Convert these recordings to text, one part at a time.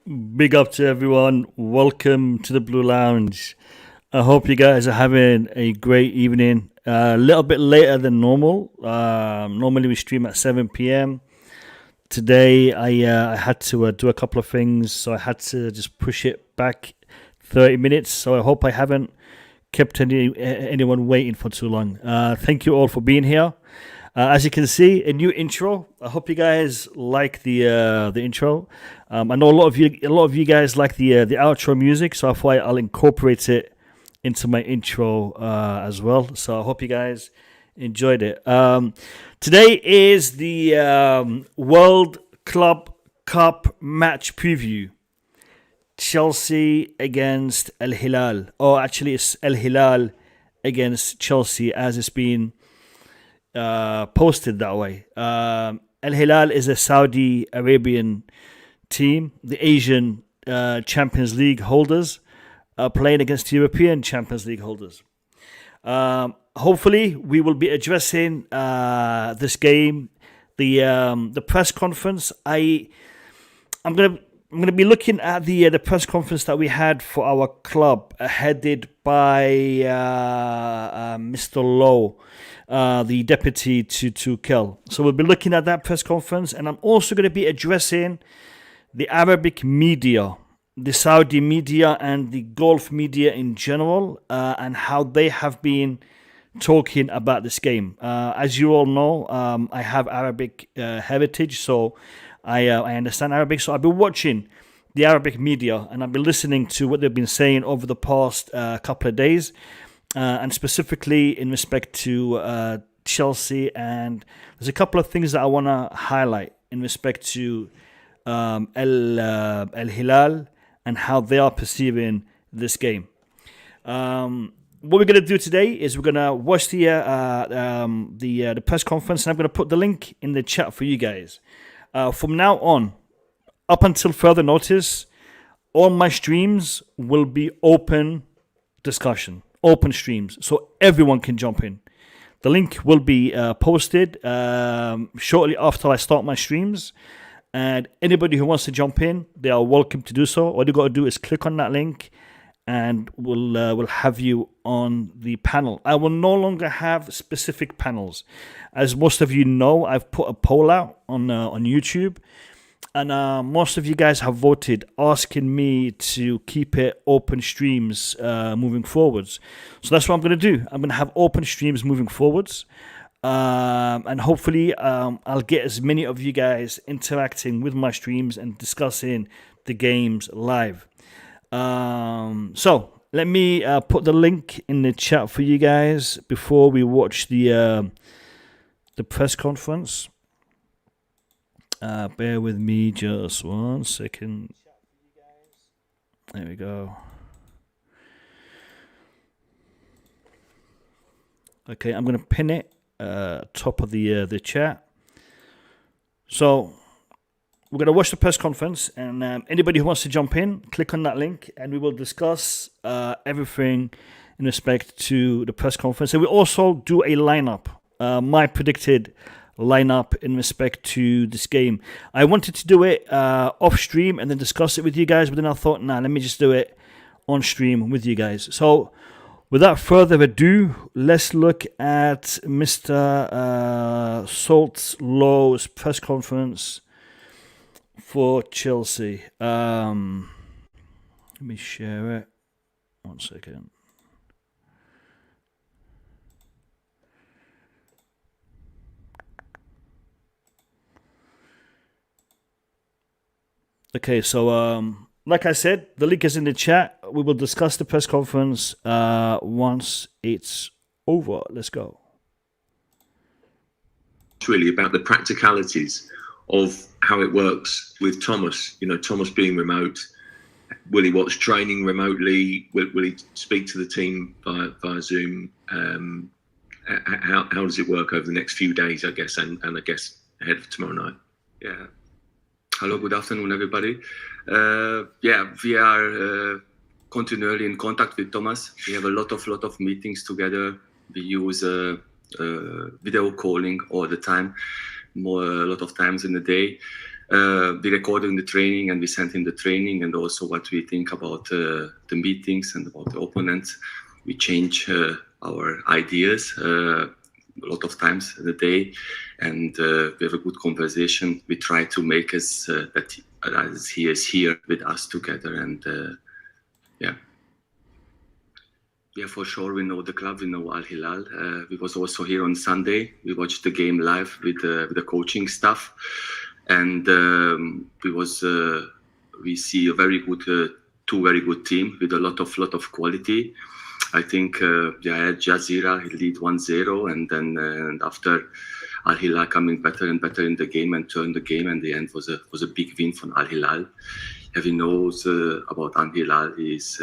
Big up to everyone. Welcome to the Blue Lounge. I hope you guys are having a great evening. A little bit later than normal. Normally we stream at 7 p.m. Today I had to do a couple of things, so I had to just push it back 30 minutes. So I hope I haven't kept anyone waiting for too long. Thank you all for being here. As you can see, a new intro. I hope you guys like the intro. I know a lot of you guys like the outro music, so I thought I'll incorporate it into my intro as well. So I hope you guys enjoyed it. Today is the World Club Cup match preview. Chelsea against AL-HILAL. Or actually, it's AL-HILAL against Chelsea, as it's been posted that way. AL-HILAL is a Saudi Arabian team. The Asian Champions League holders are playing against European Champions League holders. Hopefully, we will be addressing this game. The press conference. I'm gonna be looking at the press conference that we had for our club, headed by Mr. Lowe, the deputy to Tuchel. So we'll be looking at that press conference, and I'm also going to be addressing the Arabic media, the Saudi media, and the Gulf media in general, and how they have been talking about this game. As you all know, I have Arabic heritage, so I understand Arabic. So I've been watching the Arabic media, and I've been listening to what they've been saying over the past couple of days, and specifically in respect to Chelsea. And there's a couple of things that I want to highlight in respect to AL-HILAL and how they are perceiving this game. What we're going to do today is we're going to watch the press conference, and I'm going to put the link in the chat for you guys. From now on, up until further notice, all my streams will be open discussion, open streams, so everyone can jump in. The link will be posted shortly after I start my streams, and anybody who wants to jump in, they are welcome to do so. All you got to do is click on that link, and we'll have you on the panel. I will no longer have specific panels. As most of you know, I've put a poll out on YouTube, and most of you guys have voted asking me to keep it open streams moving forwards. So that's what I'm going to do. I'm going to have open streams moving forwards, and hopefully I'll get as many of you guys interacting with my streams and discussing the games live. So let me put the link in the chat for you guys before we watch the press conference. Bear with me just 1 second. There we go. Okay, I'm going to pin it top of the chat. So we're going to watch the press conference, and anybody who wants to jump in, click on that link, and we will discuss everything in respect to the press conference. And we also do a lineup, my predicted lineup in respect to this game. I wanted to do it off stream and then discuss it with you guys, but then I thought, let me just do it on stream with you guys. So without further ado, let's look at Mr. Salt Lowe's press conference for Chelsea. Let me share it. 1 second. Okay, so like I said, the link is in the chat. We will discuss the press conference once it's over. Let's go. It's really about the practicalities of how it works with Thomas. You know, Thomas being remote. Will he watch training remotely? Will he speak to the team via Zoom? How does it work over the next few days, I guess, and I guess ahead of tomorrow night? Yeah. Hello, good afternoon, everybody. We are continually in contact with Thomas. We have a lot of meetings together. We use video calling all the time, a lot of times in the day. we recorded in the training and we sent in the training, and also what we think about the meetings and about the opponents. We change our ideas a lot of times in the day, and we have a good conversation. We try to make us that as he is here with us together, and yeah, for sure we know the club, we know Al-Hilal. We was also here on Sunday. We watched the game live with the coaching staff, and we see a very good two very good team with a lot of quality. I think Jazeera he lead 1-0, and then after Al-Hilal coming better and better in the game and turned the game, and the end was a big win for Al-Hilal. Everyone knows about Al-Hilal. He's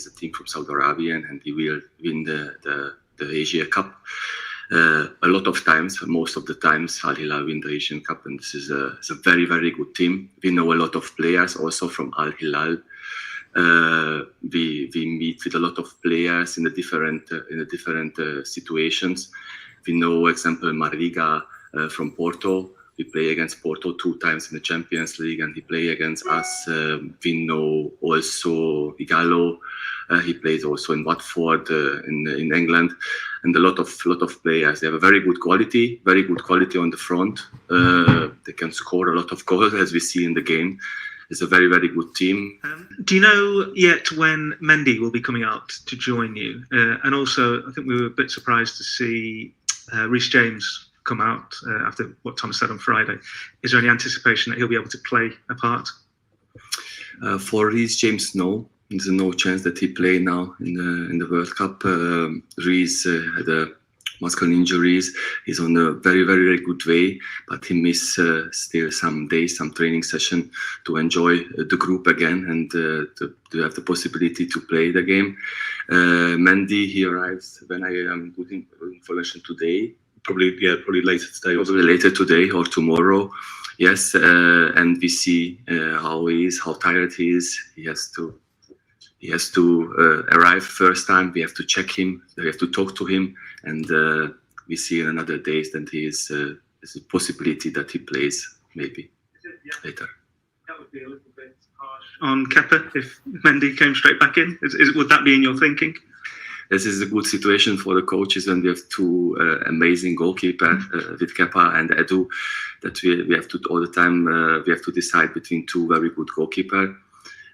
a team from Saudi Arabia, and he will win the Asia Cup. A lot of times, most of the times, Al-Hilal win the Asian Cup, and this is a very, very good team. We know a lot of players also from Al-Hilal. We meet with a lot of players in the different situations. We know, example, Mariga from Porto. We play against Porto 2 times in the Champions League, and he play against us. We know also Igalo. He plays also in Watford in England, and a lot of players. They have a very good quality on the front. They can score a lot of goals, as we see in the game. It's a very, very good team. Do you know yet when Mendy will be coming out to join you? And also, I think we were a bit surprised to see Reece James come out after what Thomas said on Friday. Is there any anticipation that he'll be able to play a part? For Reece James, no. There's no chance that he play now in the World Cup. Reece had a muscular injuries. He's on a very, very, very good way, but he missed still some days, some training session to enjoy the group again and to have the possibility to play the game. Mendy, he arrives when I am putting information today. Probably later today. Probably later today or tomorrow. Yes, and we see how he is, how tired he is. He has to arrive first time. We have to check him. We have to talk to him, and we see in another days that there's a possibility that he plays maybe later. That would be a little bit harsh on Kepa if Mendy came straight back in. Would that be in your thinking? This is a good situation for the coaches, and we have 2 amazing goalkeepers with Kepa and Edu. That we have to all the time. We have to decide between 2 very good goalkeepers.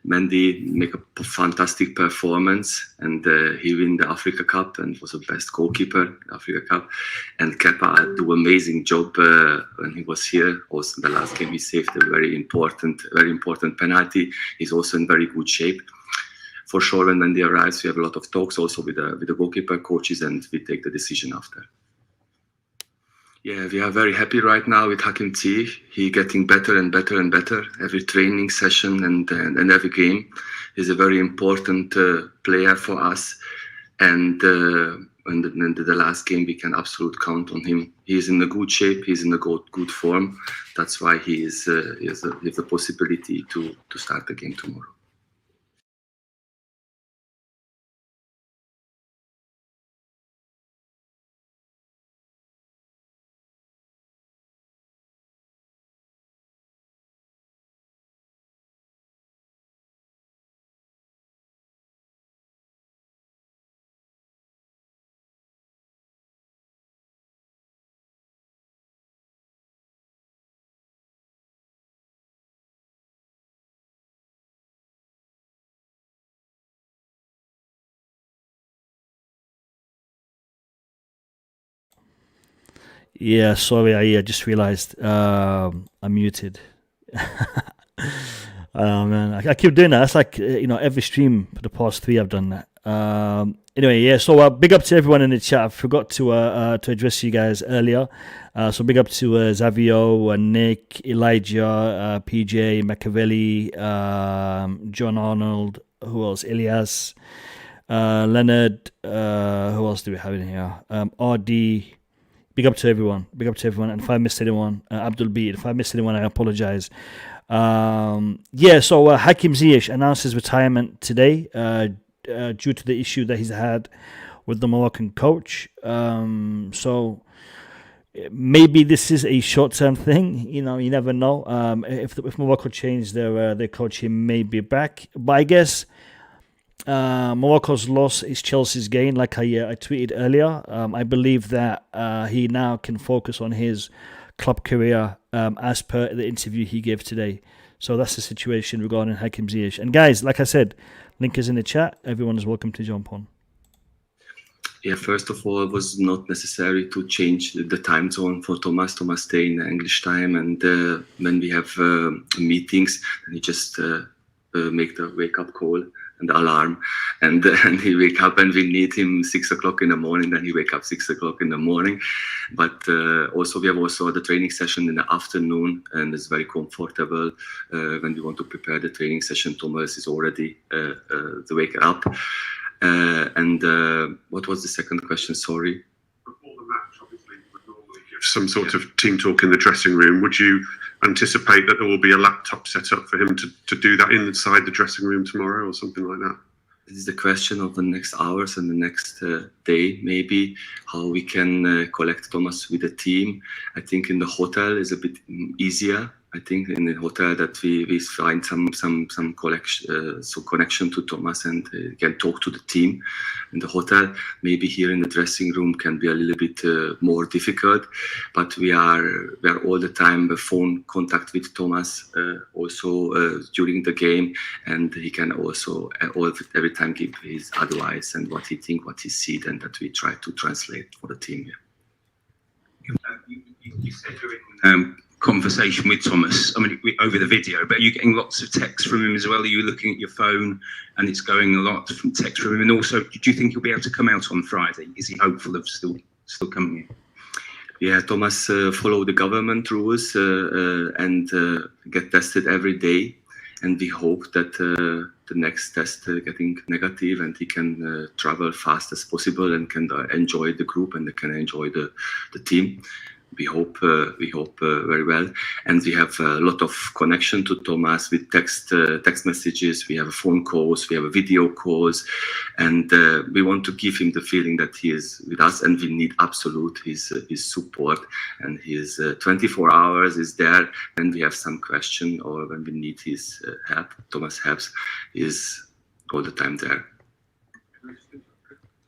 Mendy make a fantastic performance, and he win the Africa Cup and was the best goalkeeper in the Africa Cup. And Kepa do amazing job when he was here. Also, the last game he saved a very important penalty. He's also in very good shape. For sure, when Mendy arrives, we have a lot of talks also with the goalkeeper coaches, and we take the decision after. Yeah, we are very happy right now with Hakim Ziyech. He getting better and better and better every training session and every game. He's a very important player for us, and in the last game we can absolutely count on him. He is in a good shape. He's in a good form. That's why he has the possibility to start the game tomorrow. Yeah, sorry, I just realized I'm muted. Oh man, I keep doing that. That's like every stream for the past 3 I've done that. Anyway, yeah. So big up to everyone in the chat. I forgot to address you guys earlier. So big up to Zavio, Nick, Elijah, PJ, Machiavelli, John Arnold. Who else? Elias, Leonard. Who else do we have in here? RD. Big up to everyone. And if I missed anyone, Abdul B. If I missed anyone, I apologize. So Hakim Ziyech announced his retirement today due to the issue that he's had with the Moroccan coach. So maybe this is a short-term thing. You never know. If Morocco change their coach, he may be back. But I guess Morocco's loss is Chelsea's gain, like I tweeted earlier. I believe that he now can focus on his club career as per the interview he gave today. So that's the situation regarding Hakim Ziyech. And guys, like I said, link is in the chat. Everyone is welcome to jump on. Yeah, first of all, it was not necessary to change the time zone for Thomas. Thomas stay in English time, and when we have meetings, and he just make the wake-up call and the alarm, and he wake up, and we need him 6 o'clock in the morning. Then he wake up 6 o'clock in the morning. But also we have the training session in the afternoon, and it's very comfortable when we want to prepare the training session. Thomas is already the wake up. And what was the second question? Sorry. Before the match, obviously, you would normally give some sort of team talk in the dressing room. Would you anticipate that there will be a laptop set up for him to do that inside the dressing room tomorrow or something like that? This is the question of the next hours and the next day, maybe, how we can collect Thomas with the team. I think in the hotel is a bit easier. I think in the hotel that we find some connection to Thomas and can talk to the team in the hotel. Maybe here in the dressing room can be a little bit more difficult, but we are all the time phone contact with Thomas also during the game, and he can also every time give his advice and what he think, what he see, and that we try to translate for the team. You said you're in conversation with Thomas, over the video, but are you getting lots of texts from him as well? Are you looking at your phone and it's going a lot from text from him? And also, do you think he'll be able to come out on Friday? Is he hopeful of still coming in? Yeah, Thomas follow the government rules and get tested every day, and we hope that the next test getting negative, and he can travel fast as possible and can enjoy the group and can enjoy the team. We hope very well, and we have a lot of connection to Thomas with text messages. We have phone calls, we have video calls, and we want to give him the feeling that he is with us, and we need absolute his support, and his 24 hours is there. When we have some question or when we need his help, Thomas helps, is all the time there.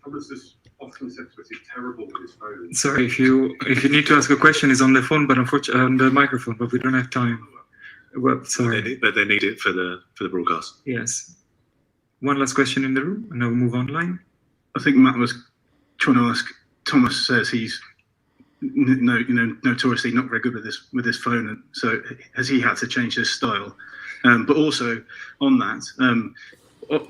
Thomas is often said to us he's terrible with his phone. Sorry, if you need to ask a question, it's on the phone, but unfortunately on the microphone, but we don't have time. Well, sorry. But they need it for the broadcast. Yes. One last question in the room, and then we'll move online. I think Matt was trying to ask. Thomas says he's notoriously not very good with his phone, and so has he had to change his style? But also on that,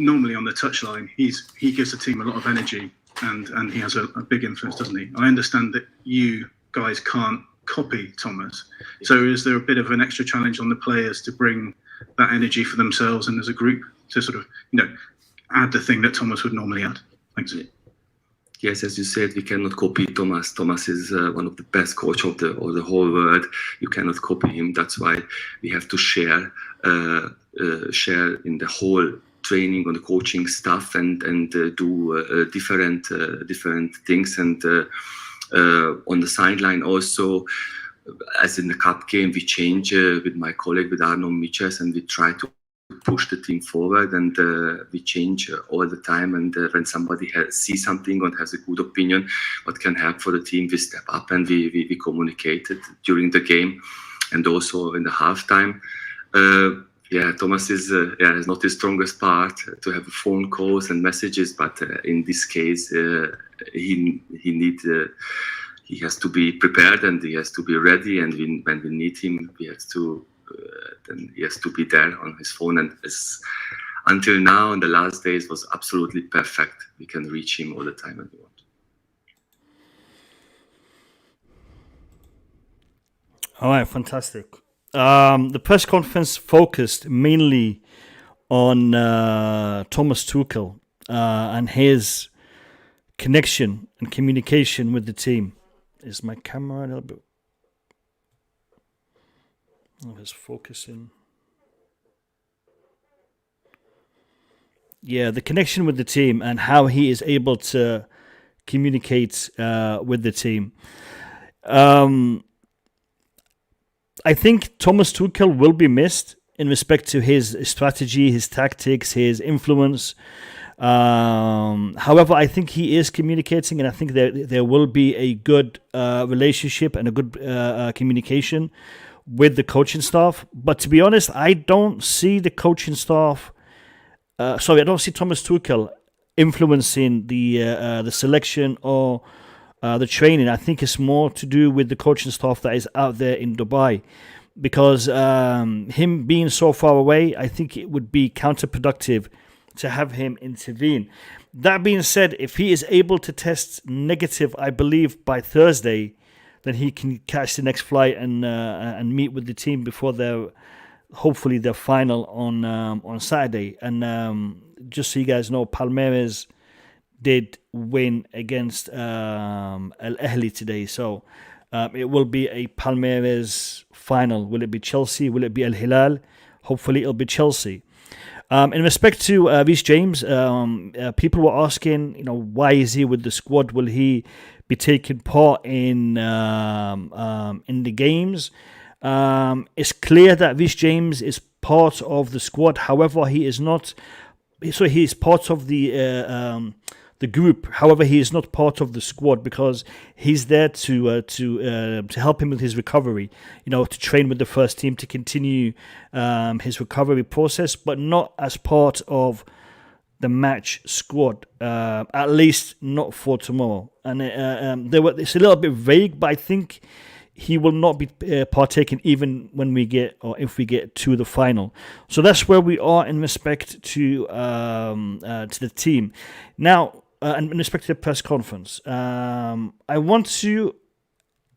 normally on the touchline, he gives the team a lot of energy. And he has a big influence, doesn't he? I understand that you guys can't copy Thomas. So is there a bit of an extra challenge on the players to bring that energy for themselves and as a group to sort of, add the thing that Thomas would normally add? Thanks. Yes, as you said, we cannot copy Thomas. Thomas is one of the best coach of the whole world. You cannot copy him. That's why we have to share in the whole training on the coaching stuff and do different things, and on the sideline also, as in the cup game, we change with my colleague, with Arno Miches, and we try to push the team forward, and we change all the time, and when somebody sees something or has a good opinion what can help for the team, we step up and we communicate it during the game and also in the halftime. Thomas is not his strongest part to have phone calls and messages, but in this case, he has to be prepared and he has to be ready. And when we need him, then he has to be there on his phone. And until now, in the last days, was absolutely perfect. We can reach him all the time when we want. All right, fantastic. The press conference focused mainly on Thomas Tuchel and his connection and communication with the team. Is my camera a little bit? Oh, it's focusing. Yeah, the connection with the team and how he is able to communicate with the team. I think Thomas Tuchel will be missed in respect to his strategy, his tactics, his influence. However, I think he is communicating, and I think there will be a good relationship and a good communication with the coaching staff. But to be honest, I don't see the coaching staff. I don't see Thomas Tuchel influencing the selection or the training. I think it's more to do with the coaching staff that is out there in Dubai. Because him being so far away, I think it would be counterproductive to have him intervene. That being said, if he is able to test negative, I believe by Thursday, then he can catch the next flight and meet with the team before hopefully their final on Saturday. And just so you guys know, Palmeiras did win against Al-HILAL today, so it will be a Palmeiras final. Will it be Chelsea? Will it be Al-HILAL? Hopefully it'll be Chelsea. In respect to Reece James, people were asking, why is he with the squad? Will he be taking part in the games? It's clear that Reece James is part of the squad. However, he is not. So he is part of the group. However, he is not part of the squad because he's there to help him with his recovery. To train with the first team to continue his recovery process, but not as part of the match squad. At least not for tomorrow. And it's a little bit vague, but I think he will not be partaking even when we get, or if we get to the final. So that's where we are in respect to the team. Now, in respect to the press conference, I want to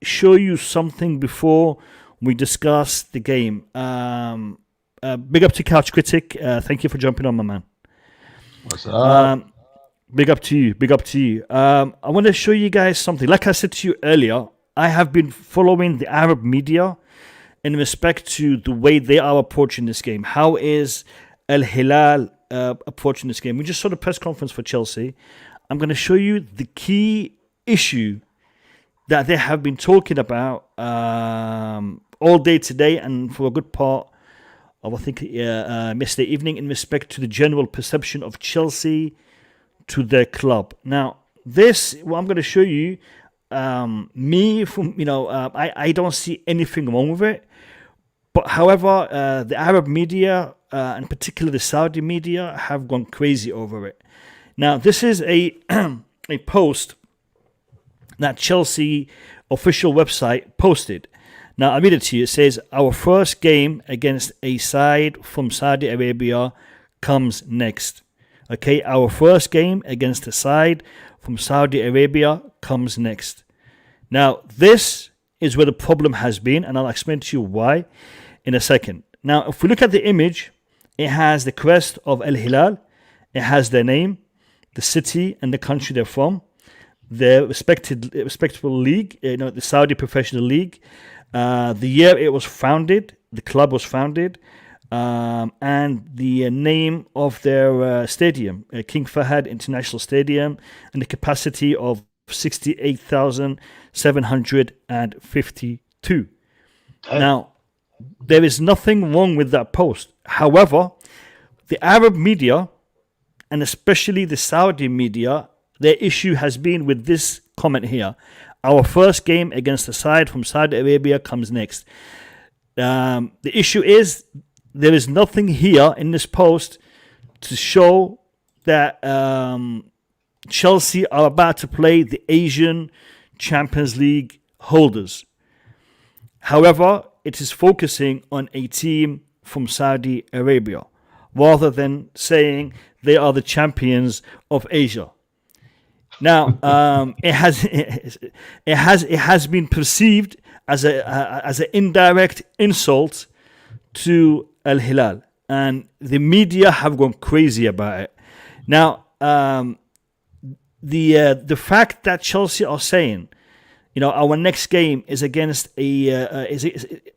show you something before we discuss the game. Big up to Couch Critic. Thank you for jumping on, my man. What's up? Big up to you. Big up to you. I want to show you guys something. Like I said to you earlier, I have been following the Arab media in respect to the way they are approaching this game. How is Al-HILAL approaching this game? We just saw the press conference for Chelsea. I'm going to show you the key issue that they have been talking about all day today and for a good part of, I think, yesterday evening in respect to the general perception of Chelsea to their club. Now, what I'm going to show you, I don't see anything wrong with it. But however, the Arab media, and particularly the Saudi media, have gone crazy over it. Now, this is a post that Chelsea official website posted. Now, I'll read it to you. It says, our first game against a side from Saudi Arabia comes next. Okay, our first game against a side from Saudi Arabia comes next. Now, this is where the problem has been, and I'll explain to you why in a second. Now, if we look at the image, it has the crest of Al-HILAL, it has their name, the city and the country they're from, their respectable league, the Saudi Professional League, the year it was founded, the club was founded, and the name of their stadium, King Fahad International Stadium, and the capacity of 68,752. Now, there is nothing wrong with that post. However, the Arab media, and especially the Saudi media, their issue has been with this comment here. Our first game against a side from Saudi Arabia comes next. The issue is there is nothing here in this post to show that Chelsea are about to play the Asian Champions League holders. However, it is focusing on a team from Saudi Arabia rather than saying they are the champions of Asia. Now, it has been perceived as an indirect insult to Al-HILAL, and the media have gone crazy about it. Now, the fact that Chelsea are saying, our next game is against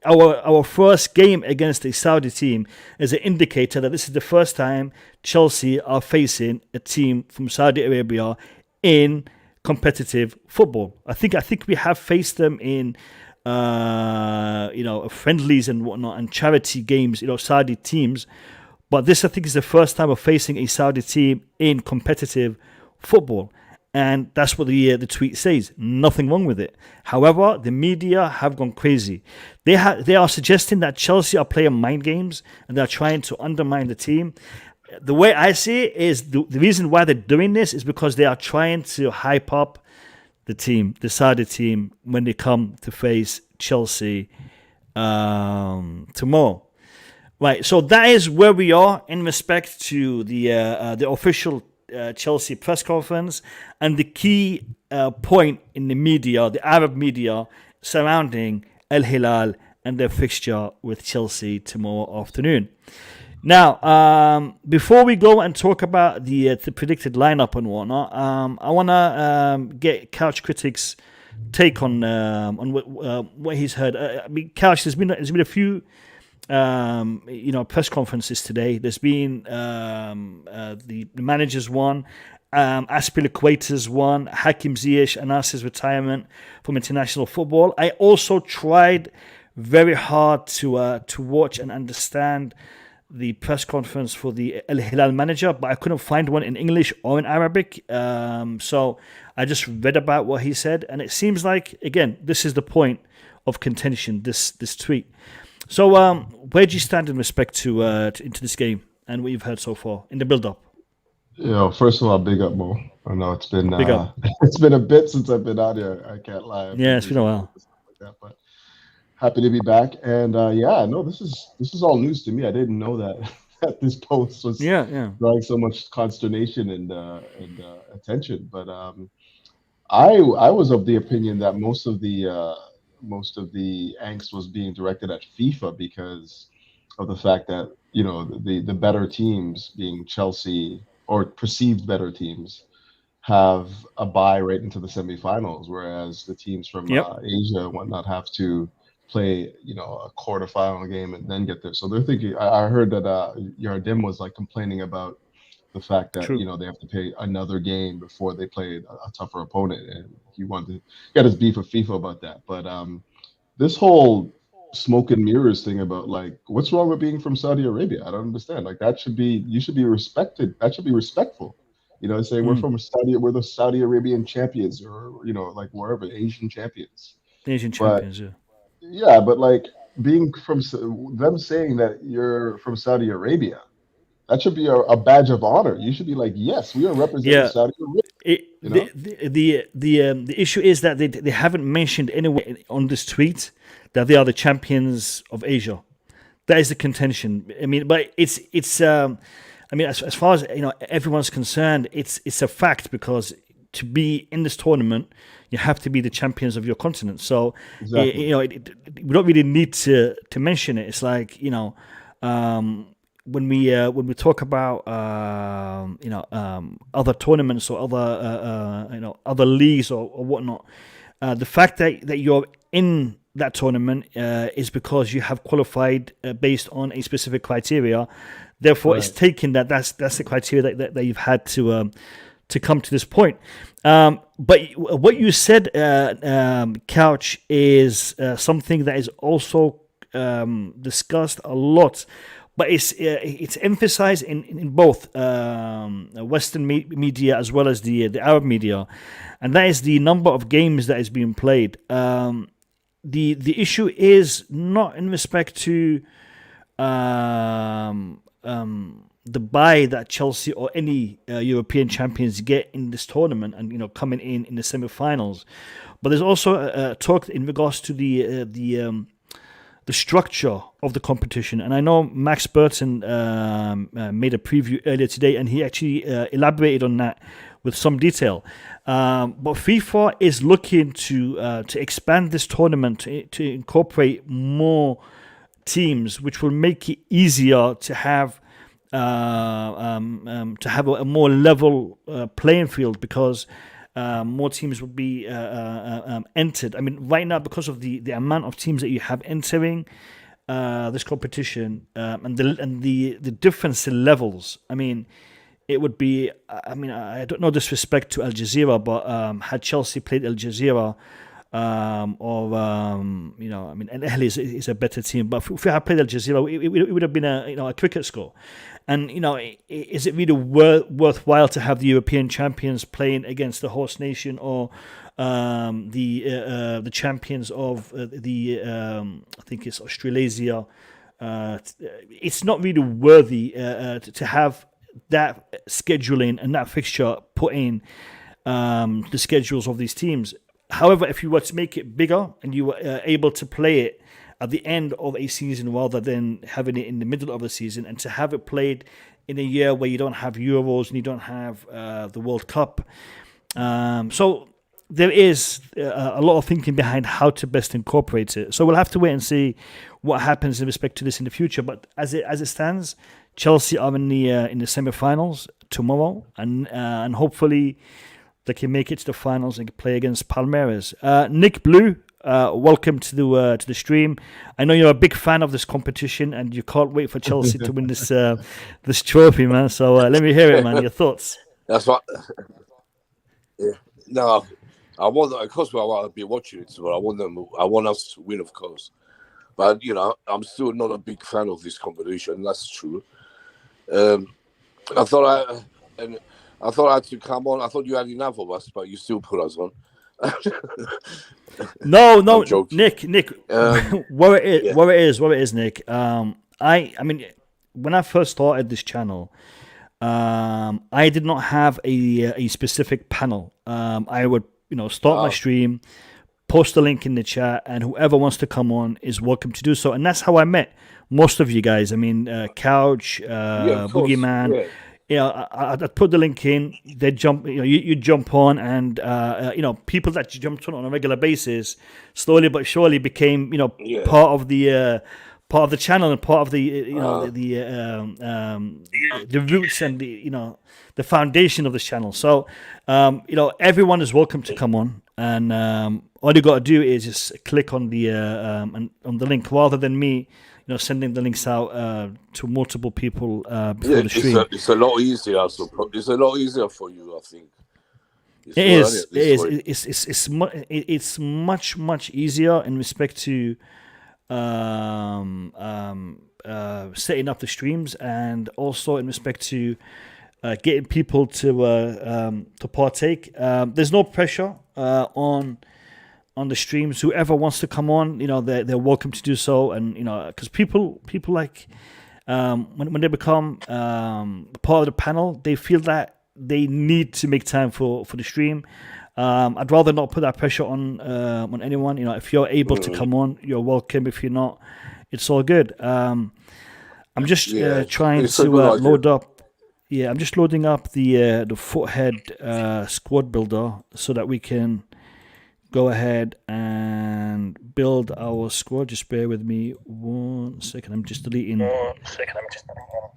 our first game against a Saudi team is an indicator that this is the first time Chelsea are facing a team from Saudi Arabia in competitive football. I think we have faced them in friendlies and whatnot and charity games, Saudi teams. But this, I think, is the first time we're facing a Saudi team in competitive football. And that's what the tweet says. Nothing wrong with it. However, the media have gone crazy. They are suggesting that Chelsea are playing mind games and they're trying to undermine the team. The way I see it is the reason why they're doing this is because they are trying to hype up the team, the Saudi team, when they come to face Chelsea tomorrow. Right, so that is where we are in respect to the official Chelsea press conference and the key point in the media, the Arab media, surrounding Al-Hilal and their fixture with Chelsea tomorrow afternoon. Now, before we go and talk about the predicted lineup and whatnot, I want to get Couch Critic's take on what he's heard. Couch, there's been a few press conferences today. There's been the managers one, Azpilicueta's one, Hakim Ziyech announced his retirement from international football. I also tried very hard to watch and understand the press conference for the Al-Hilal manager, but I couldn't find one in English or in Arabic. So I just read about what he said, and it seems like, again, this is the point of contention, this tweet. So where do you stand in respect to into this game and what you've heard so far in the build-up? First of all, big up, Mo. I know it's been it's been a bit since I've been out here. I can't lie. It's been a while. But happy to be back, and this is all news to me. I didn't know that this post was drawing so much consternation and attention. But I was of the opinion that most of the angst was being directed at FIFA because of the fact that the better teams, being Chelsea or perceived better teams, have a bye right into the semifinals, whereas the teams from Asia and whatnot have to play, a quarterfinal game and then get there. So they're thinking. I heard that Yardim was complaining about the fact that they have to play another game before they play a tougher opponent, and he got his beef with FIFA about that. But this whole smoke and mirrors thing about what's wrong with being from Saudi Arabia? I don't understand. You should be respected. That should be respectful. Saying we're the Saudi Arabian champions, or wherever, Asian champions. Yeah, but being from them, saying that you're from Saudi Arabia, that should be a badge of honor. You should be yes, we are representing Saudi Arabia. The issue is that they haven't mentioned anywhere on this tweet that they are the champions of Asia. That is the contention. I mean, but it's as far as everyone's concerned, it's a fact, because to be in this tournament, you have to be the champions of your continent. So we don't really need to mention it. It's when we talk about other tournaments or other leagues or whatnot, the fact that you're in that tournament is because you have qualified based on a specific criteria. Therefore, it's taken that's the criteria that you've had to come to this point. But what you said, Couch, is something that is also discussed a lot. But it's emphasized in both Western media as well as the Arab media, and that is the number of games that is being played. The issue is not in respect to the bye that Chelsea or any European champions get in this tournament, and coming in the semi-finals, but there's also talk in regards to the structure of the competition. And I know Max Burton made a preview earlier today, and he actually elaborated on that with some detail. But FIFA is looking to expand this tournament to incorporate more teams, which will make it easier to have a more level playing field, because more teams will be entered. I mean, right now, because of the amount of teams that you have entering this competition, and the difference in levels. I mean, it would be, I mean, I don't know disrespect to Al Jazeera, but had Chelsea played Al Jazeera, you know, I mean, Al-Ahly is a better team, but if we had played Al Jazeera, it would have been a cricket score. And, you know, is it really worthwhile to have the European champions playing against the host nation, or the champions of I think it's Australasia? It's not really worthy to have that scheduling and that fixture put in the schedules of these teams. However, if you were to make it bigger and you were able to play it at the end of a season rather than having it in the middle of the season, and to have it played in a year where you don't have Euros and you don't have the World Cup. So there is a lot of thinking behind how to best incorporate it. So we'll have to wait and see what happens in respect to this in the future. But as it stands, Chelsea are in the semi-finals tomorrow, and hopefully they can make it to the finals and play against Palmeiras. Nick Blue, welcome to the stream. I know you're a big fan of this competition, and you can't wait for Chelsea to win this trophy, man. So let me hear it, man. Your thoughts? That's what. Yeah. No, I want. Of course, I want to be watching it, but I want us to win, of course. But you know, I'm still not a big fan of this competition. That's true. I thought I had to come on. I thought you had enough of us, but you still put us on. No, Nick. What it is, Nick. I mean, when I first started this channel, I did not have a specific panel. I would, start my stream, post a link in the chat, and whoever wants to come on is welcome to do so. And that's how I met most of you guys. I mean, Couch, Boogeyman. Yeah, I'd put the link in. They jump. You jump on, and people that you jumped on a regular basis, slowly but surely became part of the channel and part of the roots and the foundation of this channel. So everyone is welcome to come on, and all you got to do is just click on the link rather than me sending the links out to multiple people before the stream. It's a lot easier. It's a lot easier for you, I think. It's much easier in respect to setting up the streams, and also in respect to getting people to partake. There's no pressure on the streams. Whoever wants to come on, they're welcome to do so. And because people like when they become part of the panel, they feel that they need to make time for the stream. I'd rather not put that pressure on anyone. If you're able to come on, you're welcome. If you're not, it's all good. I'm just trying to load up. Yeah, I'm just loading up the Foothead squad builder so that we can go ahead and build our squad. Just bear with me 1 second. I'm just deleting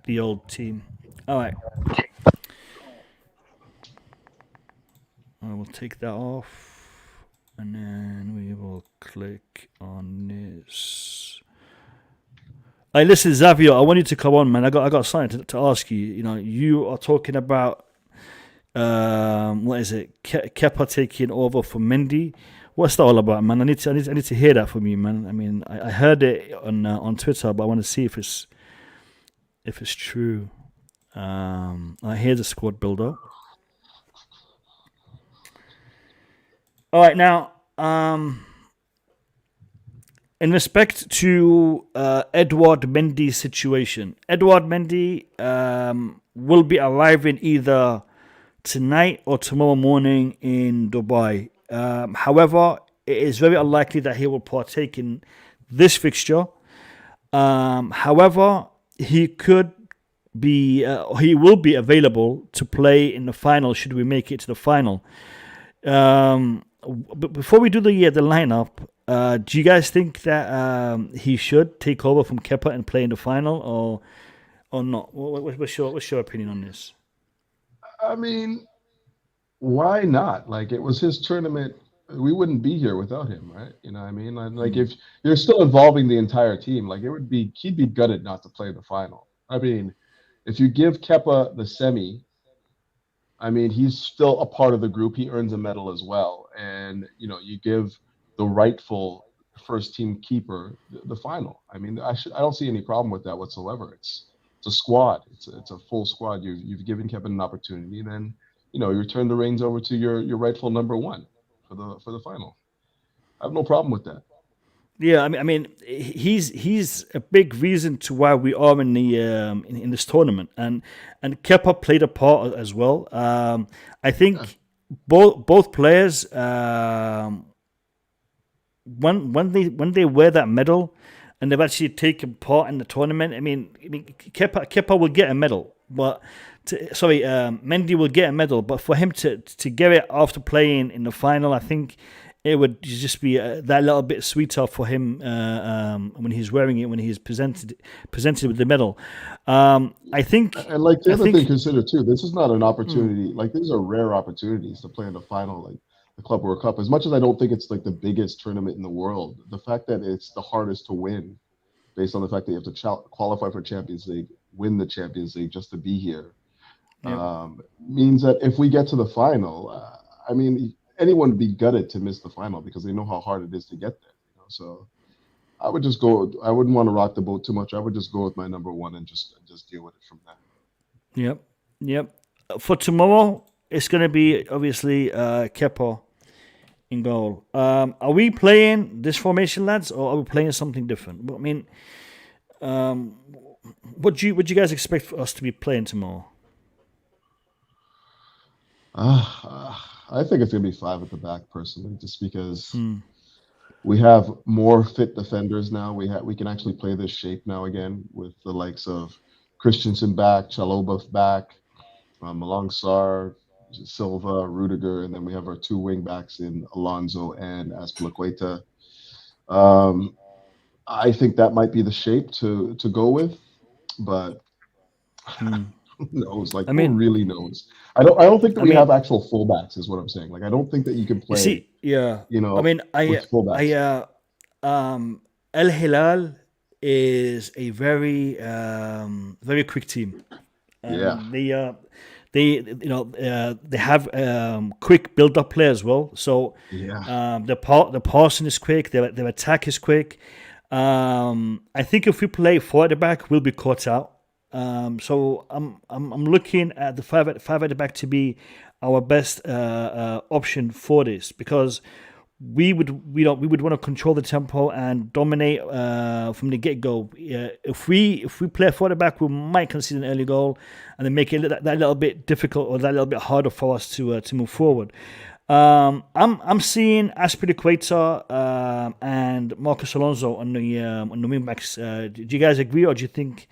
the old team. All right. I will take that off, and then we will click on this. Hey, listen, Xavier, I want you to come on, man. I got something to ask you. You are talking about what is it? Kepa taking over for Mendy. What's that all about, man? I need to hear that from you, man. I mean, I heard it on Twitter, but I want to see if it's true. Here's the squad builder. All right, now, in respect to Edouard Mendy's situation, Edouard Mendy will be arriving either tonight or tomorrow morning in Dubai. However, it is very unlikely that he will partake in this fixture. However, he will be available to play in the final should we make it to the final. But before we do the lineup, do you guys think that he should take over from Kepa and play in the final, or not? What's your opinion on this? I mean, why not? Like, it was his tournament. We wouldn't be here without him, right? You know what I mean? Like, if you're still involving the entire team, like, he'd be gutted not to play the final. I mean, if you give Kepa the semi I mean, he's still a part of the group. He earns a medal as well. And, you give the rightful first team keeper the final. I mean, I don't see any problem with that whatsoever. It's a squad. It's a full squad. You've given Kevin an opportunity, and then, you turn the reins over to your rightful number one for the final. I have no problem with that. Yeah, I mean, he's a big reason to why we are in the in this tournament, and Kepa played a part as well. I think both players, when they wear that medal, and they've actually taken part in the tournament. I mean, Kepa will get a medal, but Mendy will get a medal, but for him to get it after playing in the final, I think it would just be that little bit sweeter for him when he's wearing it, when he's presented with the medal. I think, and like the other thing to consider too, this is not an opportunity. Like, these are rare opportunities to play in the final, like the Club World Cup. As much as I don't think it's like the biggest tournament in the world, the fact that it's the hardest to win, based on the fact that you have to qualify for Champions League, win the Champions League just to be here, means that if we get to the final, I mean, anyone would be gutted to miss the final because they know how hard it is to get there. So I would just go. I wouldn't want to rock the boat too much. I would just go with my number one and just deal with it from there. Yep. For tomorrow, it's going to be obviously Kepa in goal. Are we playing this formation, lads, or are we playing something different? I mean, what do you guys expect for us to be playing tomorrow? I think it's going to be 5 at the back, personally, just because we have more fit defenders now. We can actually play this shape now again with the likes of Christensen back, Chalobah back, Malang Sarr, Silva, Rudiger, and then we have our 2 wing backs in Alonso and Azpilicueta. I think that might be the shape to go with, but who knows? Like, who really knows? I don't think that we have actual fullbacks, is what I'm saying. Like, I don't think that you can play. I mean, AL-HILAL is a very very quick team. They have quick build-up play as well. So the passing is quick. Their attack is quick. I think if we play 4 at the back, we'll be caught out. So I'm looking at the 5 at the back to be our best option for this, because we would want to control the tempo and dominate from the get-go. If we play 4 at the back, we might concede an early goal and then make it that little bit difficult, or that little bit harder for us to move forward. I'm seeing Azpilicueta and Marcos Alonso on the wing backs. Do you guys agree, or do you think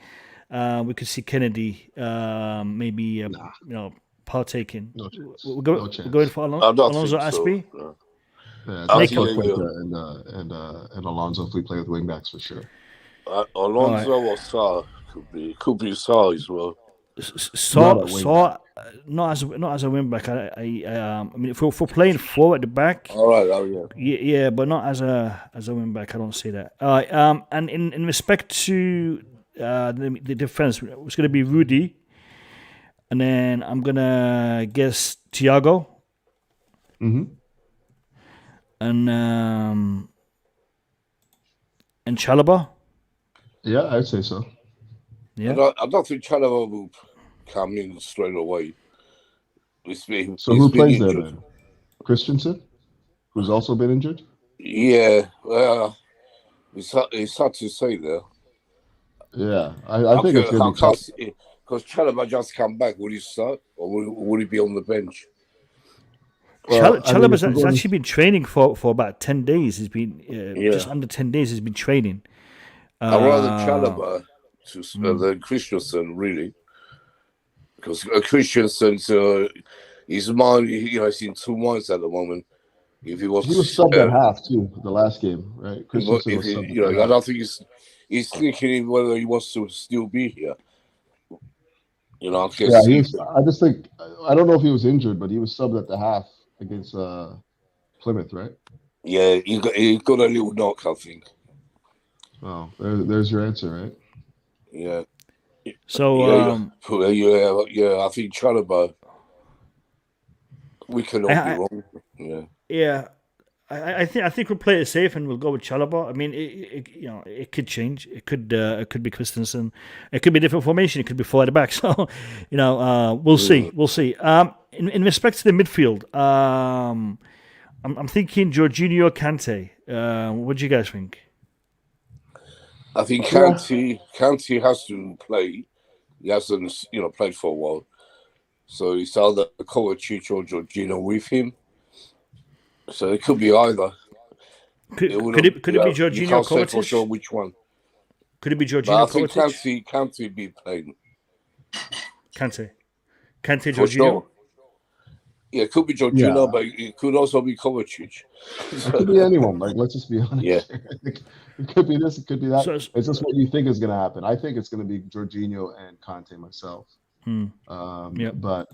we could see Kennedy maybe partaking? We're going for Alonso Aspi. And Alonso if we play with wing backs for sure. Alonso or Sarr could be Sarr as well. Sarr not as a wing back. I mean, if we're playing 4 at the back, all right, yeah, but not as a wing back. I don't see that. And in respect to the defense, it's going to be Rudy, and then I'm gonna guess Thiago, and Chalobah. Yeah, I'd say so. Yeah, I don't think Chalobah will come in straight away. So who plays there then? Christensen, who's also been injured. Yeah, it's hard to say there. Yeah, I think it's going to be tough. Because Chalobah just come back. Will he start, or will he be on the bench? Well, Chalobah's actually been training for about 10 days. He's been just under 10 days. He's been training. I'd rather Chalobah than Christensen, really, because Christensen, his mind, he's in 2 months at the moment. If he was subbed at half too the last game, right? Christensen was subbed. I don't think he's thinking whether he wants to still be here. I just think, I don't know if he was injured, but he was subbed at the half against Plymouth, right? Yeah, he got a little knock, I think. Oh, there's your answer, right? Yeah. So I think Chalobah. We can all be wrong. Yeah. Yeah. I think we'll play it safe and we'll go with Chalobah. I mean, it could change. It could be Christensen. It could be a different formation. It could be 4 at the back. So, we'll see. We'll see. In respect to the midfield, I'm thinking Jorginho, Kante. What do you guys think? I think Kante has to play. He hasn't, played for a while. So it's either Kovačić or Jorginho with him. So it could be either. Could it be Jorginho, you can't say Kovačić? for sure which one. Could it be Jorginho, Kovačić? I think Kante be playing. Kante, Jorginho? Sure. Yeah, it could be Jorginho, but it could also be Kovačić. It could be anyone. Like, let's just be honest. Yeah. It could be this. It could be that. So, it's just what you think is going to happen. I think it's going to be Jorginho and Kante myself. But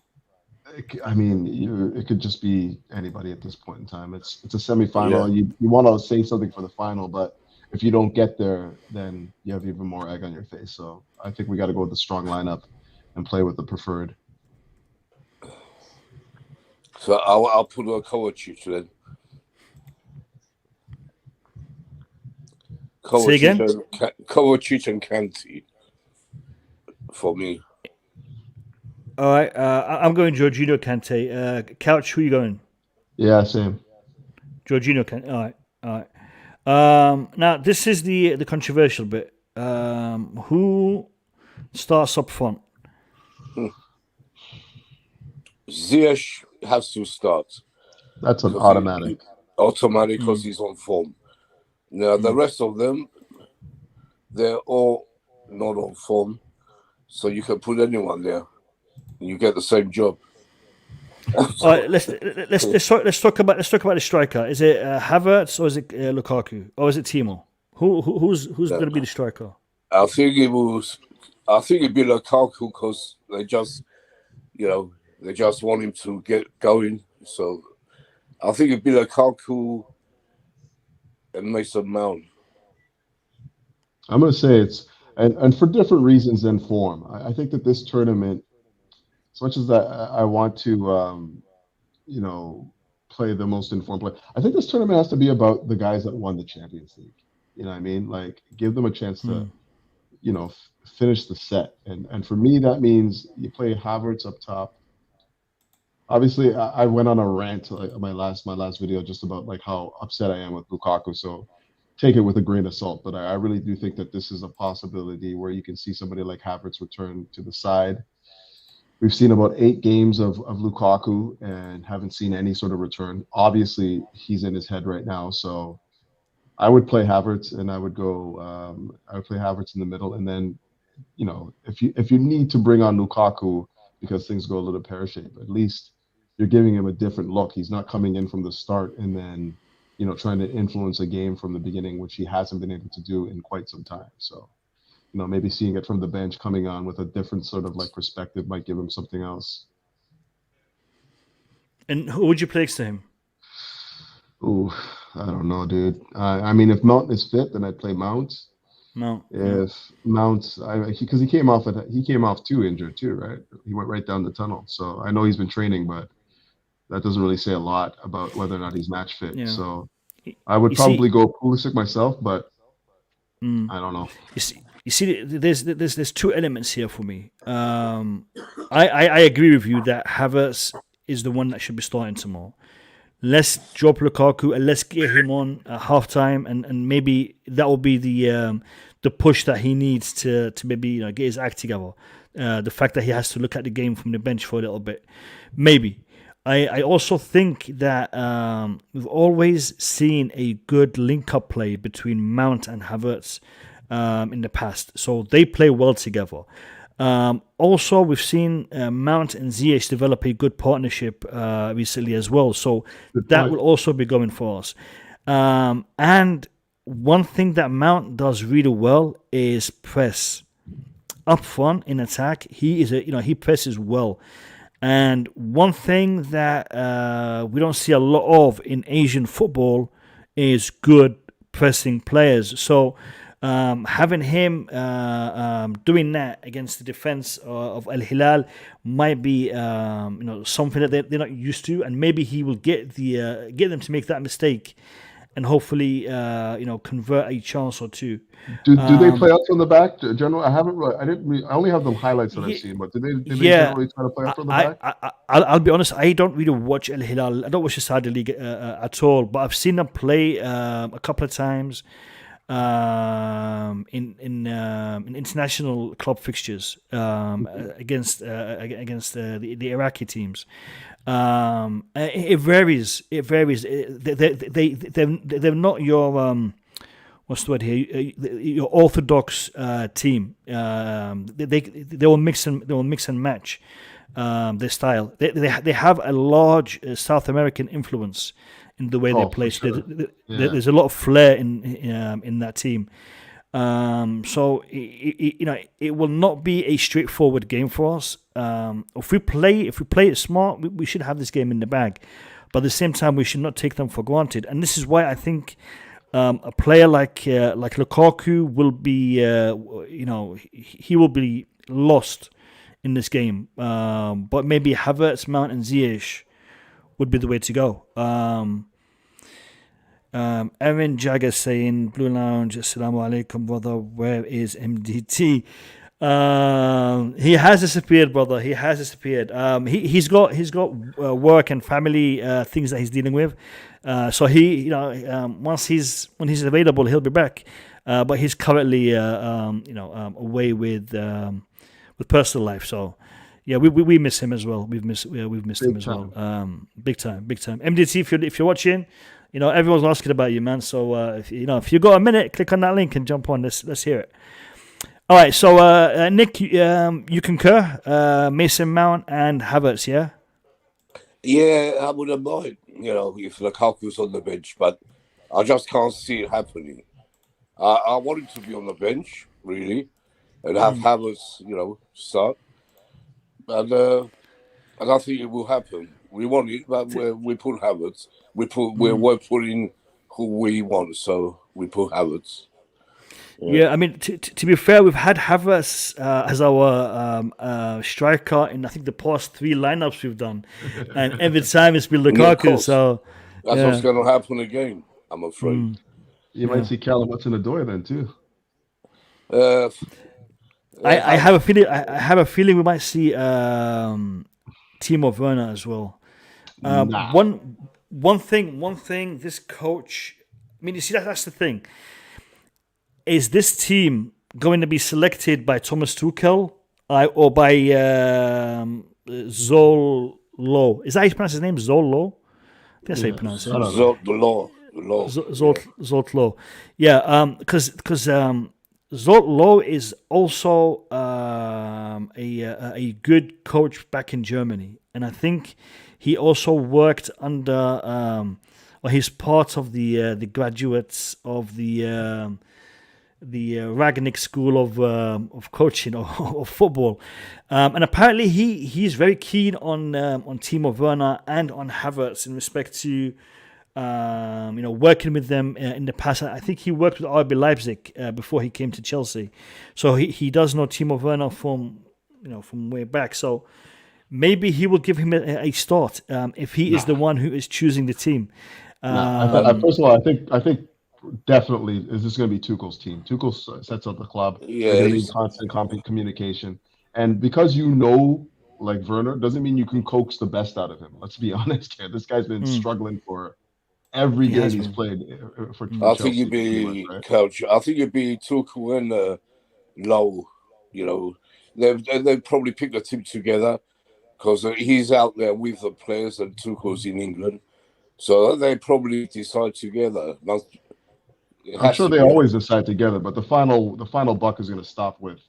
I mean, it could just be anybody at this point in time. It's a semifinal. Yeah. You want to say something for the final, but if you don't get there, then you have even more egg on your face. So I think we got to go with the strong lineup and play with the preferred. So I'll put a Kovačić then. Say again? Kovačić and Kante for me. All right, I'm going Jorginho, Kante. Couch, who you going? Yeah, same. Jorginho, Kante. All right. Now this is the controversial bit. Who starts up front? Ziyech has to start. That's an automatic. Automatic because he's on form. Now the rest of them, they're all not on form, so you can put anyone there. You get the same job. All right, let's talk about the striker. Is it Havertz or is it Lukaku or is it Timo? Who's going to be the striker? I think it'd be Lukaku because they just want him to get going. So I think it'd be Lukaku and Mason Mount. I'm going to say it's and for different reasons than form. I think that this tournament, as much as I want to, play the most informed play, I think this tournament has to be about the guys that won the Champions League. You know what I mean? Like, give them a chance to, finish the set. And for me, that means you play Havertz up top. Obviously, I went on a rant my last video just about like how upset I am with Lukaku. So take it with a grain of salt. But I really do think that this is a possibility where you can see somebody like Havertz return to the side. We've seen about 8 games of Lukaku and haven't seen any sort of return. Obviously, he's in his head right now. So I would play Havertz and I would play Havertz in the middle. And then, if you need to bring on Lukaku because things go a little pear-shaped, at least you're giving him a different look. He's not coming in from the start and then, trying to influence a game from the beginning, which he hasn't been able to do in quite some time. So, maybe seeing it from the bench, coming on with a different sort of like perspective might give him something else. And who would you place to him? Ooh, I don't know, dude. I mean, if Mount is fit, then I'd play Mount. Mount. If Mount, because he came off too injured too, right? He went right down the tunnel. So I know he's been training, but that doesn't really say a lot about whether or not he's match fit. Yeah. So I would probably go Pulisic myself, but I don't know. You see, there's 2 elements here for me. I agree with you that Havertz is the one that should be starting tomorrow. Let's drop Lukaku and let's get him on at halftime, and maybe that will be the push that he needs to maybe get his act together. The fact that he has to look at the game from the bench for a little bit, maybe. I also think that we've always seen a good link-up play between Mount and Havertz in the past. So they play well together. Also, we've seen Mount and Ziyech develop a good partnership recently as well. So that will also be going for us. And one thing that Mount does really well is press. Up front in attack, he presses well. And one thing that we don't see a lot of in Asian football is good pressing players. So Having him doing that against the defense of Al-Hilal might be something that they're not used to, and maybe he will get them to make that mistake, and hopefully convert a chance or two. Do they play out from the back? General, I only have the highlights that I've seen, but do they generally try to play out from the back? I'll be honest, I don't really watch Al-Hilal. I don't watch the Saudi League at all, but I've seen them play a couple of times in international club fixtures against the Iraqi teams. It varies. They're not your what's the word here? Your orthodox team. They will mix and match their style. They have a large South American influence in the way they play. So there's a lot of flair in that team. So it will not be a straightforward game for us. If we play it smart, we should have this game in the bag. But at the same time, we should not take them for granted. And this is why I think a player like Lukaku will be, he will be lost in this game. But maybe Havertz, Mount, and Ziyech would be the way to go. Erin Jagger saying, Blue Lounge, Assalamu alaikum, brother. Where is MDT? He has disappeared, brother. He has disappeared. He's got work and family things that he's dealing with. So when he's available, he'll be back. But he's currently away with personal life. So yeah, we miss him as well. We've missed him as well. Big time. MDT, if you're watching, everyone's asking about you, man. So if you got a minute, click on that link and jump on. Let's hear it. All right, so Nick, you concur? Mason Mount and Havertz, yeah? Yeah, I wouldn't mind, if Lukaku's on the bench, but I just can't see it happening. I want him to be on the bench, really, and have Havertz, start. And I don't think it will happen. We want it, but we put Havertz. We're putting who we want, so we put Havertz. Yeah, I mean, to be fair, we've had Havertz as our striker in, I think, the past 3 lineups we've done. And every time it's been Lukaku, so... That's what's going to happen again, I'm afraid. You might see Callum Hudson-Odoi then, too. I have a feeling we might see Timo Werner as well. One thing, this coach... I mean, you see, that's the thing. Is this team going to be selected by Thomas Tuchel or by Zolo? Is that how you pronounce his name? Zolo? That's how you pronounce it. Zolo. Yeah, because Zolo is also a good coach back in Germany, and I think he also worked under, or he's part of the graduates of the Ragnick School of coaching or of football, and apparently he's very keen on Timo Werner and on Havertz in respect to working with them in the past. I think he worked with RB Leipzig before he came to Chelsea, so he does know Timo Werner from way back. So maybe he will give him a start if he is the one who is choosing the team. First of all, I think. Definitely, is this going to be Tuchel's team? Tuchel sets up the club. Yeah, need constant communication, and because like Werner, doesn't mean you can coax the best out of him. Let's be honest here. This guy's been struggling for every game he's played for Chelsea. I think you'd be coach. I think you'd be Tuchel and Lowe. They probably pick the team together because he's out there with the players and Tuchel's in England, so they probably decide together. I'm sure they always decide together, but the final buck is going to stop with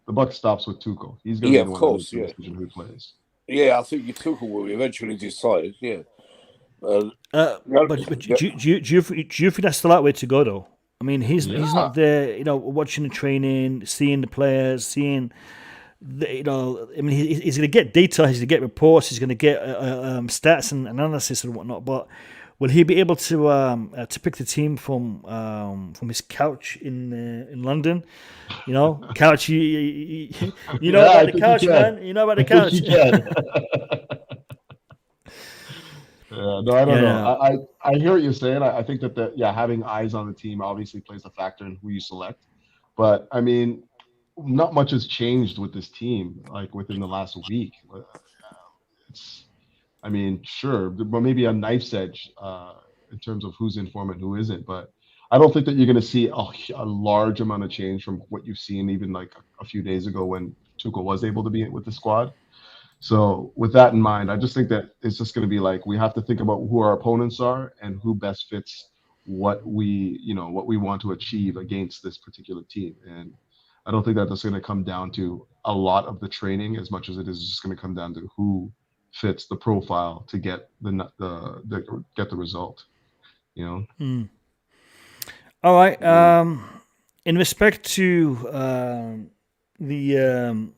Tuchel. He's going to be the one who decision who plays. Yeah, I think Tuchel will eventually decide. Yeah. But do you think that's the right way to go though? I mean, he's not there, watching the training, seeing the players, seeing. He's going to get data, he's going to get reports, he's going to get stats and analysis and whatnot, but will he be able to pick the team from his couch in London? You know, couch. You know about the couch, man. You know about the couch. No, I don't know. I hear what you're saying. I think that having eyes on the team obviously plays a factor in who you select. But I mean, not much has changed with this team, like within the last week. I mean, sure, but maybe a knife's edge in terms of who's in form and who isn't. But I don't think that you're going to see a large amount of change from what you've seen even like a few days ago when Tuchel was able to be with the squad. So with that in mind, I just think that it's just going to be like we have to think about who our opponents are and who best fits what we want to achieve against this particular team. And I don't think that that's going to come down to a lot of the training as much as it is just going to come down to who fits the profile to get the result. You know. All right. In respect to the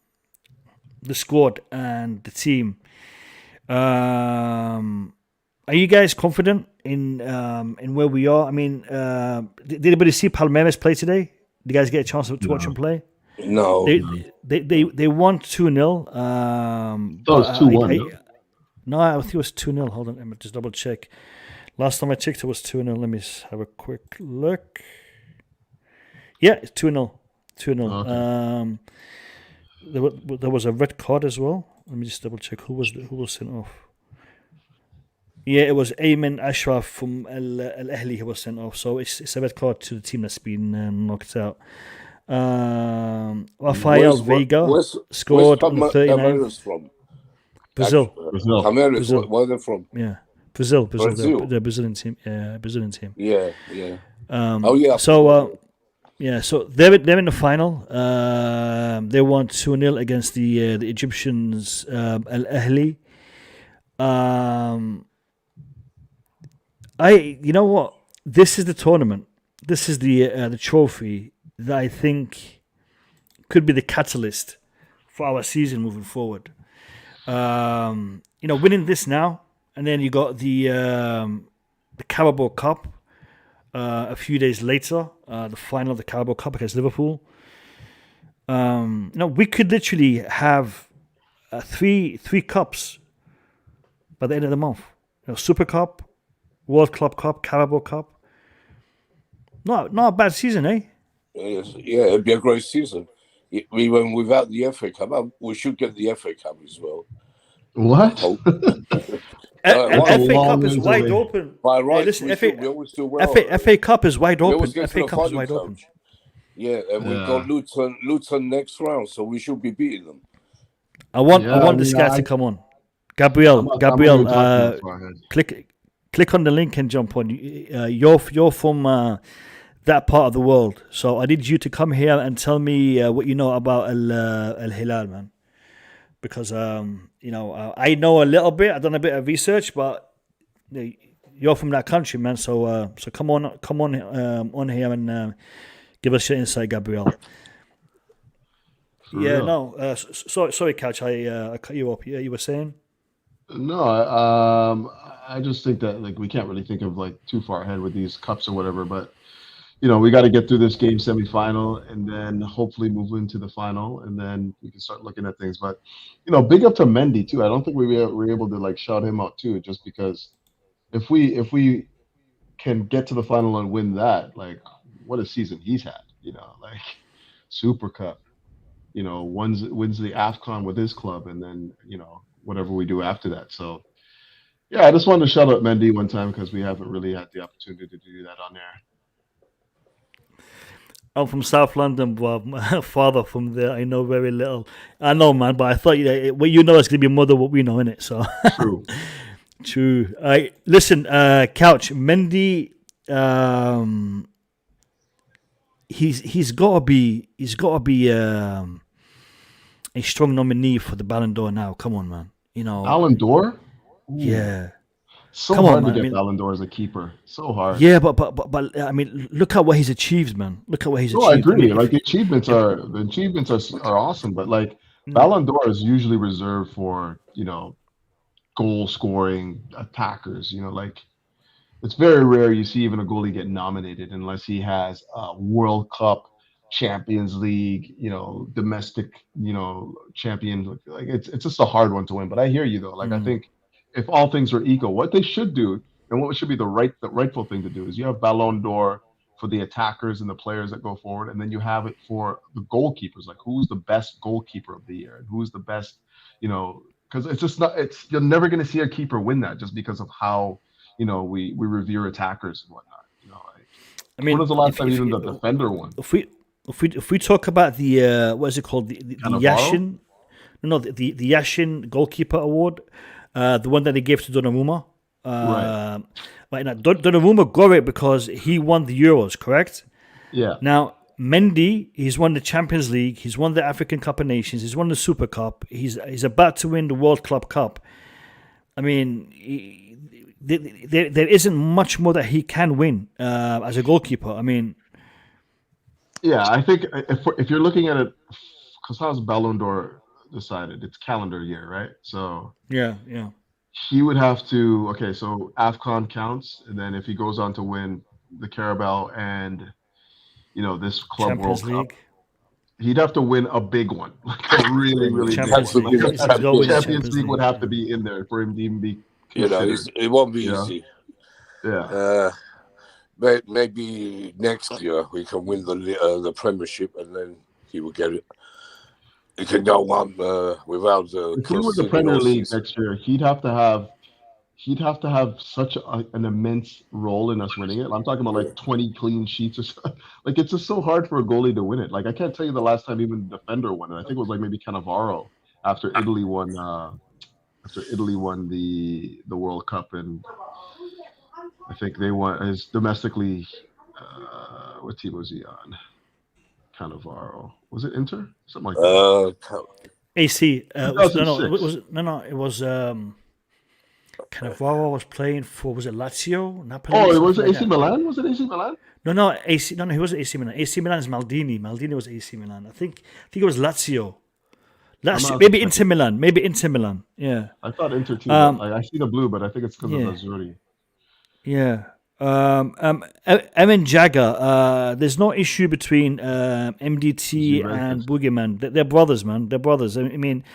squad and the team, are you guys confident in where we are? I mean, did anybody see Palmeiras play today? Did you guys get a chance to watch them play? No. They won 2-0. That was 2-1. No, I think it was 2-0. Hold on, let me just double check. Last time I checked, it was 2-0. Let me have a quick look. Yeah, it's 2-0. 2-0. Okay. There was a red card as well. Let me just double check who was sent off. Yeah, it was Ayman Ashraf from Al-Ahli who was sent off. So it's a red card to the team that's been knocked out. Rafael Veiga scored on the 39th. From? Brazil. Brazil. Where are they from? Yeah, Brazil. The Brazilian team. Yeah, Brazilian team. Yeah. So they're in the final. They won 2-0 against the Egyptians, Al-Ahli. You know what? This is the tournament. This is the trophy that I think could be the catalyst for our season moving forward. Winning this now, and then you got the Carabao Cup a few days later, the final of the Carabao Cup against Liverpool. We could literally have three cups by the end of the month. Super Cup, World Club Cup, Carabao Cup. Not a bad season, eh? Yeah, it'd be a great season. We went without the FA Cup. We should get the FA Cup as well. What? FA Cup is wide open. By right, hey, listen, FA FA Cup is wide open. FA Cup is wide open. Yeah, and we've got Luton next round, so we should be beating them. I want this guy to come on. Gabriel, click on the link and jump on. You're from that part of the world, so I need you to come here and tell me what you know about AL-HILAL, man. Because I know a little bit. I've done a bit of research, but you're from that country, man. So come on here and give us your insight, Gabriel. Sorry, Couch. I cut you off. Yeah, you were saying. No, I just think that we can't really think of too far ahead with these cups or whatever, but we got to get through this game semifinal and then hopefully move into the final, and then we can start looking at things. But big up to Mendy too. I don't think we were able to shout him out too, just because if we can get to the final and win that, what a season he's had. Super Cup, wins the AFCON with his club, and then whatever we do after that. So yeah, I just wanted to shout out Mendy one time because we haven't really had the opportunity to do that on there. I'm from South London, but my father from there. I know very little. I know, man, but I thought what you know is going to be more than what we know, innit? So True. True. Listen, Couch, Mendy, he's got to be a strong nominee for the Ballon d'Or now. Come on, man. Ballon d'Or? Ooh. Yeah. So Come hard on, to man. get Ballon d'Or as a keeper. So hard. Yeah, but I mean, look at what he's achieved, man. Look at what he's achieved. I agree. The achievements are awesome, but Ballon d'Or is usually reserved for goal scoring attackers. it's very rare you see even a goalie get nominated unless he has a World Cup, Champions League, domestic, champion. Like it's just a hard one to win. But I hear you though. Like I think if all things were equal, what they should do and what should be the rightful thing to do is you have Ballon d'Or for the attackers and the players that go forward, and then you have it for the goalkeepers. Like who's the best goalkeeper of the year and who's the best, because it's just not. You're never going to see a keeper win that just because of how we revere attackers and whatnot. When was the last time even the defender won? If we talk about the what is it called, the Yashin, the Yashin goalkeeper award, the one that they gave to Donnarumma. Right. Right now, Donnarumma got it because he won the Euros, correct? Yeah. Now Mendy, he's won the Champions League, he's won the African Cup of Nations, he's won the Super Cup, he's about to win the World Club Cup. I mean, there isn't much more that he can win as a goalkeeper. I mean. Yeah, I think if you're looking at it, because how's Ballon d'Or decided? It's calendar year, right? So yeah. He would have to. Okay, so AFCON counts, and then if he goes on to win the Carabao and this Club Champions World League. Cup, he'd have to win a big one, like a really big Champions one. League. Champions League would have to be in there for him to even be. It won't be easy. Yeah. Maybe next year we can win the Premiership, and then he will get it. He can go on without the. If he were the Premier League next year, he'd have to have such an immense role in us winning it. I'm talking about like 20 clean sheets or something. Like it's just so hard for a goalie to win it. Like I can't tell you the last time even the defender won it. I think it was like maybe Cannavaro after Italy won the World Cup, and I think they won his domestically. What team was he on? Cannavaro. Was it Inter? Something like that. AC. It was Cannavaro was playing for, was it Lazio? Napoli? Oh, it was AC Milan? Was it AC Milan? No, AC. No, he wasn't AC Milan. AC Milan is Maldini. Maldini was AC Milan. I think it was Lazio. Maybe Inter Milan. Yeah. I thought Inter too. I see the blue, but I think it's because of Azzurri. Yeah. Emin Jagger, there's no issue between MDT and Boogeyman. They're brothers, man. They're brothers. I mean,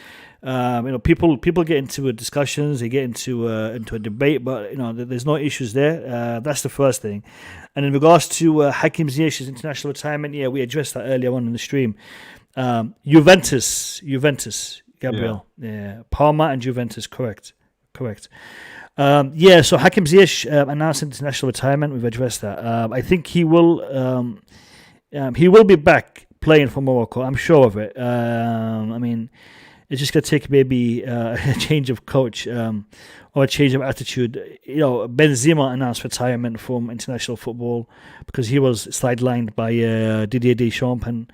people get into discussions, they get into a debate, but there's no issues there. That's the first thing. And in regards to Hakim Ziyech's international retirement, we addressed that earlier on in the stream. Juventus, Gabriel, Parma and Juventus, correct. So Hakim Ziyech announced international retirement. We've addressed that. I think he will be back playing for Morocco. I'm sure of it. I mean, it's just going to take maybe a change of coach or a change of attitude. Benzema announced retirement from international football because he was sidelined by Didier Deschamps, and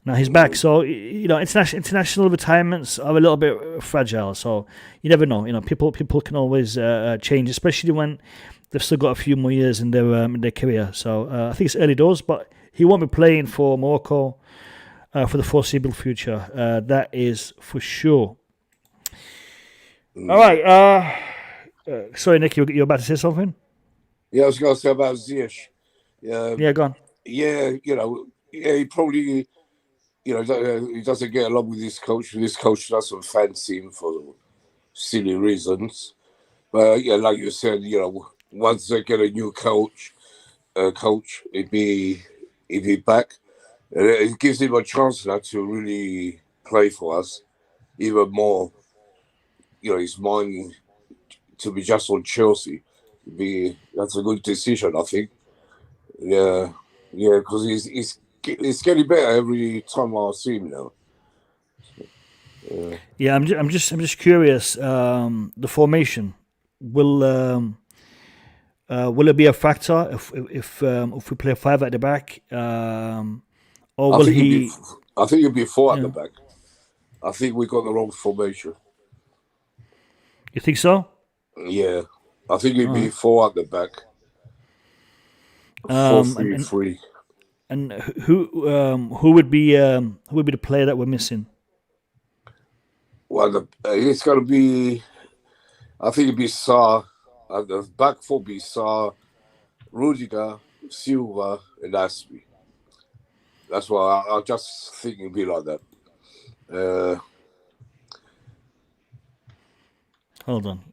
now he's back. So international retirements are a little bit fragile. So you never know. People can always change, especially when they've still got a few more years in their career. So I think it's early doors, but he won't be playing for Morocco for the foreseeable future. That is for sure. All right. Sorry, Nick, you're about to say something? Yeah, I was going to say about Ziyech. Yeah, go on. Yeah, he probably. He doesn't get along with his coach. This coach doesn't fancy him for silly reasons. But like you said, once they get a new coach, he'd be back. It gives him a chance now to really play for us even more. His mind to be just on Chelsea. That's a good decision, I think. Yeah, because it's getting better every time I see him now. Yeah, I'm just curious. The formation will it be a factor if we play 5 at the back, or will he? I think it'll be 4 at the back. I think we got the wrong formation. You think so? Yeah, I think it'll be 4 at the back. 4-3-3. And who would be the player that we're missing? Well, it's going to be. I think it'll be Sarr At the back four be Sarr, Rudiger, Silva, and Aspi. That's why I just think it'd be like that. Hold on.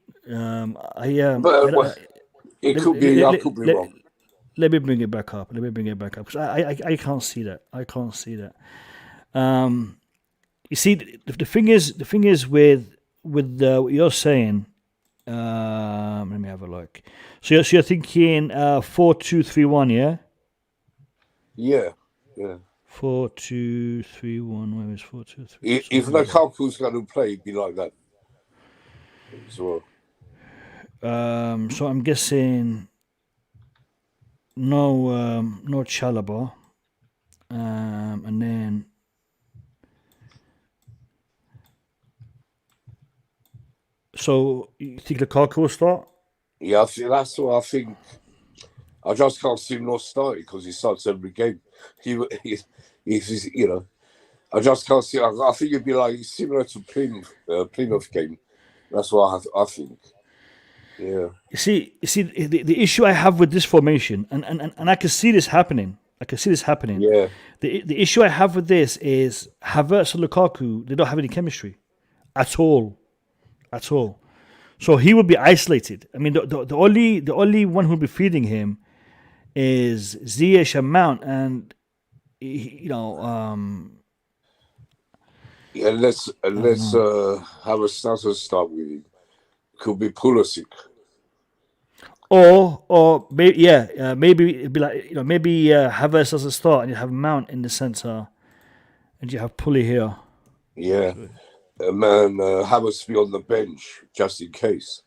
It could be. I could be wrong. Let me bring it back up. Because I can't see that. You see, the thing is with what you're saying. Let me have a look. So you're thinking 4-2-3-1, yeah? Yeah. 4-2-3-1. Where is 4-2-3? If Lukaku's going to play, it'd be like that as well. So I'm guessing no Chalobah, and then so you think Lukaku will start? Yeah, I think that's what I think. I just can't see him not starting because he starts every game. He's I just can't see. I think it'd be like similar to Plymouth game. That's what I think. Yeah. You see, the issue I have with this formation, and I can see this happening. Yeah. The issue I have with this is Havertz and Lukaku. They don't have any chemistry, at all. So he would be isolated. I mean, the only one who'll be feeding him is Ziyech and Mount, and Yeah, let's have a starter start with him. Could be Pulisic. Or maybe it'd be like maybe Havertz as a start, and you have Mount in the center, and you have Pully here. Yeah, man, Havertz be on the bench just in case.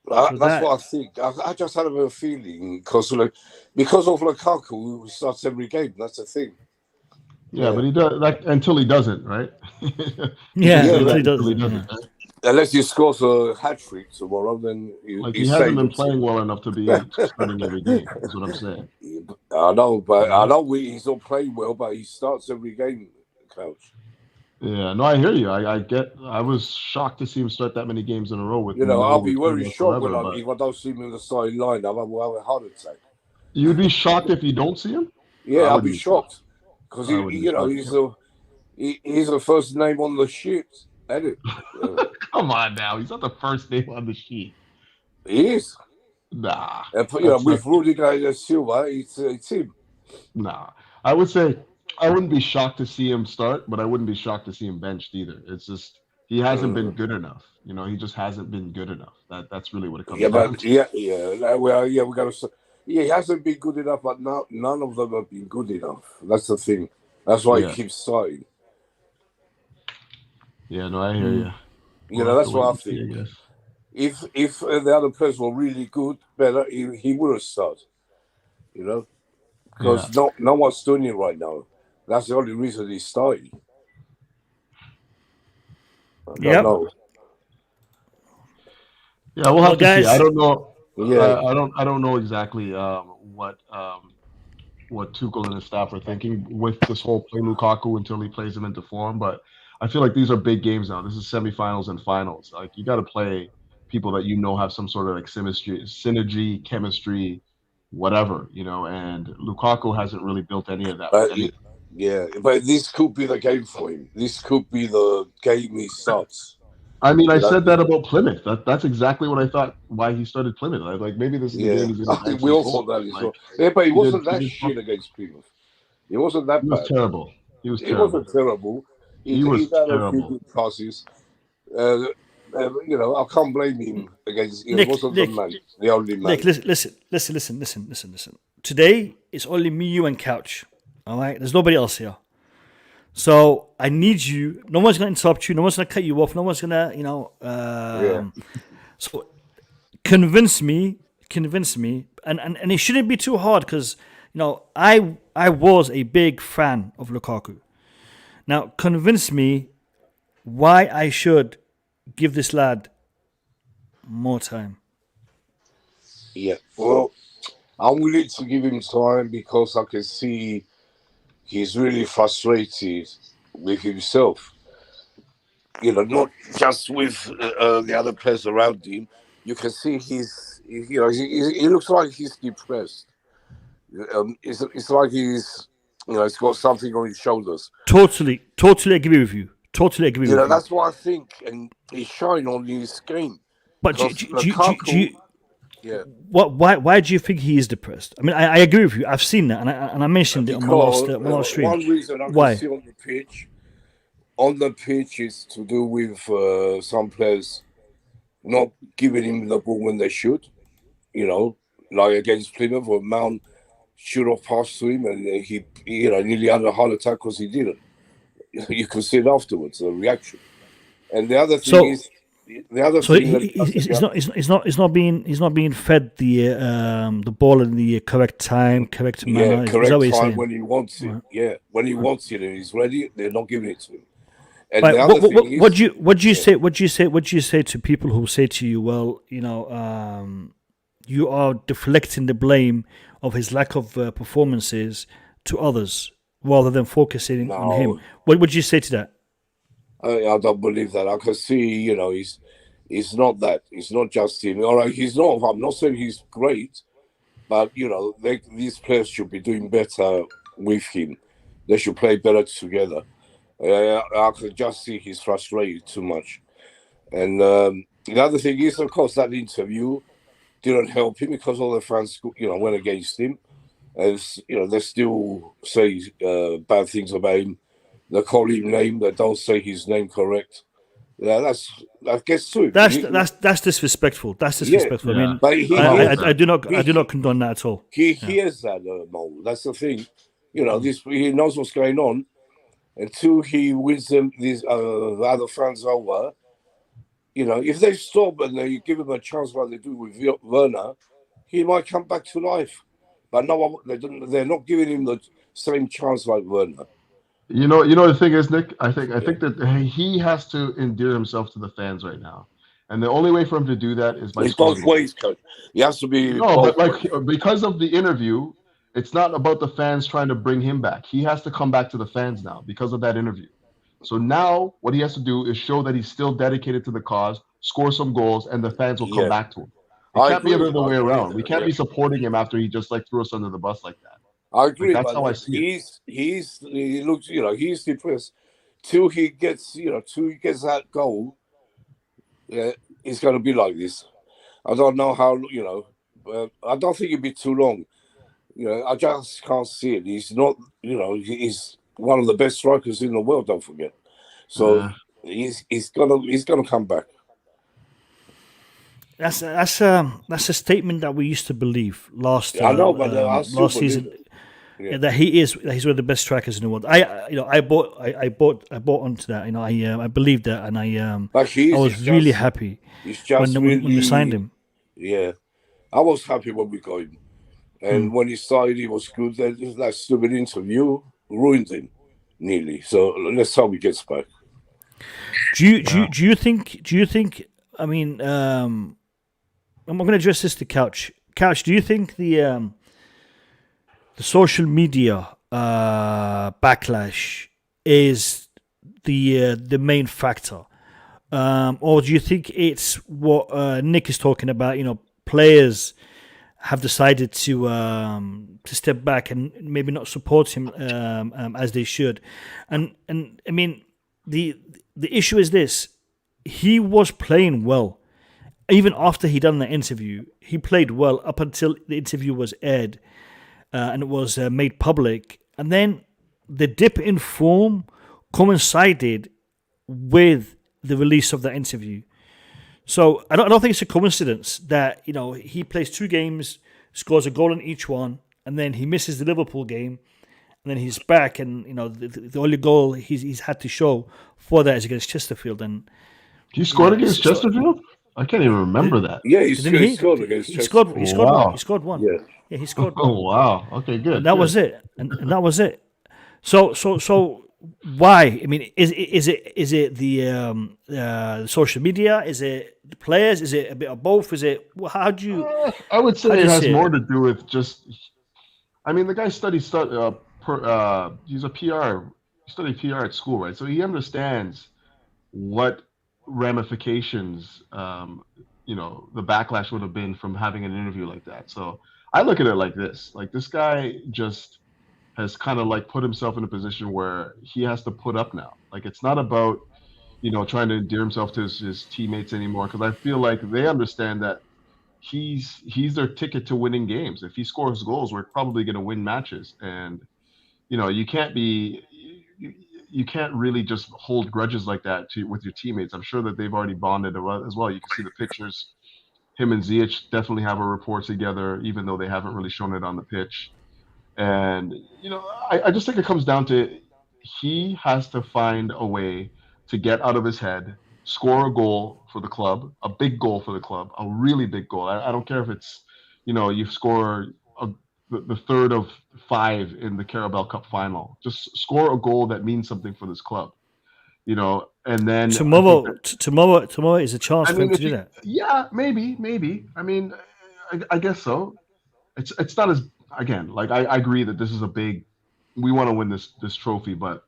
That's what I think. I just had a feeling because of Lukaku, he starts every game. That's the thing. Yeah, but he does until he doesn't, right? Until he doesn't. Yeah. Unless he scores a hat trick tomorrow, then he hasn't been playing well enough to be starting every game. That's what I'm saying. I know, but he's not playing well, but he starts every game, Coach. Yeah, no, I hear you. I was shocked to see him start that many games in a row with. I'll be very shocked if I don't see him in the starting line. I will have a heart attack. You'd be shocked if you don't see him? Yeah, I'll be shocked because he's the first name on the sheet. Come on now, he's not the first name on the sheet. He is. Nah. With Rudiger and Silva, it's him. Nah, I would say I wouldn't be shocked to see him start, but I wouldn't be shocked to see him benched either. It's just he hasn't been good enough. He just hasn't been good enough. That's really what it comes down to. We got to. Yeah, he hasn't been good enough, but none of them have been good enough. That's the thing. That's why he keeps starting. Yeah, no, I hear you. That's what I think. If the other players were really good, better, he would have started. Because no one's doing it right now. That's the only reason he's starting. Yeah, we'll have to see. I don't know. Yeah, I don't know exactly what Tuchel and his staff are thinking with this whole play Lukaku until he plays him into form, but I feel like these are big games now. This is semifinals and finals. Like you got to play people that have some sort of like synergy, chemistry, whatever, and Lukaku hasn't really built any of that. But this could be the game for him. This could be the game he starts. I mean, I said that about Plymouth. That's exactly what I thought. Why he started Plymouth? Like maybe this is the game he's going to. We all thought that as well. Yeah, but he wasn't that shit against Plymouth. He wasn't that bad. He was terrible. He wasn't terrible. He was had terrible. A few good passes. I can't blame him against. He wasn't the only man. Nick, listen. Today it's only me, you, and Couch. All right, there's nobody else here. So I need you. No one's going to interrupt you. No one's going to cut you off. No one's going to, So convince me, and it shouldn't be too hard because I was a big fan of Lukaku. Now convince me why I should give this lad more time. Yeah, well, I'm willing to give him time because I can see he's really frustrated with himself. Not just with the other players around him, you can see he looks like he's depressed. It's like he's got something on his shoulders. Totally agree with you. Totally agree with you. That's what I think, and he's showing on his game. But why do you think he is depressed? I mean, I agree with you. I've seen that, and I mentioned it on my last stream. One reason I can see on the pitch is to do with some players not giving him the ball when they should. Like against Plymouth, or Mount should have passed to him, and he nearly had a heart attack because he didn't. You can see it afterwards, the reaction. And the other thing is. He's not being fed the ball in the correct time, correct manner. Correct time when he wants it. Right. Yeah, when he wants it and he's ready, they're not giving it to him. And right. What do you say to people who say to you, well, you are deflecting the blame of his lack of performances to others rather than focusing on him? What would you say to that? I don't believe that. I can see, he's not that. It's not just him. All right, he's not. I'm not saying he's great, but these players should be doing better with him. They should play better together. I could just see he's frustrated too much. And the other thing is, of course, that interview didn't help him because all the fans, went against him. And they still say bad things about him. They call him name. They don't say his name correct. Yeah, that gets to it. That's disrespectful. That's disrespectful. Yeah. I mean, I do not condone that at all. He hears that, Mo. That's the thing. He knows what's going on. Until he wins them, these other fans over. If they stop and they give him a chance like they do with Werner, he might come back to life. But no, they're not giving him the same chance like Werner. The thing is, Nick, I think that he has to endear himself to the fans right now, and the only way for him to do that is by it's both ways, coach. He has to be. No, but because of the interview, it's not about the fans trying to bring him back. He has to come back to the fans now because of that interview. So now what he has to do is show that he's still dedicated to the cause, score some goals, and the fans will come back to him. It can't be the other way around. We can't be supporting him after he just threw us under the bus like that. I agree. That's how I see it. He looks, he's depressed. Till he gets that goal, it's going to be like this. I don't know how, I don't think it'd be too long. I just can't see it. He's not, he's one of the best strikers in the world. Don't forget. So he's gonna come back. That's a statement that we used to believe last season. Yeah. That he's one of the best strikers in the world. I bought onto that. I believed that, and I was really happy when we signed him. Yeah, I was happy when we got him, and when he started, he was good. That stupid interview ruined him nearly. So let's hope he gets back. Do you think? I mean, I'm going to address this to Couch. Couch, do you think the social media backlash is the main factor, or do you think it's what Nick is talking about? Players have decided to step back and maybe not support him as they should, and I mean the issue is this: he was playing well. Even after he done the interview, he played well up until the interview was aired. And it was made public, and then the dip in form coincided with the release of that interview. So I don't think it's a coincidence that he plays 2 games, scores a goal in each one, and then he misses the Liverpool game, and then he's back, and the only goal he's had to show for that is against Chesterfield. And he scored against Chesterfield. I can't even remember that. Yeah, he scored against Chesterfield. He scored one. Yeah, he scored. Oh wow! Okay, good. And that was it, and that was it. So why? I mean, is it the social media? Is it the players? Is it a bit of both? Is it how do you? I would say it has more to do with just. I mean, the guy he's a PR. He studied PR at school, right? So he understands what ramifications the backlash would have been from having an interview like that. So I look at it like this: like this guy just has kind of like put himself in a position where he has to put up now. Like it's not about trying to endear himself to his teammates anymore, because I feel like they understand that he's their ticket to winning games. If he scores goals, we're probably going to win matches, and you can't really just hold grudges like that with your teammates. I'm sure that they've already bonded as well. You can see the pictures. Him and Ziyech definitely have a rapport together, even though they haven't really shown it on the pitch. And I just think it comes down to he has to find a way to get out of his head, score a goal for the club, a big goal for the club, a really big goal. I don't care if it's, you score the third of 5 in the Carabao Cup final. Just score a goal that means something for this club, and then tomorrow is a chance for him to do that. Yeah, maybe. I mean, I guess so. It's not as, again, like I agree that this is we want to win this trophy, but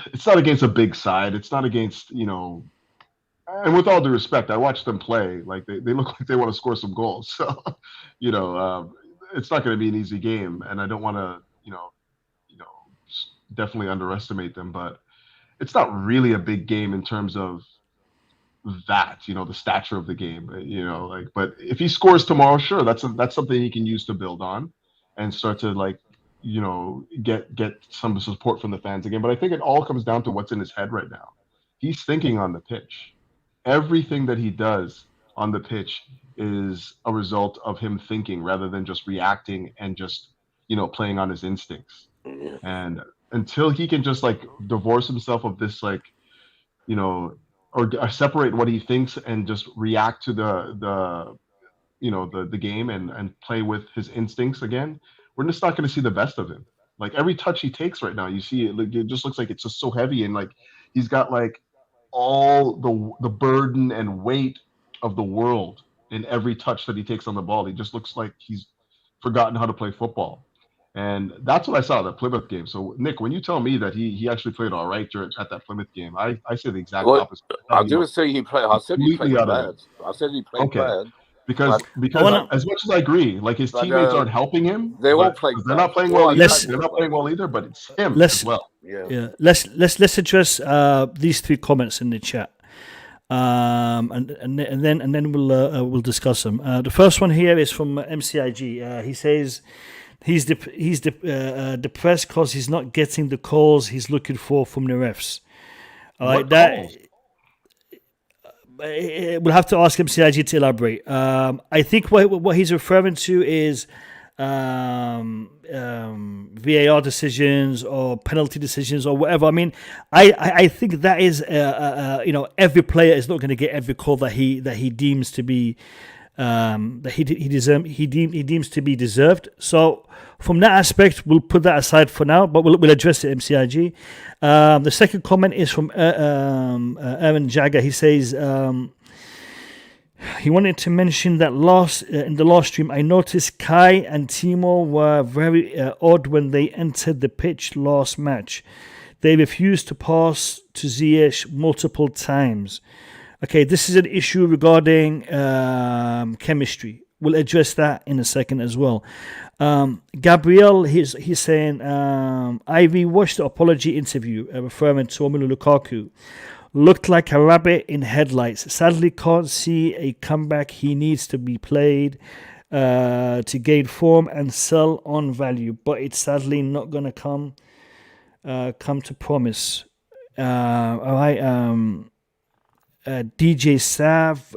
it's not against a big side. It's not against, and with all due respect, I watched them play. Like they look like they want to score some goals. So, it's not going to be an easy game, and I don't want to, definitely underestimate them. But it's not really a big game in terms of that, the stature of the game, But if he scores tomorrow, sure, that's something he can use to build on, and start to get some support from the fans again. But I think it all comes down to what's in his head right now. He's thinking on the pitch. Everything that he does on the pitch is a result of him thinking rather than just reacting and just, playing on his instincts. And until he can just divorce himself of this, or separate what he thinks and just react to the game and play with his instincts again, we're just not going to see the best of him. Like every touch he takes right now, you see it just looks like it's just so heavy, and he's got all the burden and weight of the world in every touch that he takes on the ball. He just looks like he's forgotten how to play football. And that's what I saw at the Plymouth game. So, Nick, when you tell me that he actually played all right at that Plymouth game, I say the exact opposite. I didn't say he played. I said he played bad. I said he played bad. Because as much as I agree, his teammates aren't helping him. They all play. They're not playing well. They're not playing well either. But it's him as well. Yeah. Let's address these 3 comments in the chat, and then we'll discuss them. The first one here is from MCIG. He says he's depressed because he's not getting the calls he's looking for from the refs. That. We'll have to ask MCIG to elaborate. I think what he's referring to is VAR decisions or penalty decisions or whatever. I mean, I think that is every player is not going to get every call that he deems to be that he deems to be deserved. So from that aspect, we'll put that aside for now, but we'll address it, MCIG. The second comment is from Aaron Jagger. He says he wanted to mention that in the last stream, I noticed Kai and Timo were very odd when they entered the pitch last match. They refused to pass to Ziyech multiple times. Okay, this is an issue regarding chemistry. We'll address that in a second as well. Gabriel, he's saying, I rewatched the apology interview referring to Romelu Lukaku. Looked like a rabbit in headlights. Sadly, can't see a comeback. He needs to be played to gain form and sell on value, but it's sadly not going to come to promise. All right. DJ Sav,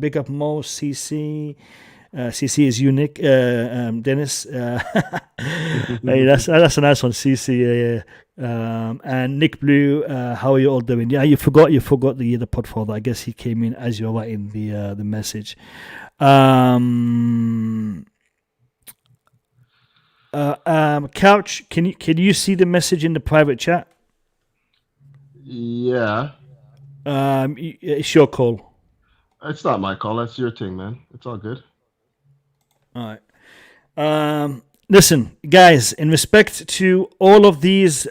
big up Mo, CC. CC is unique. Dennis. Hey, that's a nice one, CC. And Nick Blue, how are you all doing? Yeah, you forgot the podfather. I guess he came in as you're writing the message. Couch, can you see the message in the private chat? Yeah. It's your call. It's not my call. That's your thing, man. It's all good. All right. Listen, guys, in respect to all of these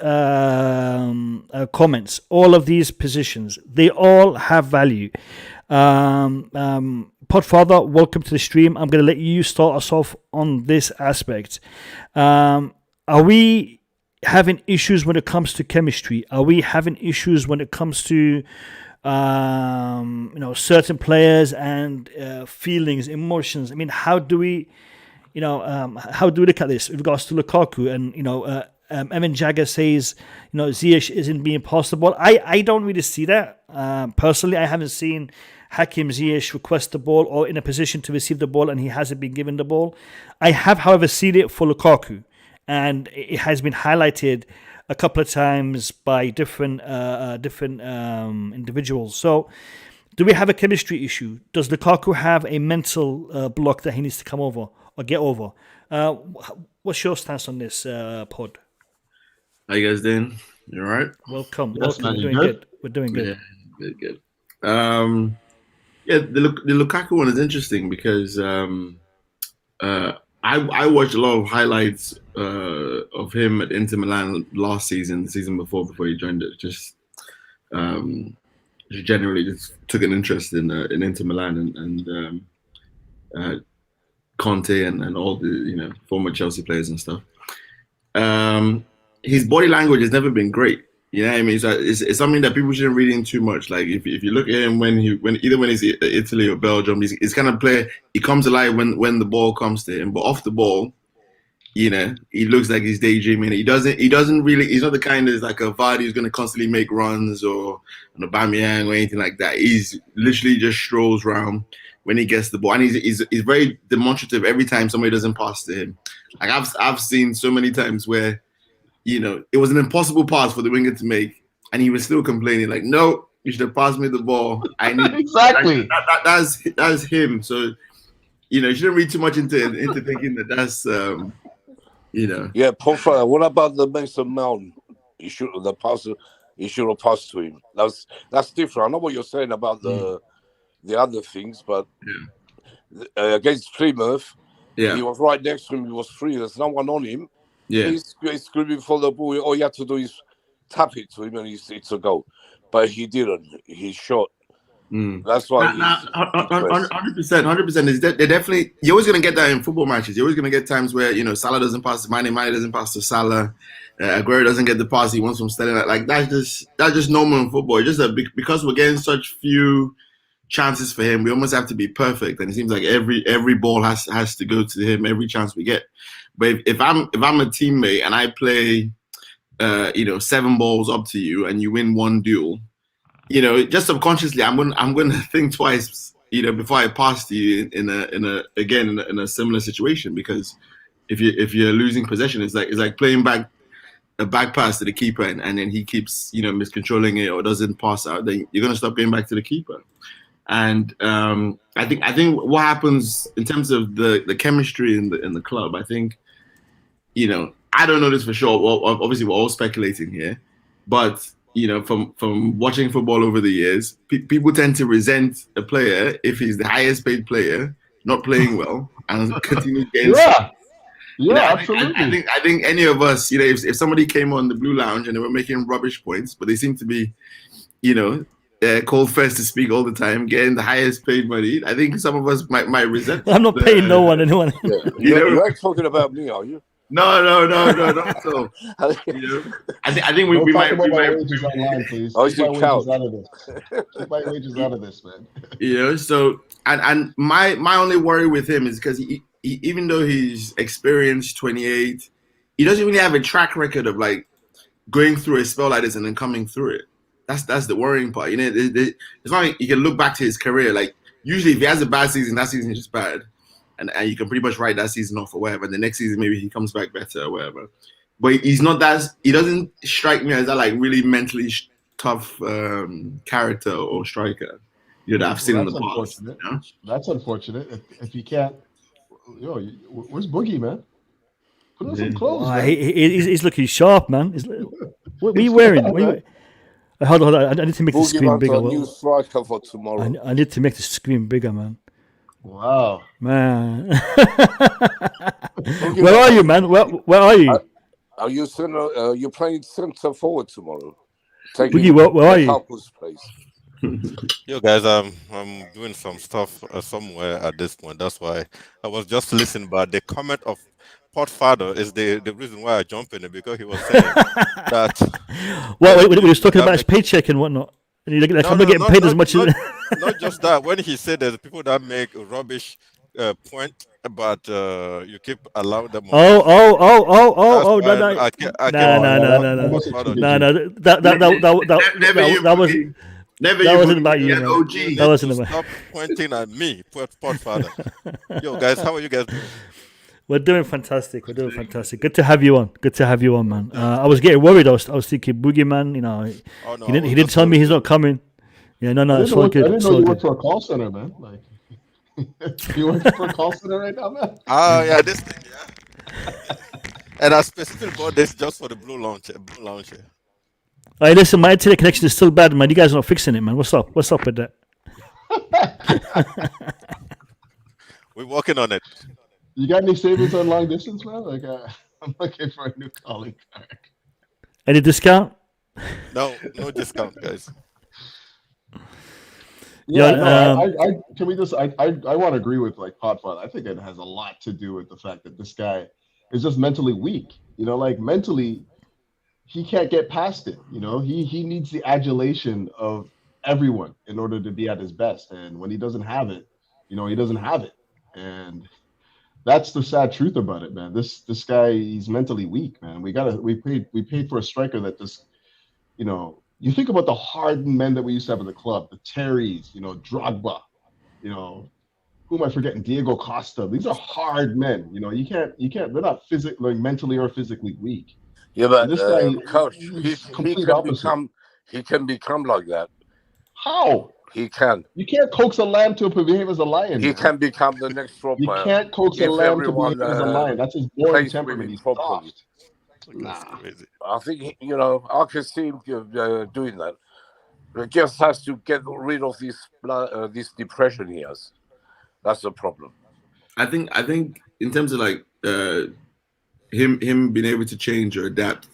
comments, all of these positions, they all have value. Podfather, welcome to the stream. I'm going to let you start us off on this aspect. Are we having issues when it comes to chemistry? Are we having issues when it comes to certain players and feelings, emotions? I mean, how do we look at this with regards to Lukaku? And Evan Jagger says, Ziyech isn't being possible. I don't really see that. Personally, I haven't seen Hakim Ziyech request the ball or in a position to receive the ball and he hasn't been given the ball. I have, however, seen it for Lukaku, and it has been highlighted a couple of times by different individuals. So, do we have a chemistry issue? Does Lukaku have a mental block that he needs to come over or get over? What's your stance on this, Pod? How you guys doing? You all right? Welcome. Yes, Welcome. We're doing good. We're doing good. Yeah, good. The Lukaku one is interesting because I watched a lot of highlights of him at Inter Milan last season, the season before he joined it. Just generally just took an interest in Inter Milan and Conte and all the former Chelsea players and stuff. His body language has never been great. You know what I mean? So it's something that people shouldn't read in too much. Like if you look at him when he's at Italy or Belgium, he's kind of player. He comes alive when the ball comes to him, but off the ball, he looks like he's daydreaming. He doesn't really. He's not the kind that's like a Vardy who's going to constantly make runs or an Aubameyang or anything like that. He's literally just strolls around when he gets the ball, and he's very demonstrative every time somebody doesn't pass to him. Like I've seen so many times where. It was an impossible pass for the winger to make, and he was still complaining, like, "No, you should have passed me the ball." I need exactly. That's him. So, you shouldn't read too much into thinking that's, Yeah, Pogba. What about the Mason Mount? He should have passed to him. That's different. I know what you're saying about the other things, but against Plymouth, he was right next to him. He was free. There's no one on him. Yeah, he's screaming for the ball. All you have to do is tap it to him, and it's a goal. But he didn't. He shot. That's why. 100%. They're definitely. You're always gonna get that in football matches. You're always gonna get times where Salah doesn't pass to Mane doesn't pass to Salah. Aguero doesn't get the pass he wants from Sterling. Like that's just normal in football. It's just because we're getting such few chances for him, we almost have to be perfect. And it seems like every ball has to go to him every chance we get. But if I'm a teammate and I play, 7 balls up to you and you win one duel, just subconsciously I'm going to think twice, before I pass to you in a similar situation, because if you're losing possession, it's like playing back a back pass to the keeper and then he keeps miscontrolling it or doesn't pass out, then you're going to stop going back to the keeper. And I think what happens in terms of the chemistry in the club, I think. I don't know this for sure. Well, obviously, we're all speculating here, but from watching football over the years, people tend to resent a player if he's the highest paid player not playing well and continues getting. Absolutely. I think any of us, if somebody came on the Blue Lounge and they were making rubbish points, but they seem to be, called first to speak all the time, getting the highest paid money, I think some of us might resent. I'm not paying no one. Yeah. You're talking about me, are you? No, not at all. I think we might. Wages online, please. Keep my wages out of this, man. So and my only worry with him is because he even though he's experienced, 28, he doesn't really have a track record of like going through a spell like this and then coming through it. That's the worrying part. It's not like you can look back to his career. Like usually, if he has a bad season, that season is just bad. And you can pretty much write that season off or whatever. And the next season, maybe he comes back better or whatever. But he's not he doesn't strike me as that like really mentally tough character or striker that I've seen in the past. That's unfortunate. If you can't, where's Boogie, man? Put on some clothes, man. He's looking sharp, man. What are you wearing? Hold on. I need to make the screen bigger. New striker for tomorrow. I need to make the screen bigger, man. Wow, man. Where are you, man? Where are you? Are you you're playing centre forward tomorrow? Where are you? Place. Yo, guys, I'm doing some stuff somewhere at this point. That's why I was just listening. But the comment of Podfather is the reason why I jump in it, because he was saying that. Well, when he was talking about his paycheck and whatnot, and he's like, I'm not getting paid as much as. Not just that. When he said there's people that make rubbish point, but you keep allowing them. No. That was. That wasn't about you, man. OG. That wasn't about. Stop pointing at me, Podfather. Yo, guys, how are you guys doing? We're doing fantastic. Good to have you on. Man. I was getting worried. I was thinking, Boogeyman. You know, he didn't tell me he's not coming. Yeah, no, it's all good. I didn't know you worked for a call center, man. Like, you work for a call center right now, man? Oh yeah, this thing, yeah. And I specifically bought this just for the Blue Lounge. Hey, listen, my internet connection is still bad, man. You guys are not fixing it, man. What's up with that? We're working on it. You got any savings on long distance, man? Like, I'm looking for a new calling card. Any discount? No discount, guys. Yeah, can we just? I want to agree with like Podfather. I think it has a lot to do with the fact that this guy is just mentally weak. You know, like mentally, he can't get past it. You know, he needs the adulation of everyone in order to be at his best. And when he doesn't have it, you know, he doesn't have it. And that's the sad truth about it, man. This guy, he's mentally weak, man. We paid for a striker that just, you know, you think about the hardened men that we used to have in the club, the Terrys, you know, Drogba, you know, who am I forgetting? Diego Costa. These are hard men. You know, you can't. They're not physically, like, mentally or physically weak. Yeah, but this guy, coach, he can become like that. How? He can. You can't coax a lamb to behave as a lion. He can become the next Drogba. You can't coax a lamb to behave as a lion. That's his boring temperament. He's soft. Nah. I think, you know, I can see him doing that. He just has to get rid of this depression he has. That's the problem. I think in terms of like him being able to change or adapt,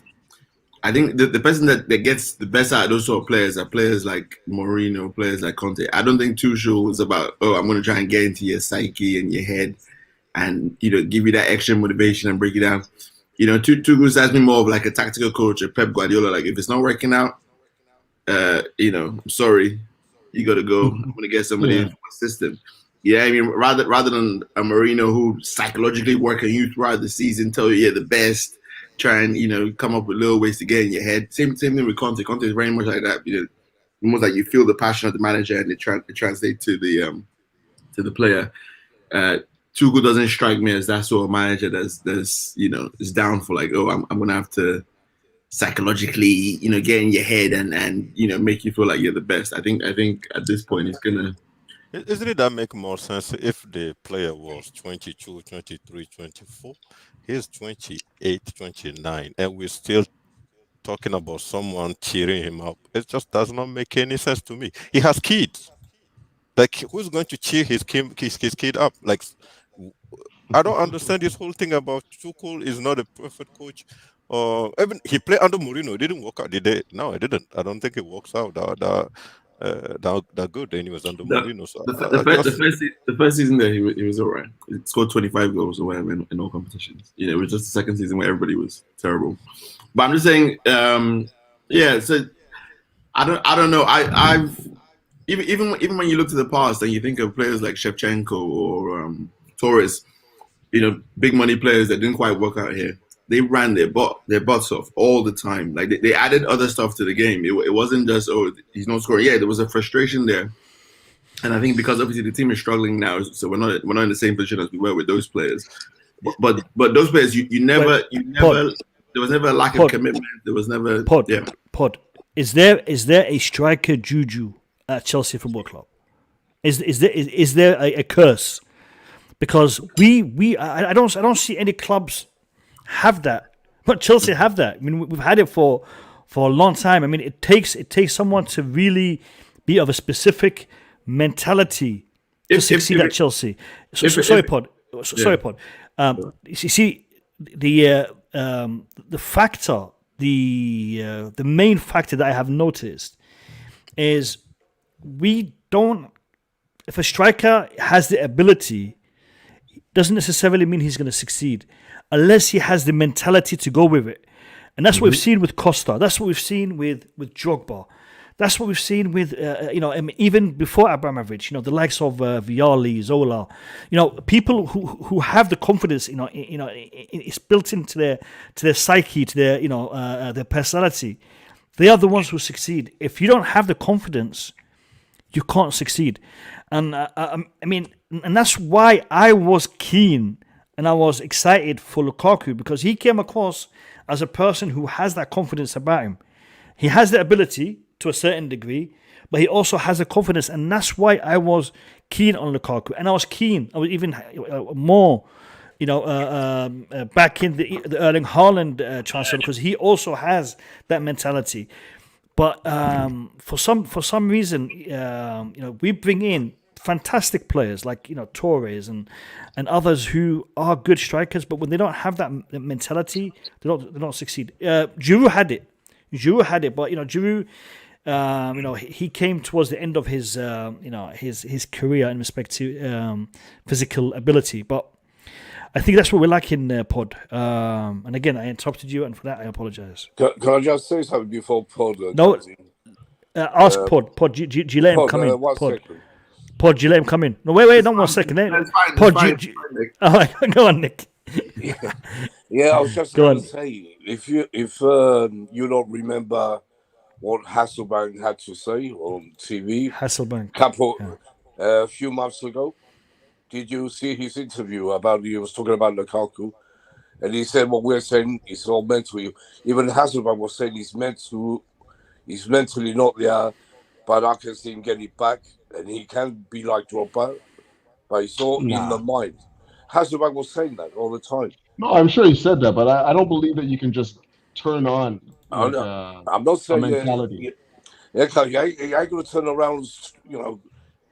I think the person that gets the best out of those sort of players are players like Mourinho, players like Conte. I don't think Tuchel is about, I'm going to try and get into your psyche and your head and, you know, give you that extra motivation and break it down. You know, Tuchel has been more of like a tactical coach, a Pep Guardiola. Like, if it's not working out, you know, I'm sorry, you got to go. I'm going to get somebody in the system. Yeah, I mean, rather than a Mourinho who psychologically working you throughout the season, tell you you're the best, try and, you know, come up with little ways to get in your head. Same thing with Conte. Conte is very much like that. You know, almost like you feel the passion of the manager and it translates to the player. Tuchel doesn't strike me as that sort of manager that's you know, is down for like, I'm gonna have to psychologically, you know, get in your head and you know, make you feel like you're the best. I think at this point it's gonna. Isn't it that make more sense if the player was 22, 23, 24? He's 28, 29, and we're still talking about someone cheering him up. It just does not make any sense to me. He has kids. Like, who's going to cheer his kid up? Like, I don't understand this whole thing about Tuchel is not a perfect coach. Even he played under Mourinho. It didn't work out, did it? No, it didn't. I don't think it works out that good. And he was under Mourinho. So the first season there, he was all right. He scored 25 goals or whatever in all competitions. You know, it was just the second season where everybody was terrible. But I'm just saying, So I don't know. I've even when you look to the past and you think of players like Shevchenko or Torres, you know, big money players that didn't quite work out here. They ran their butts off all the time. Like they added other stuff to the game. It wasn't just, he's not scoring. Yeah, there was a frustration there, and I think because obviously the team is struggling now, so we're not in the same position as we were with those players. But those players, you never. There was never a lack of commitment. There was never. Pod. Is there a striker juju at Chelsea Football Club? Is there a curse? Because I don't see any clubs have that, but Chelsea have that. I mean, we've had it for a long time. I mean, it takes someone to really be of a specific mentality to succeed at Chelsea. Sorry, Pod. You see, the factor, the main factor that I have noticed is we don't. If a striker has the ability, doesn't necessarily mean he's going to succeed, unless he has the mentality to go with it. And that's what we've seen with Costa. That's what we've seen with Drogba. That's what we've seen with, even before Abramovic, the likes of Vialli, Zola, people who have the confidence, it's built into their psyche, to their personality. They are the ones who succeed. If you don't have the confidence, you can't succeed. And and that's why I was keen and I was excited for Lukaku, because he came across as a person who has that confidence about him. He has the ability to a certain degree, but he also has a confidence, and that's why I was keen on Lukaku. And I was even more, back in the Erling Haaland transfer, because he also has that mentality. But for some reason, we bring in fantastic players like Torres and others who are good strikers, but when they don't have that mentality, they don't succeed. Giroud had it, but Giroud, he came towards the end of his his career in respect to physical ability. But I think that's what we're lacking, Pod. And again, I interrupted you, and for that I apologize. Can I just say something before Pod? No, ask Pod. Pod, do you let him come in? One Pod. second. Pod, do you let him come in? No, wait, not 1 second. That's fine. Pod, All right, go on, Nick. Yeah, I was just going to say, if you don't remember what Hasselbank had to say on TV, a few months ago, did you see his interview he was talking about Lukaku, and he said what we're saying is all mental. Even Hasselbank was saying he's mentally not there, but I can see him getting it back, and he can be like Drogba, but it's all in the mind. Hasselbank was saying that all the time. No, I'm sure he said that, but I don't believe that you can just turn on I'm not saying a mentality. You ain't going to turn around,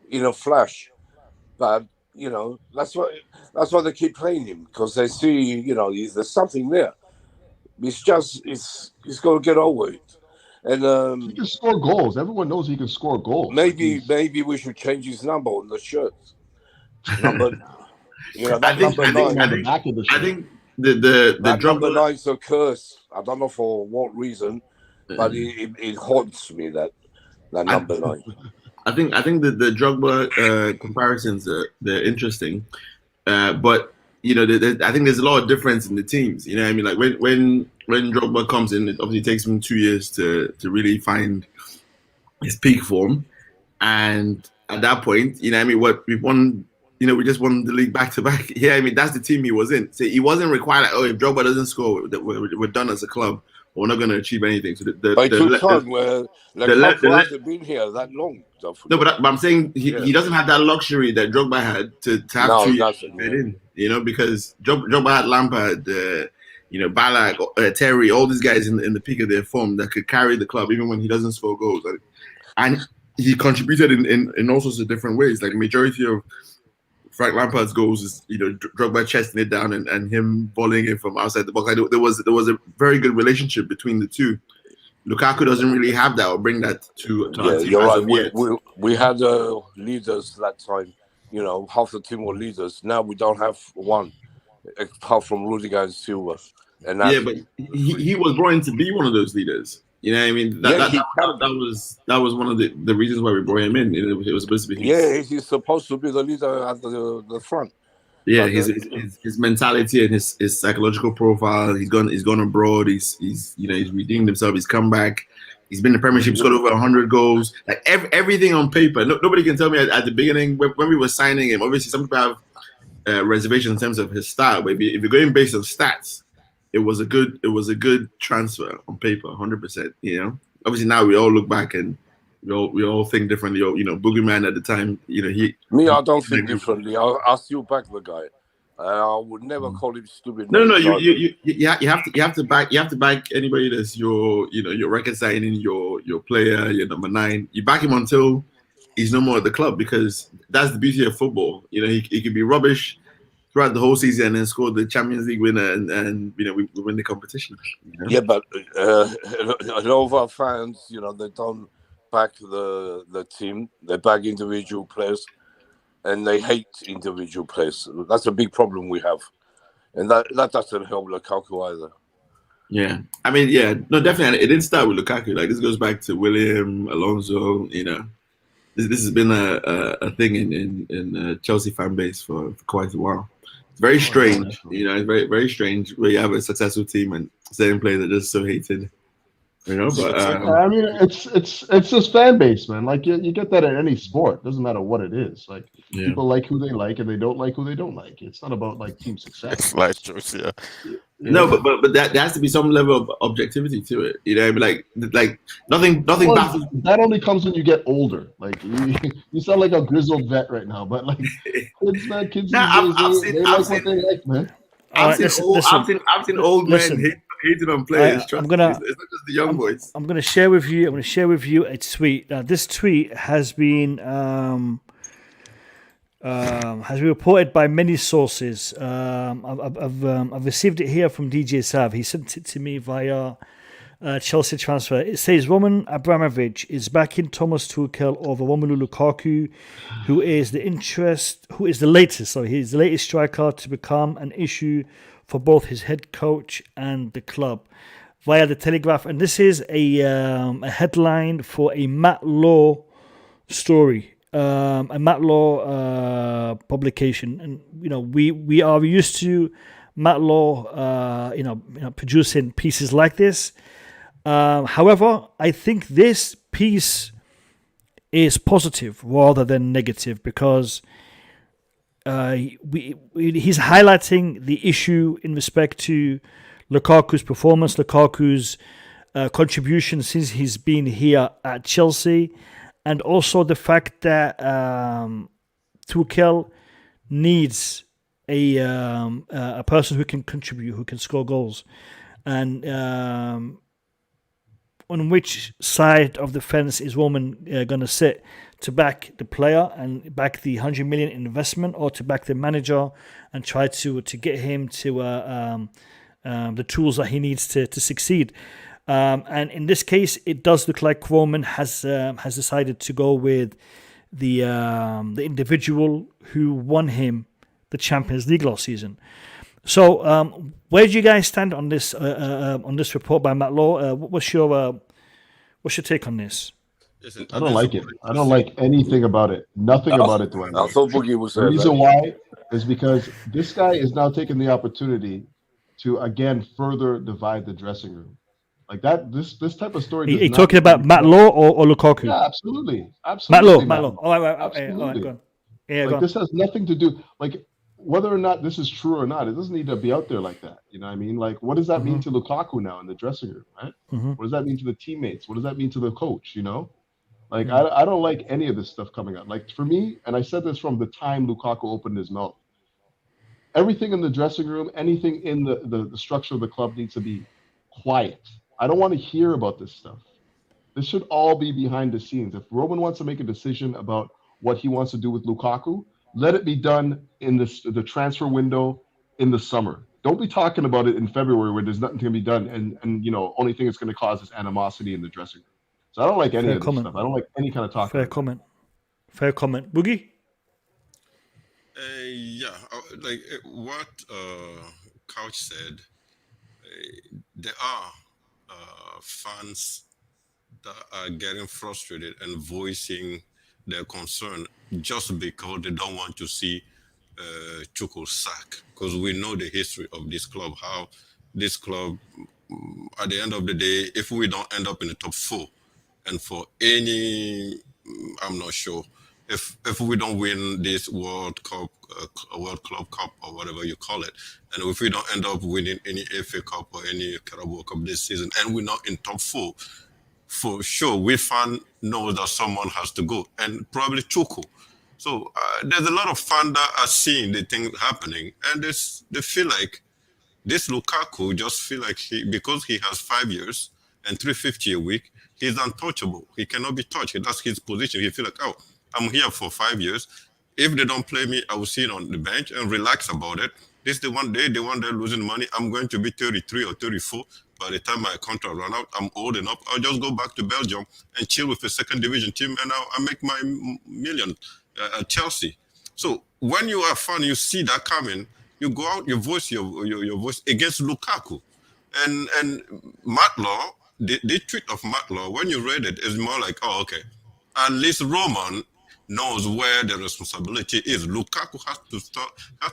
in a flash. But, that's why they keep playing him, because they see, there's something there. It's just, he's got to get over it. And he can score goals. Everyone knows he can score goals. Maybe we should change his number on the shirt. Number, I think the number 9's a curse. I don't know for what reason, but it haunts me that number 9. I think the Drogba comparisons they're interesting, but I think there's a lot of difference in the teams. You know what I mean? Like when Drogba comes in, it obviously takes him 2 years to really find his peak form, and at that point, you know what I mean, what we've won. We just won the league back to back. Yeah, I mean that's the team he was in. So he wasn't required. Like, if Drogba doesn't score, we're done as a club. We're not going to achieve anything. So by where Lukaku hasn't been here that long. No, but I'm saying he doesn't have that luxury that Drogba had to have 2 years in. Because Drogba had Lampard, Ballack, Terry, all these guys in the peak of their form that could carry the club even when he doesn't score goals. And he contributed in all sorts of different ways. Like majority of Frank Lampard's goals is Drogba chesting it down and him volleying it from outside the box. Like, there was a very good relationship between the two. Lukaku doesn't really have that or bring that to our team. You're right. We had leaders that time. Half the team were leaders. Now we don't have one, apart from Rudiger and Silva. And but he was brought in to be one of those leaders. You know what I mean? That was one of the reasons why we brought him in. It was supposed to be he's supposed to be the leader at the front. Yeah, his mentality and his psychological profile. He's gone abroad. He's redeemed himself. He's come back. He's been in the Premiership. He's got over 100 goals. Like everything on paper. Nobody can tell me at the beginning when we were signing him. Obviously, some people have reservations in terms of his style. But if you're going based on stats, it was a good transfer on paper, 100%. Obviously now we all look back and we all think differently. Boogeyman at the time, I don't think differently. I still back the guy. I would never call him stupid. No. You have to back anybody that's your record signing, your player, your number 9. You back him until he's no more at the club, because that's the beauty of football. He could be rubbish throughout the whole season and then score the Champions League winner and we win the competition. Yeah, but a lot of our fans, they don't back the team. They back individual players, and they hate individual players. That's a big problem we have, and that doesn't help Lukaku either. Yeah, I mean, yeah, no, definitely. It didn't start with Lukaku. Like, this goes back to William, Alonso. You know, this has been a thing in Chelsea fan base for quite a while. It's very strange. You know, it's very, very strange where you have a successful team and certain players are just so hated. You know, but I mean, it's just fan base, man. Like you get that in any sport. Doesn't matter what it is. Like people like who they like, and they don't like who they don't like. It's not about like team success. It's like choice, yeah. No, but there has to be some level of objectivity to it. You know, I mean, like nothing. Well, that only comes when you get older. Like you sound like a grizzled vet right now. But like kids, I've seen what they like, man. I've seen old men hating on players. It's not just the young boys. I'm gonna share with you. A tweet. This tweet has been reported by many sources. I've received it here from DJ Sav. He sent it to me via Chelsea transfer. It says Roman Abramovic is backing Thomas Tuchel over Romelu Lukaku, who is the latest striker to become an issue for both his head coach and the club, via the Telegraph. And this is a headline for a Matt Law story. A Matt Law publication, and you know we are used to Matt Law, producing pieces like this. However, I think this piece is positive rather than negative because he's highlighting the issue in respect to Lukaku's performance, Lukaku's contribution since he's been here at Chelsea. And also the fact that Tuchel needs a person who can contribute, who can score goals, and on which side of the fence is Roman going to sit, to back the player and back the 100 million investment, or to back the manager and try to get him to the tools that he needs to succeed. And in this case, it does look like Roman has decided to go with the individual who won him the Champions League last season. So, where do you guys stand on this report by Matt Law? What's your take on this? I don't like it. I don't like anything about it. Nothing about it do I like. I thought Boogie was the reason why is because this guy is now taking the opportunity to again further divide the dressing room. Like that, this type of story. Are you talking about Matt Law or Lukaku? Yeah, absolutely. Matt Law. All right, absolutely. Go on. Yeah, like this has nothing to do. Like whether or not this is true or not, it doesn't need to be out there like that. You know what I mean? Like, what does that mean to Lukaku now in the dressing room? Right? What does that mean to the teammates? What does that mean to the coach? You know, like I don't like any of this stuff coming out. Like for me, and I said this from the time Lukaku opened his mouth. Everything in the dressing room, anything in the structure of the club needs to be quiet. I don't want to hear about this stuff. This should all be behind the scenes. If Roman wants to make a decision about what he wants to do with Lukaku, let it be done in the transfer window in the summer. Don't be talking about it in February where there's nothing to be done, and you know, only thing it's going to cause is animosity in the dressing room. So I don't like any of this stuff. I don't like any kind of talk. Fair comment. Boogie? Like what Couch said, there are fans that are getting frustrated and voicing their concern just because they don't want to see Tuchel sack. Because we know the history of this club, how this club, at the end of the day, if we don't end up in the top 4, and for any, I'm not sure, if we don't win this World Cup, World Club Cup, or whatever you call it, and if we don't end up winning any FA Cup or any Carabao Cup this season, and we're not in top 4, for sure, we fan know that someone has to go, and probably Tuchel. So there's a lot of fans that are seeing the thing happening, and they feel like this Lukaku just feel like because he has 5 years and 350 a week, he's untouchable. He cannot be touched. That's his position. He feel like, oh, I'm here for 5 years. If they don't play me, I will sit on the bench and relax about it. This the one day they're losing money. I'm going to be 33 or 34. by the time my contract run out, I'm old enough. I'll just go back to Belgium and chill with a second division team, and I'll make my million at Chelsea. So when you are a fan, you see that coming. You go out, you voice your voice against Lukaku, and Matlaw. The tweet of Matlaw, when you read it, is more like, oh, okay, at least Roman knows where the responsibility is. Lukaku has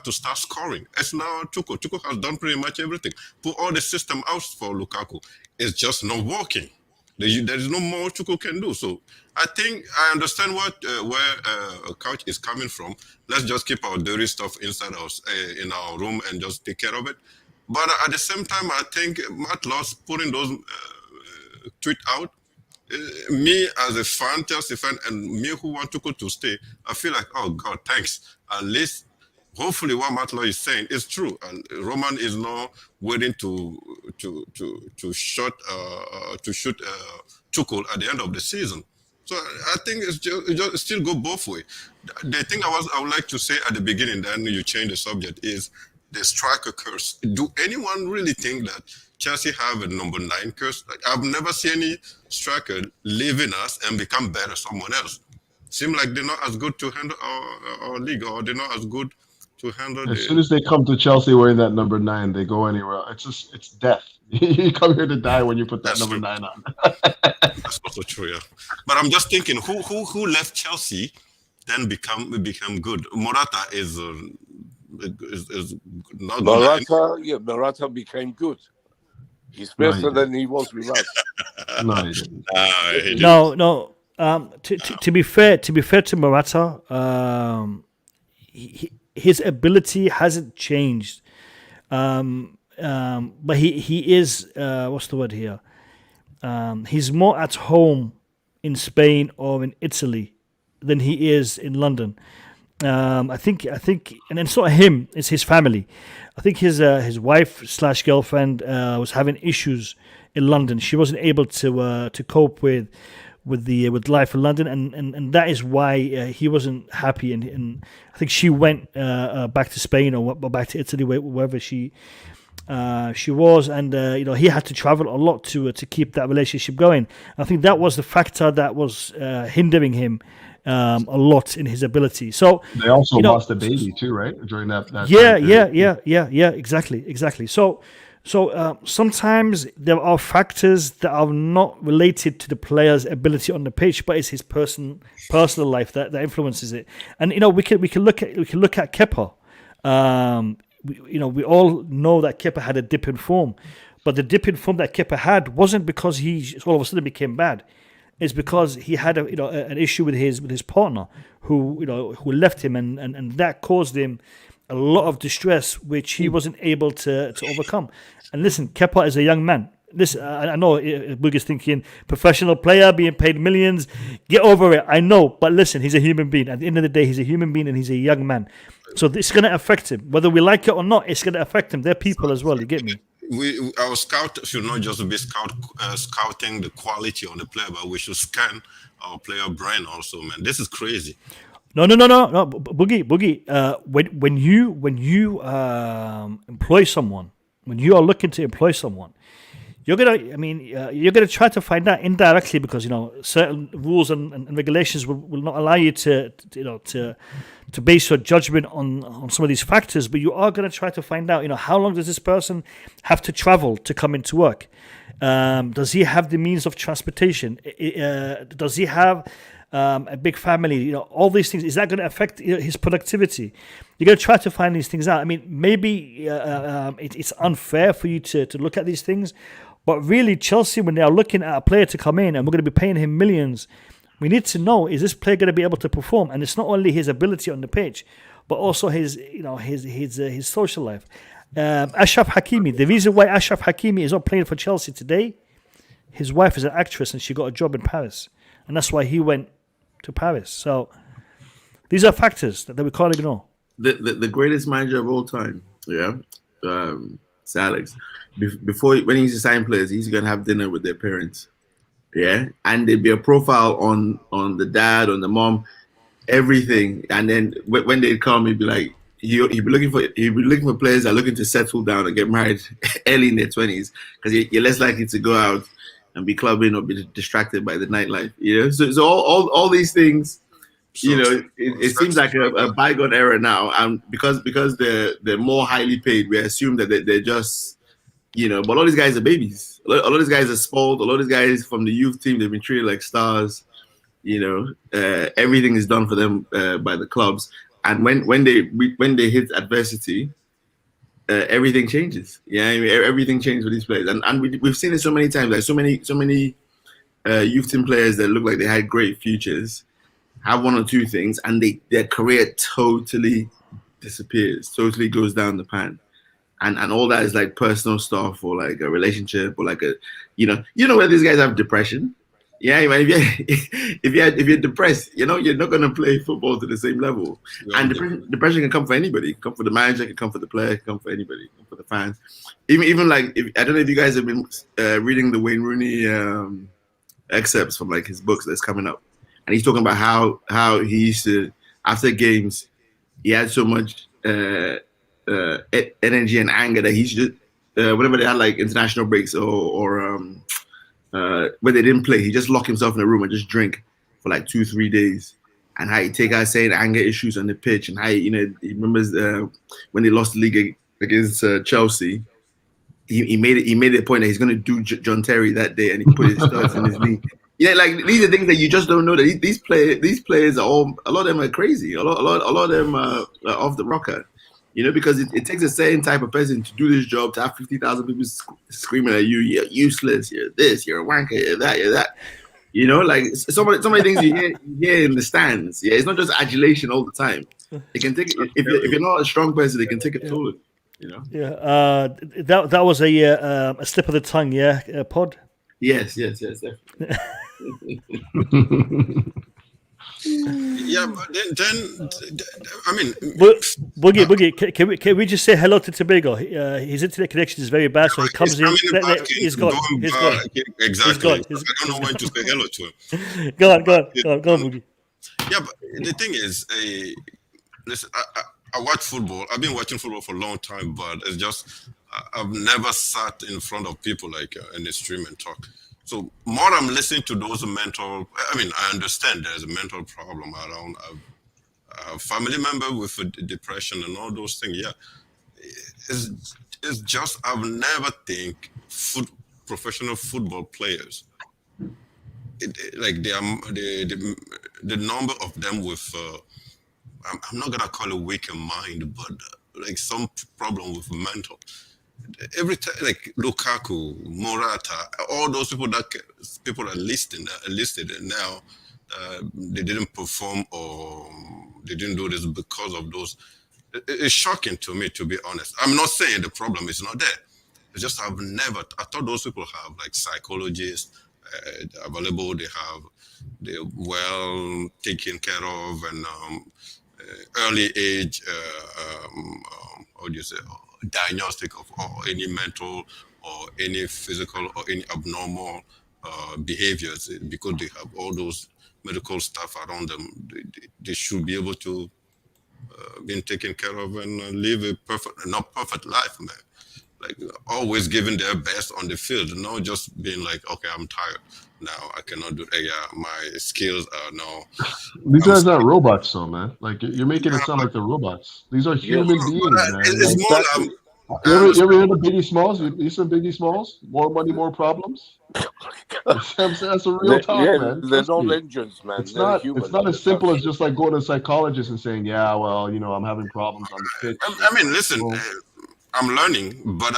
to start scoring. It's now Tuchel. Tuchel has done pretty much everything. Put all the system out for Lukaku. It's just not working. There is no more Tuchel can do. So I think I understand where Couch is coming from. Let's just keep our dirty stuff inside us in our room and just take care of it. But at the same time, I think Matlaw's putting those tweet out. Me as a fan, Chelsea fan, and me who want Tuchel to stay, I feel like, oh God, thanks. At least, hopefully, what Matlaw is saying is true, and Roman is not waiting to shoot Tuchel at the end of the season. So I think it just still go both ways. The thing I would like to say at the beginning, then you change the subject, is the striker curse. Do anyone really think that Chelsea have a number 9 curse? Like, I've never seen any striker leaving us and become better someone else. Seem like they're not as good to handle our league, or they're not as good to handle. As soon as they come to Chelsea wearing that number 9, they go anywhere. It's death. You come here to die when you put that number 9 on. That's also true, yeah. But I'm just thinking, who left Chelsea then become good? Morata is not Morata. Yeah, Morata became good. He's better than he was with us. No. To be fair to Morata, his ability hasn't changed. But he is what's the word here? He's more at home in Spain or in Italy than he is in London. I think, and it's not him; it's his family. I think his wife / girlfriend was having issues in London. She wasn't able to cope with life in London, and that is why he wasn't happy. And I think she went back to Spain or back to Italy, wherever she was, and he had to travel a lot to keep that relationship going. I think that was the factor that was hindering him a lot in his ability. So they also lost a baby too, right? During that yeah, exactly. So sometimes there are factors that are not related to the player's ability on the pitch, but it's his personal life that influences it. And we can look at Kepa. We all know that Kepa had a dip in form, but the dip in form that Kepa had wasn't because he all of a sudden became bad. It's because he had an issue with his partner who left him, and that caused him a lot of distress, which he wasn't able to overcome. And listen, Kepa is a young man. Listen, I know Boogie's thinking professional player being paid millions. Get over it. I know, but listen, he's a human being. At the end of the day, he's a human being and he's a young man. So this is going to affect him, whether we like it or not. It's going to affect him. They're people as well. You get me? Our scout should not just be scouting the quality on the player, but we should scan our player brain also, man. This is crazy. No, Boogie. When you employ someone, when you are looking to employ someone, you're gonna try to find out indirectly, because certain rules and regulations will not allow you to base your judgment on some of these factors, but you are going to try to find out, how long does this person have to travel to come into work? Does he have the means of transportation? Does he have a big family? All these things. Is that going to affect his productivity? You're going to try to find these things out. I mean, maybe it's unfair for you to look at these things, but really, Chelsea, when they are looking at a player to come in and we're going to be paying him millions, we need to know, is this player going to be able to perform? And it's not only his ability on the pitch, but also his social life. Achraf Hakimi, the reason why Achraf Hakimi is not playing for Chelsea today, his wife is an actress and she got a job in Paris. And that's why he went to Paris. So these are factors that we can't ignore. The greatest manager of all time, it's Alex. When he used to sign players, he's going to have dinner with their parents. Yeah, and there'd be a profile on the dad, on the mom, everything. And then when they'd come, he'd be like, he'll be looking for players that are looking to settle down and get married early in their 20s, because you're less likely to go out and be clubbing or be distracted by the nightlife. So all these things. It seems like a bygone era now, and because they're more highly paid, we assume that they're just, but a lot of these guys are babies. A lot of these guys are spoiled. A lot of these guys from the youth team, they've been treated like stars. Everything is done for them by the clubs, and when they hit adversity, everything changes. Everything changes for these players, and we've seen it so many times. Like so many youth team players that look like they had great futures have one or two things, and their career totally disappears, totally goes down the pan, and all that is like personal stuff or like a relationship or like where these guys have depression. If you're depressed, you're not going to play football to the same level. And depression can come for anybody. It can come for the manager, it can come for the player, it can come for anybody, it can come for the fans. Even like, I don't know if you guys have been reading the Wayne Rooney excerpts from like his books that's coming up. And he's talking about how he used to, after games, he had so much energy and anger that he used to, whenever they had like international breaks or where they didn't play, he just locked himself in a room and just drink for like 2-3 days. And how he take out saying anger issues on the pitch, and how he remembers when they lost the league against Chelsea. He made it a point that he's going to do John Terry that day, and he put his studs in his knee. Like these are things that you just don't know, that these players are all, a lot of them are crazy. A lot of them are off the rocker, because it takes a certain type of person to do this job, to have 50,000 people screaming at you, you're useless, you're this, you're a wanker, you're that. Like so many things you hear in the stands. It's not just adulation all the time. It can take, if you're not a strong person, it can take a toll. That was a slip of the tongue, Pod. Yes, definitely. But then I mean, Boogie, can we just say hello to Tobago? His internet connection is very bad, so he comes in. He's gone. Exactly. I don't know when to say hello to him. Go on, Boogie. Yeah, but the thing is, listen, I watch football. I've been watching football for a long time, but it's just I've never sat in front of people like in the stream and talk. So more I'm listening to those mental. I mean, I understand there's a mental problem around a family member with depression and all those things. Yeah, it's just I've never think professional football players. Like the number of them with. I'm not gonna call it weak in mind, but like some problem with mental. Every time, like Lukaku, Morata, all those people are listed now, they didn't perform or they didn't do this because of those. It's shocking to me, to be honest. I'm not saying the problem is not there. It's just I thought those people have like psychologists available. They're well taken care of, and early age, how do you say, diagnostic of any mental or any physical or any abnormal behaviors, because they have all those medical stuff around them. They should be able to be taken care of and live a not perfect life, man. Like always giving their best on the field, not just being like, okay, I'm tired now, I cannot do it. Yeah, my skills are now. These guys aren't robots, though, man. Like you're making it sound like they're robots. These are human beings, man. It's like, more. You ever heard of Biggie Smalls? You said Biggie Smalls? More money, more problems. That's a real talk, man. They're not legends, man. It's not as simple as just like going to a psychologist and saying, yeah, well, I'm having problems on the pitch. I mean, listen, I'm learning, but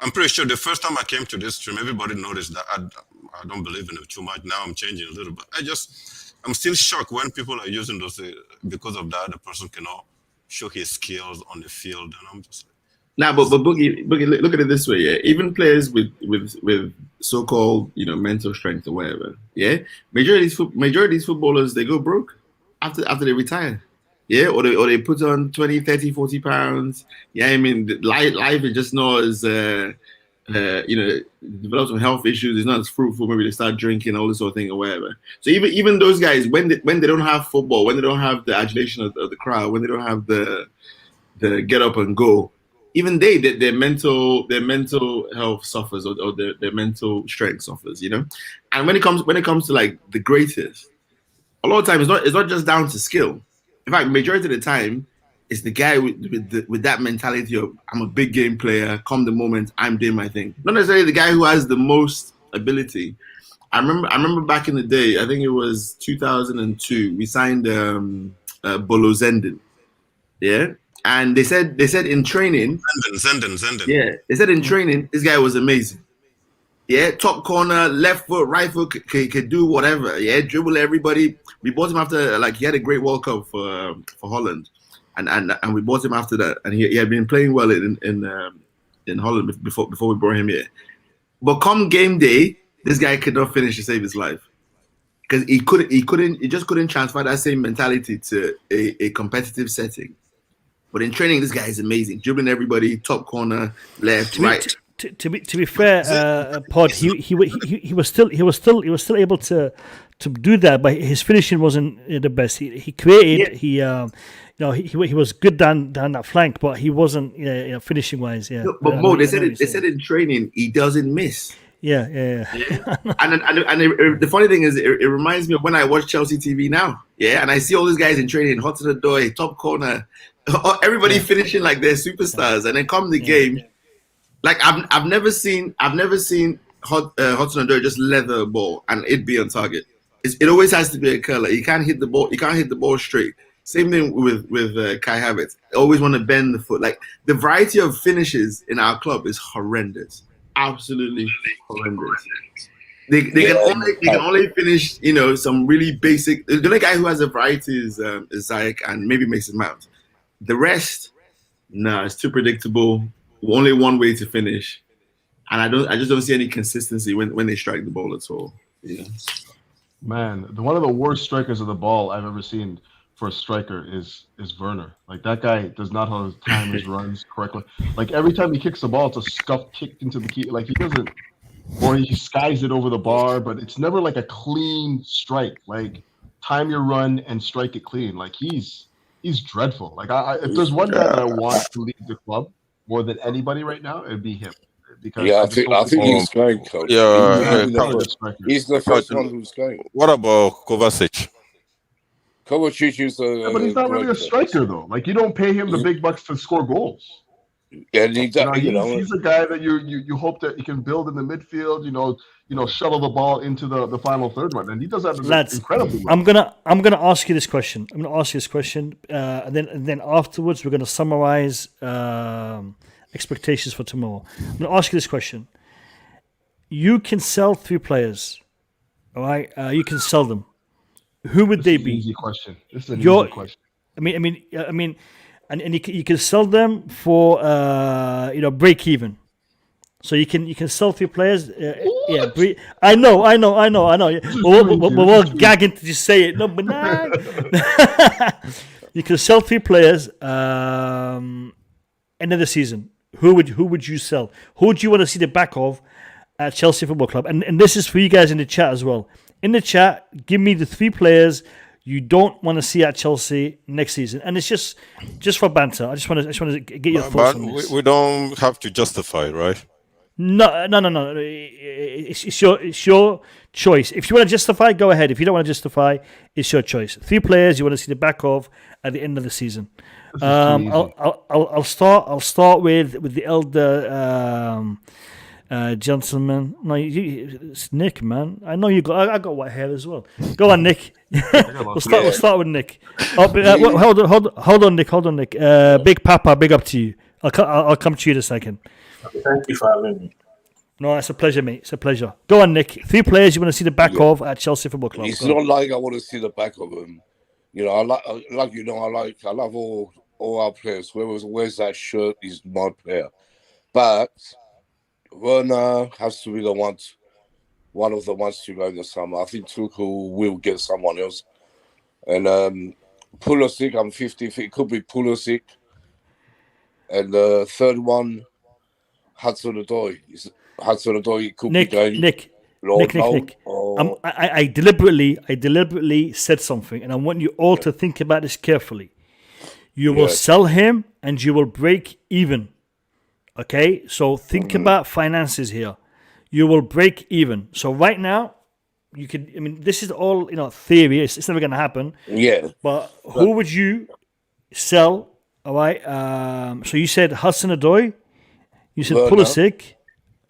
I'm pretty sure the first time I came to this stream, everybody noticed that I don't believe in it too much. Now I'm changing a little bit. I'm still shocked when people are using those because of that. The person cannot show his skills on the field, and I'm just like, but Boogie, look at it this way, yeah. Even players with so-called mental strength or whatever, yeah. Majority of these footballers, they go broke after they retire. Yeah, or they put on 20, 30, 40 pounds. Yeah, I mean, life is just not as develop some health issues. It's not as fruitful. Maybe they start drinking, all this sort of thing, or whatever. So even those guys, when they don't have football, when they don't have the adulation of the crowd, when they don't have the get up and go, even their mental health suffers, or their mental strength suffers. And when it comes to like the greatest, a lot of times it's not just down to skill. In fact, majority of the time, it's the guy with that mentality of I'm a big game player. Come the moment, I'm doing my thing. Not necessarily the guy who has the most ability. I remember back in the day. I think it was 2002. We signed Bolo Zenden. Yeah, and they said in training. Zenden. Yeah, they said in training this guy was amazing. Yeah, top corner, left foot, right foot, could do whatever. Yeah, dribble everybody. We bought him after he had a great World Cup for Holland. And we bought him after that, and he had been playing well in Holland before we brought him here. But come game day, this guy could not finish to save his life because he just couldn't transfer that same mentality to a competitive setting. But in training, this guy is amazing, dribbling everybody, top corner, left, right. To be fair, Pod, he was still able to do that, but his finishing wasn't the best. He created he was good down that flank, but he wasn't finishing wise. Yeah, but Mo, they said in training he doesn't miss. Yeah. and the funny thing is, it reminds me of when I watch Chelsea TV now. Yeah, and I see all these guys in training, Hudson-Odoi, top corner, everybody finishing like they're superstars, and then come the game. Like I've never seen Hudson-Odoi just leather a ball and it be on target. It always has to be a curler. You can't hit the ball straight. Same thing with Kai Havertz. Always want to bend the foot. Like the variety of finishes in our club is horrendous. Absolutely horrendous. They can only finish some really basic. The only guy who has a variety is Ziyech and maybe Mason Mount. The rest, it's too predictable. Only one way to finish, and I just don't see any consistency when they strike the ball at all. Yeah. Man, one of the worst strikers of the ball I've ever seen for a striker is Werner. Like that guy does not have time his runs correctly. Like every time he kicks the ball, it's a scuff kicked into the key. Like he doesn't, or he skies it over the bar, but it's never like a clean strike. Like time your run and strike it clean. Like he's dreadful. Like if there's one guy that I want to lead the club more than anybody right now, it'd be him. Because I think he's going, Coach. He's the first one who's going. What about Kovačić? Kovačić is but he's not really a striker though. Like you don't pay him the big bucks to score goals. Yeah, exactly. He's a guy that you hope that he can build in the midfield. Shuttle the ball into the final third one, and he does that incredibly well. I'm gonna ask you this question. And then afterwards we're gonna summarize expectations for tomorrow. I'm gonna ask you this question. You can sell 3 players, all right? You can sell them. Who would they be? Easy question. This is an easy question. I mean, and you can sell them for break even. So you can sell 3 players. I know. We're all gagging to just say it. No, but nah. You can sell 3 players. End of the season. Who would you sell? Who would you want to see the back of at Chelsea Football Club? And this is for you guys in the chat as well. In the chat, give me the 3 players you don't want to see at Chelsea next season, and it's just for banter. I just want to get your thoughts on this. We don't have to justify, right? No. It's your choice. If you want to justify, go ahead. If you don't want to justify, it's your choice. 3 players you want to see the back of at the end of the season. I'll start with the elder gentleman. No, it's Nick, man. I know I got white hair as well. Go on, Nick. We'll start with Nick. Hold on, Nick. Big Papa, big up to you. I'll come to you in a second. Thank you for having me. No, it's a pleasure, mate. It's a pleasure. Go on, Nick. 3 players you want to see the back of at Chelsea Football Club. It's not like I want to see the back of them. I love all our players. Where's that shirt? He's my player. But Werner has to be one of the ones to go in the summer. I think Tuchel will get someone else. And Pulisic, I'm 50. It could be Pulisic. And the third one, Hudson-Odoi. Hudson-Odoi could Nick, be going. Nick. I deliberately said something, and I want you all to think about this carefully. You will sell him, and you will break even. Okay, so think about finances here. You will break even. So right now, you could. I mean, this is all theory. It's never going to happen. Yeah. But who would you sell? All right. So you said Hudson-Odoi. You said Pulisic,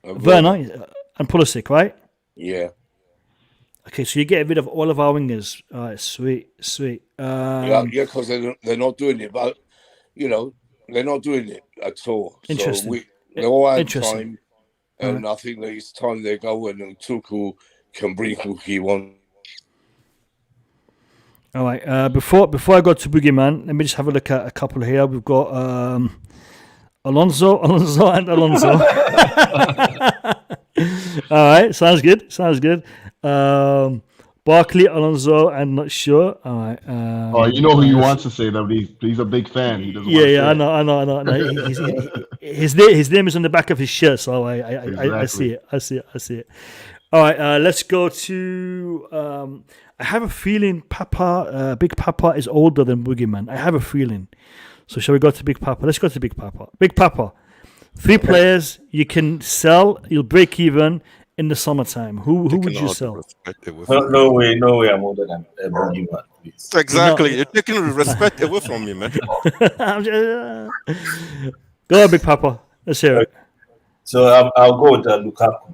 Werner, and Pulisic, right? Yeah. Okay, so you get rid of all of our wingers. All right, sweet. Because they're not doing it, but they're not doing it at all. Interesting. So they all had time, and I think that it's time they go and Tuchel can bring who he wants. All right. Before I go to Boogeyman, let me just have a look at a couple here. We've got Alonso, and Alonso. All right, sounds good. Barkley, Alonso, I'm not sure. All right. You know who you want to say that, but he's a big fan. He doesn't I know. No, his name is on the back of his shirt, so I see it. All right, let's go to. I have a feeling Big Papa is older than Boogeyman. I have a feeling. So shall we go to Big Papa? Let's go to Big Papa. Big Papa, 3 players you can sell. You'll break even in the summertime. Who would you sell? No way, I'm older than Boogeyman. Exactly, you're taking respect away from me, man. Go on, Big Papa. Let's hear it. So I'll go with Lukaku.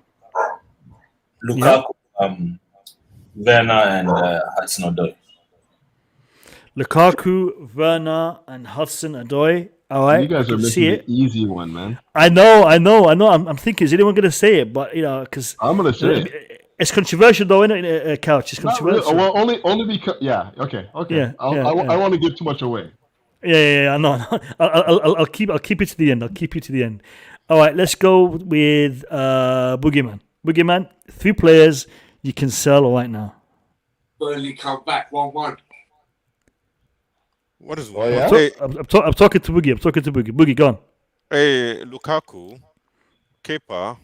Werner and Hudson-Odoi. Lukaku, Werner, and Hudson-Odoi. All right, you guys are missing the easy one, man. I know. I'm thinking, is anyone going to say it? But because I'm going to say it. It's controversial, though, isn't it? Couch. It's controversial. Well, only because okay. Yeah, I want to give too much away. Yeah. No. I'll keep it to the end. All right, let's go with Boogeyman. Boogeyman, 3 players you can sell right now. Burnley come back 1-1. What is one? Yeah? I'm talking to Boogie. Boogie, go on. Hey, Lukaku, Kepa.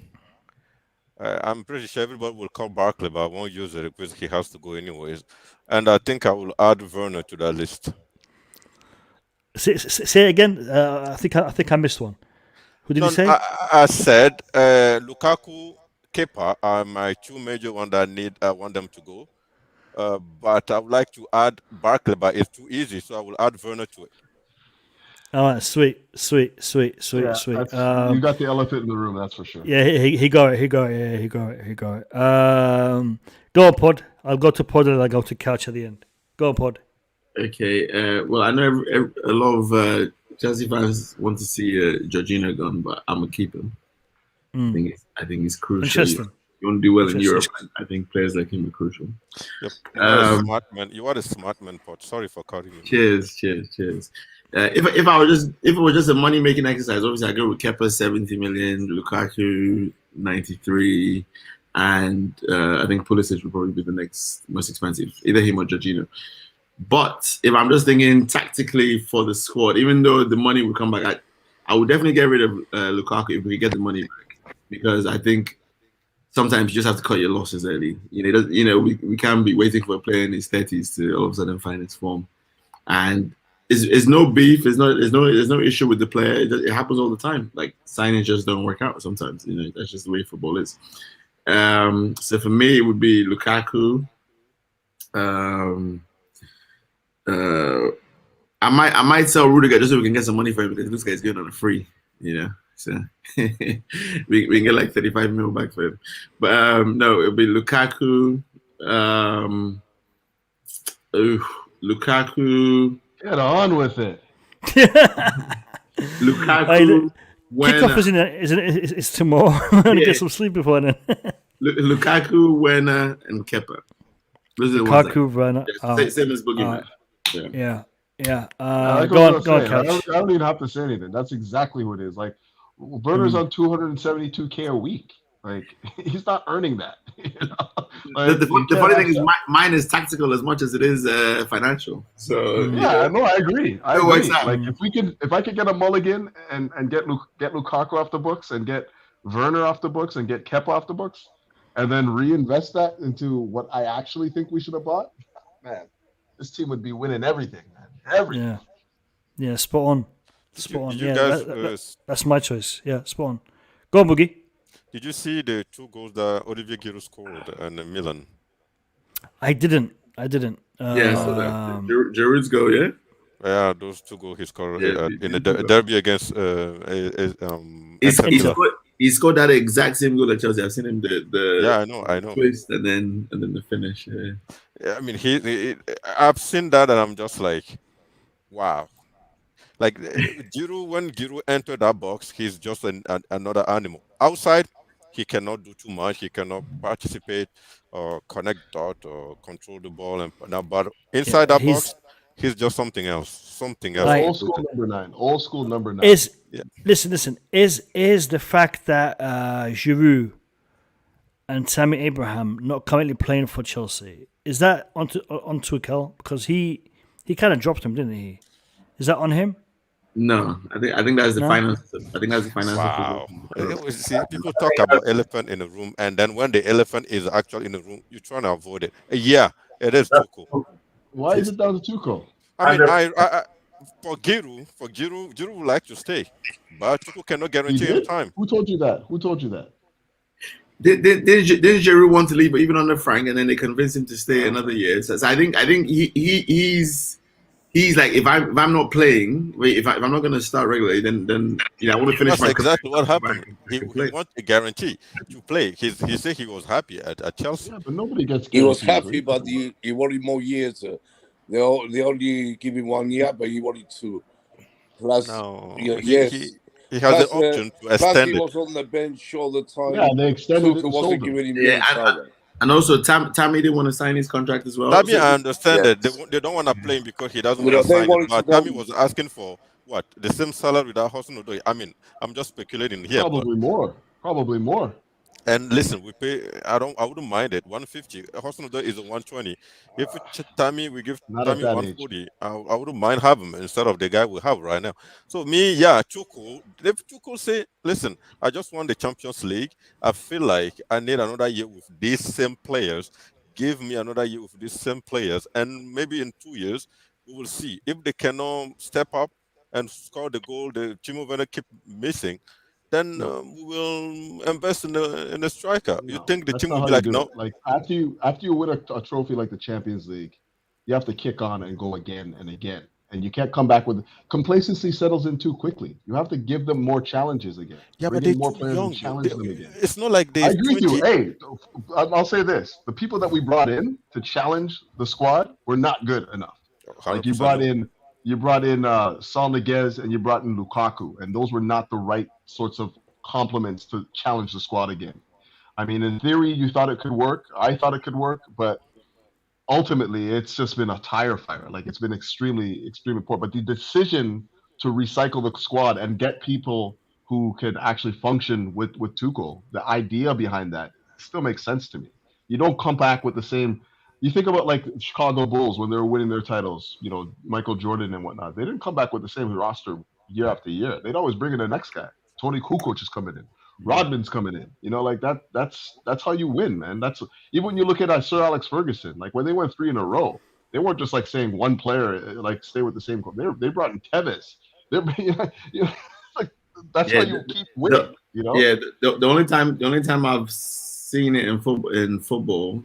I'm pretty sure everybody will call Barkley, but I won't use it because he has to go anyways. And I think I will add Werner to that list. Say it again. I think I missed one. Who did you say? I said Lukaku, Kepa are my 2 major ones that I want them to go. But I would like to add Barkley, but it's too easy, so I will add Werner to it. All right, sweet. You got the elephant in the room, that's for sure. Yeah, he got it. Go on, Pod. I'll go to Pod and I'll go to Couch at the end. Go on, Pod. Okay. Well, I know a lot of Chelsea fans want to see Jorginho gone, but I'm gonna keep him. I think it's crucial. Interesting. You want to do well in Europe. I think players like him are crucial. Yep. You are a smart man, Pod. Sorry for cutting you. Cheers. If it was just a money making exercise, obviously I go with Kepa 70 million, Lukaku 93, and I think Pulisic would probably be the next most expensive, either him or Jorginho. But if I'm just thinking tactically for the squad, even though the money will come back, I would definitely get rid of Lukaku if we get the money back, because I think sometimes you just have to cut your losses early. We can't be waiting for a player in his 30s to all of a sudden find his form. And it's no beef. There's no issue with the player. It happens all the time. Like signings just don't work out sometimes. That's just the way football is. So for me, it would be Lukaku. I might sell Rudiger just so we can get some money for him, because this guy's going on a free. So we can get like 35 mil back for him. But no, it'll be Lukaku. Lukaku. Get on with it. Lukaku. Kickoff is tomorrow. I'm gonna get some sleep before then. Lukaku, Werner, and Kepa. Lukaku, Werner. Same as Boogeyman. Yeah. Go on, Couch. I don't even have to say anything. That's exactly what it is. Like, Werner's on 272K a week. Like, he's not earning that. The funny thing is, mine is tactical as much as it is financial. So yeah, no, I agree. Like, if I could get a mulligan and get Lukaku off the books and get Werner off the books and get Kepa off the books, and then reinvest that into what I actually think we should have bought, man, this team would be winning everything, man. Everything. Yeah, spot on. Spot on. Did you Yeah, guys, that's my choice. Yeah, spot on. Go on, Boogie. did you see the 2 goals that Olivier Giroud scored in Milan? I didn't. Yeah, so that Giroud's goal, yeah. Yeah, those 2 goals he scored Yeah, in the derby against He scored that exact same goal at Chelsea. I've seen him Yeah, I know. twist and then the finish. Yeah. Yeah, I mean, I've seen that and I'm just like, wow. Like Giroud, when Giroud entered that box, he's just another animal. Outside, he cannot do too much. He cannot participate or connect dot or control the ball. But inside that box, he's just something else. Something else. Like, old school number 9. Old school number 9. Listen. Is the fact that Giroud and Tammy Abraham not currently playing for Chelsea, is that on Tuchel? Because he kind of dropped him, didn't he? Is that on him? No, I think that's the finance. I think that's the finance. Wow. See, people talk about elephant in the room, and then when the elephant is actually in the room, you're trying to avoid it. Yeah, it is Tuchel. Why is it down to Tuchel? I mean, I for Giroud would like to stay, but Tuchel cannot guarantee him time. Who told you that? Did Giroud want to leave, even under Frank, and then they convinced him to stay another year? So I think he's like, if I'm not playing, if I'm not going to start regularly, then I want to finish. That's exactly what happened. He wanted a guarantee to play. He said he was happy at Chelsea. Yeah, but nobody gets. He was happy, but he wanted more years. They only give him 1 year, but he wanted 2. Plus, he has the option to extend it. He was on the bench all the time. Yeah, they extended it. Wasn't giving him and also Tammy didn't want to sign his contract as well. Tammy, I understand that they don't want to play him because he doesn't want to sign it. But Tammy was asking for what, the same salary that Hudson-Odoi. I mean, I'm just speculating here. Probably more. And listen, we pay. I wouldn't mind it. 150. Hudson-Odoi is a 120. If Tammy, we give Tammy 140. I wouldn't mind having him instead of the guy we have right now. So Tuchel. If Tuchel say, listen, I just won the Champions League. I feel like I need another year with these same players. Give me another year with these same players, and maybe in 2 years we will see if they cannot step up and score the goal. The Timo Werner keep missing. Then we will invest in the striker. You think the team will be like, no? Like after you win a trophy like the Champions League, you have to kick on and go again and again, and you can't come back with complacency settles in too quickly. You have to give them more challenges again. Yeah, but they're more too players young. and challenge them again. It's not like they. I agree with you. Hey, I'll say this: the people that we brought in to challenge the squad were not good enough. 100%. Like you brought in Saul Niguez and you brought in Lukaku, and those were not the right sorts of complements to challenge the squad again. I mean, in theory, you thought it could work. I thought it could work, but ultimately, it's just been a tire fire. Like, it's been extremely, extremely poor. But the decision to recycle the squad and get people who can actually function with Tuchel, the idea behind that still makes sense to me. You don't come back with the same. You think about like Chicago Bulls when they were winning their titles, Michael Jordan and whatnot. They didn't come back with the same roster year after year. They'd always bring in the next guy. Tony Kukoc is coming in. Rodman's coming in. Like that. That's how you win, man. That's even when you look at Sir Alex Ferguson. Like when they went 3 in a row, they weren't just like saying one player like stay with the same club. They brought in Tevez. Like that's how you keep winning. Yeah. The only time I've seen it in football.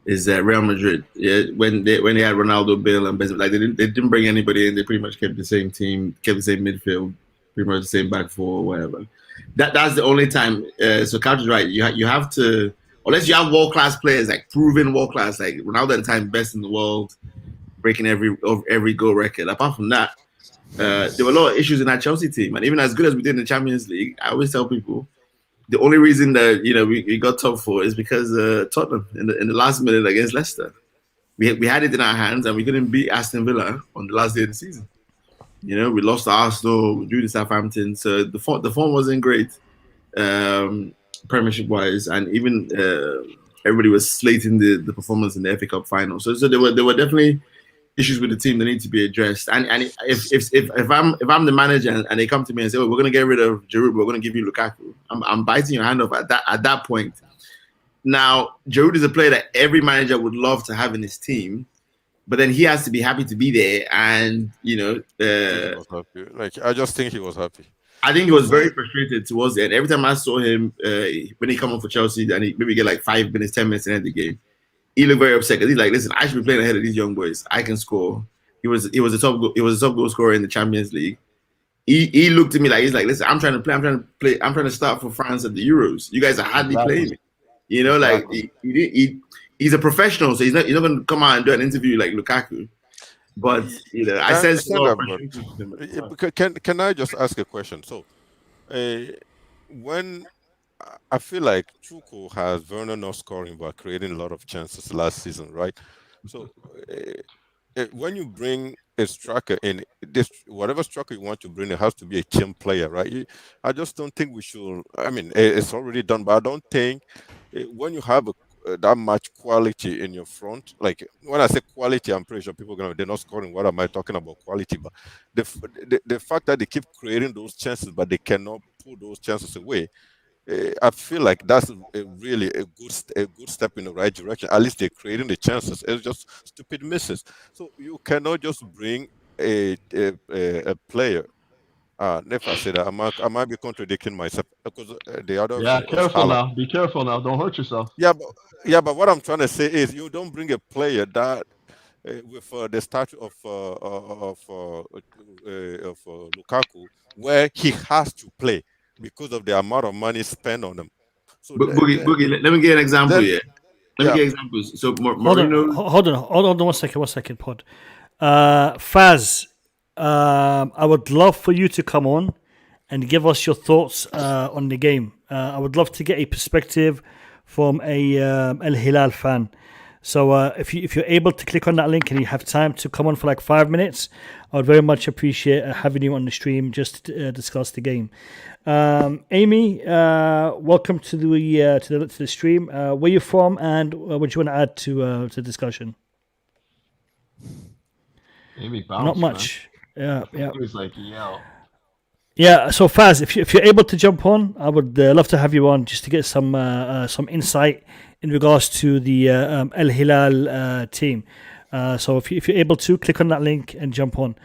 Is Real Madrid? Yeah, when they had Ronaldo, Bale, and Benzema, like they didn't bring anybody in. They pretty much kept the same team, kept the same midfield, pretty much the same back four, whatever. That's the only time. So Couch is right. You have to, unless you have world class players, like proven world class, like Ronaldo at the time best in the world, breaking every goal record. Apart from that, there were a lot of issues in that Chelsea team, and even as good as we did in the Champions League, I always tell people. The only reason that we got top 4 is because Tottenham in the last minute against Leicester, we had it in our hands and we couldn't beat Aston Villa on the last day of the season. We lost to Arsenal, we drew to Southampton, so the form wasn't great, Premiership wise, and even everybody was slating the performance in the FA Cup final. So there were definitely issues with the team that need to be addressed. And if I'm the manager and they come to me and say, "Oh, we're going to get rid of Giroud, we're going to give you Lukaku," I'm biting your hand off at that point. Now, Giroud is a player that every manager would love to have in his team, but then he has to be happy to be there. And he was happy. Like, I just think he was happy. I think he was very frustrated towards the end. Every time I saw him when he come on for Chelsea and he maybe get like 5 minutes, 10 minutes in the game, he looked very upset because he's like, "Listen, I should be playing ahead of these young boys. I can score." He was a top goal scorer in the Champions League. He looked at me like, he's like, "Listen, I'm trying to play. I'm trying to start for France at the Euros. You guys are hardly playing me." You know, like he's a professional, so he's not going to come out and do an interview like Lukaku. But I said so. Can I just ask a question? So, when I feel like Tuchel has Werner not scoring but creating a lot of chances last season, right? So, when you bring a striker in, whatever striker you want to bring, it has to be a team player, right? I just don't think we should. I mean, it's already done, but I don't think when you have that much quality in your front, like when I say quality, I'm pretty sure people they're not scoring. What am I talking about? Quality, but the fact that they keep creating those chances, but they cannot put those chances away. I feel like that's really a good step in the right direction. At least they're creating the chances. It's just stupid misses. So you cannot just bring a player. If I say that, I might be contradicting myself because the other. Yeah, careful now. Be careful now. Don't hurt yourself. Yeah, but what I'm trying to say is you don't bring a player that with the stature of Lukaku, where he has to play because of the amount of money spent on them. So Boogie, let me get an example here. Let me get examples. So Marino, hold on 1 second, Pod. Faz, I would love for you to come on and give us your thoughts on the game. I would love to get a perspective from a AL-HILAL fan. So if you're able to click on that link and you have time to come on for like 5 minutes, I would very much appreciate having you on the stream just to discuss the game. Amy, welcome to the stream. Where you from, and what do you want to add to the discussion? Amy bounced, not much. Man. Yeah. It was like yell. Yeah, so Faz, if you're able to jump on, I would love to have you on just to get some insight in regards to the AL-HILAL team. So if you're able to, click on that link and jump on.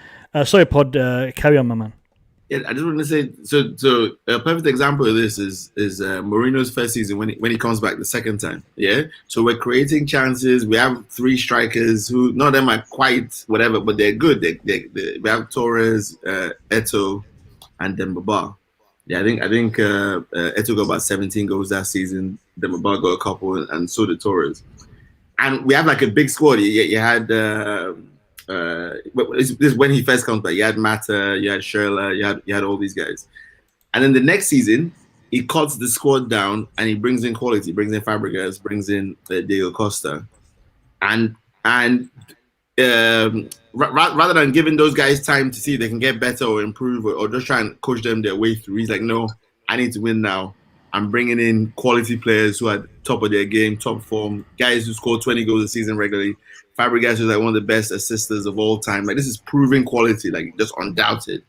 Sorry, Pod, carry on, my man. Yeah, I just want to say, so a perfect example of this is Mourinho's first season when he comes back the second time. Yeah, so we're creating chances. We have 3 strikers who none of them are quite whatever, but they're good. We have Torres, Eto'o, and Dembaba. Yeah, I think Eto'o got about 17 goals that season. Dembaba got a couple, and so did Torres. And we have like a big squad. You had this is when he first comes back. You had Mata, you had Schürrle, you had all these guys. And then the next season, he cuts the squad down and he brings in quality. Brings in Fabregas, brings in Diego Costa, and rather than giving those guys time to see if they can get better or improve or just try and coach them their way through, he's like, no, I need to win now. I'm bringing in quality players who are top of their game, top form, guys who score 20 goals a season regularly. Fabregas is like one of the best assisters of all time. Like, this is proven quality, like just undoubted.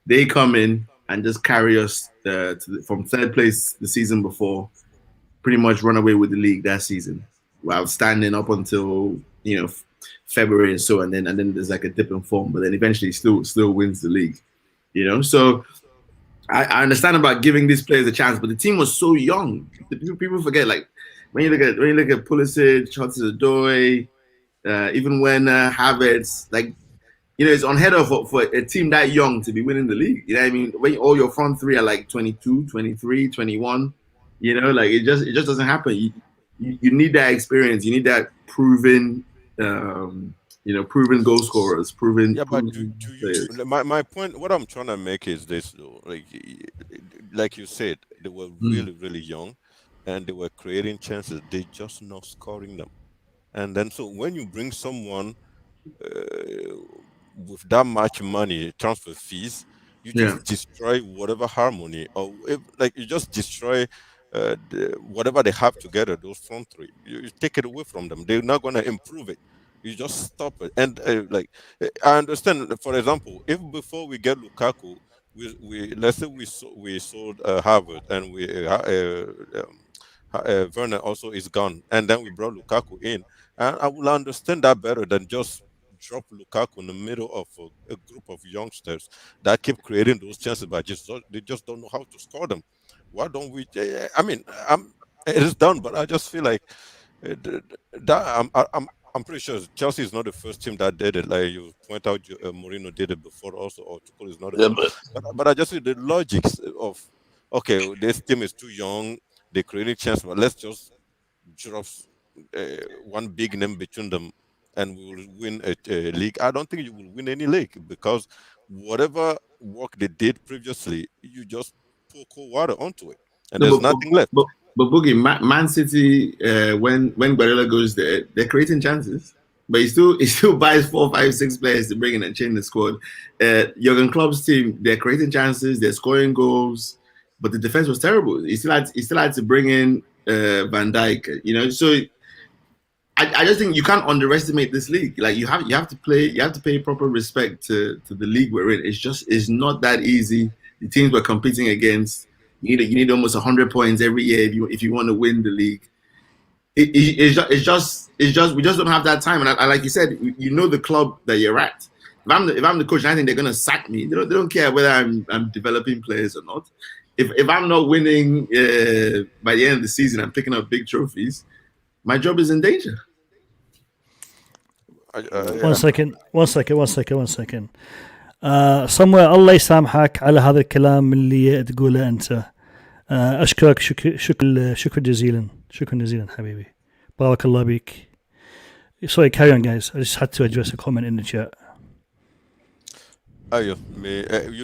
They come in and just carry us from third place the season before, pretty much run away with the league that season, while standing up until February and so, and then there's like a dip in form, but then eventually still wins the league. So I understand about giving these players a chance, but the team was so young. People forget, like when you look at Pulisic, Hudson-Odoi, even when Havertz, like it's unheard of for a team that young to be winning the league. You know what I mean? When all your front 3 are like 22, 23, 21, like it just doesn't happen. You need that experience. You need that proven proven goal scorers, proven. Yeah, but my point, what I'm trying to make is this, though. Like you said, they were really, really young, and they were creating chances. They just not scoring them. And then, so when you bring someone with that much money, transfer fees, you just destroy whatever harmony, or you just destroy whatever they have together. Those front 3, you take it away from them. They're not going to improve it. You just stop it. And I understand. For example, if before we get Lukaku, we let's say we sold Harvard and Werner also is gone, and then we brought Lukaku in, and I will understand that better than just drop Lukaku in the middle of a group of youngsters that keep creating those chances, but they just don't know how to score them. Why don't we? I mean, it is done, but I just feel like that I'm pretty sure Chelsea is not the first team that did it. Like you point out, Mourinho did it before also, or Tuchel is not. But I just see the logics of, okay, this team is too young, they're creating chance, but let's just drop one big name between them, and we will win a league. I don't think you will win any league because whatever work they did previously, you just pour cold water onto it, and there's nothing left. But Boogie, Man City, when Guardiola goes there, they're creating chances, but he still buys 4, 5, 6 players to bring in and change the squad. Jurgen Klopp's team, they're creating chances, they're scoring goals, but the defense was terrible. He still had to bring in Van Dijk, you know. So I just think you can't underestimate this league. Like you have to pay proper respect to the league we're in. It's not that easy. The teams we're competing against. You need almost 100 points every year if you want to win the league. It's just we just don't have that time. And I, like you said, you know the club that you're at. If I'm the coach, I think they're gonna sack me. They don't care whether I'm developing players or not. If I'm not winning by the end of the season, I'm picking up big trophies. My job is in danger. One second. somewhere الله يسامحك على هذا الكلام اللي تقوله أنت. أشكرك شكرا جزيلا حبيبي. بارك الله بيك. Sorry, carry on, guys. I just had to address a comment in the chat. You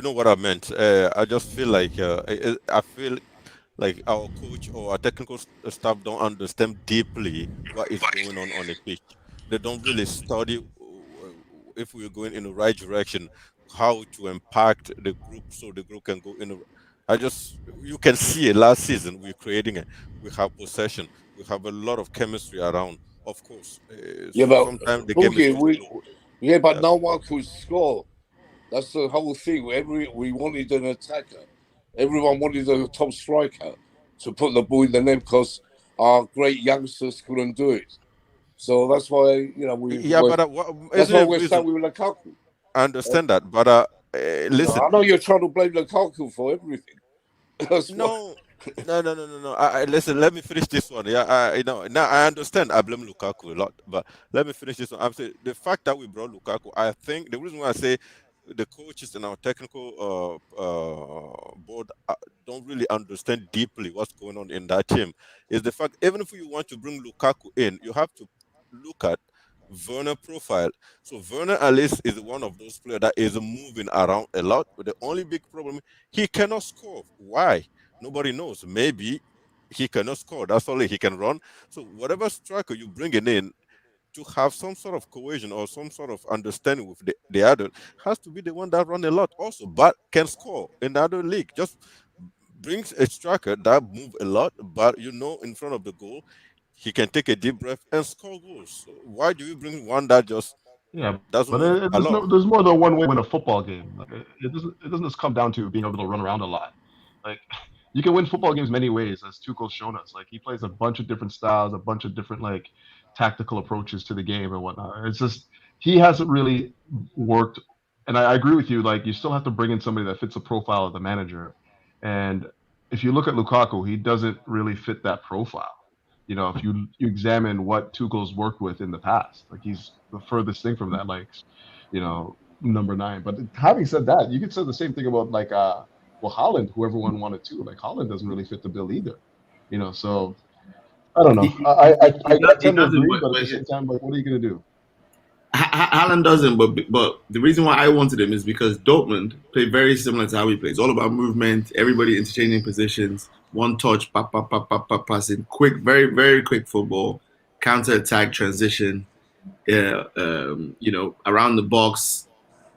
know what I meant. I just feel like our coach or our technical staff don't understand deeply what is going on the pitch. They don't really study if we're going in the right direction, how to impact the group so the group can go in. You can see it last season. We're creating it. We have possession. We have a lot of chemistry around. Of course, sometimes the game but no one could score. That's the whole thing. We wanted an attacker. Everyone wanted a top striker to put the ball in the net because our great youngsters couldn't do it. So that's why that's why we're stuck with Lukaku. I understand that, but listen. I know you're trying to blame Lukaku for everything. No. Listen, let me finish this one. Now I understand I blame Lukaku a lot, but let me finish this one. I'm saying the fact that we brought Lukaku, I think the reason why I say the coaches and our technical board don't really understand deeply what's going on in that team is the fact, even if you want to bring Lukaku in, you have to look at Werner profile. So Werner at least is one of those players that is moving around a lot, but the only big problem, he cannot score. Why? Nobody knows. Maybe he cannot score. That's all he can run. So whatever striker you bring in to have some sort of cohesion or some sort of understanding with the other has to be the one that run a lot also, but can score in the other league. Just brings a striker that move a lot, but in front of the goal, he can take a deep breath and score goals. So why do you bring one that just doesn't move a lot? There's more than one way to win a football game. Like, it doesn't just come down to being able to run around a lot. Like, you can win football games many ways, as Tuchel's shown us. Like, he plays a bunch of different styles, a bunch of different tactical approaches to the game and whatnot. It's just he hasn't really worked. And I agree with you. Like, you still have to bring in somebody that fits the profile of the manager. And if you look at Lukaku, he doesn't really fit that profile. If you examine what Tuchel's worked with in the past, like he's the furthest thing from that, number 9. But having said that, you could say the same thing about Haaland, who everyone wanted to. Like, Haaland doesn't really fit the bill either. So I don't know. I tend to agree, but at the same time, what are you going to do? Haaland doesn't, but the reason why I wanted him is because Dortmund play very similar to how we play. It's all about movement, everybody interchanging positions, one touch, passing, quick, very, very quick football, counter-attack, transition, around the box,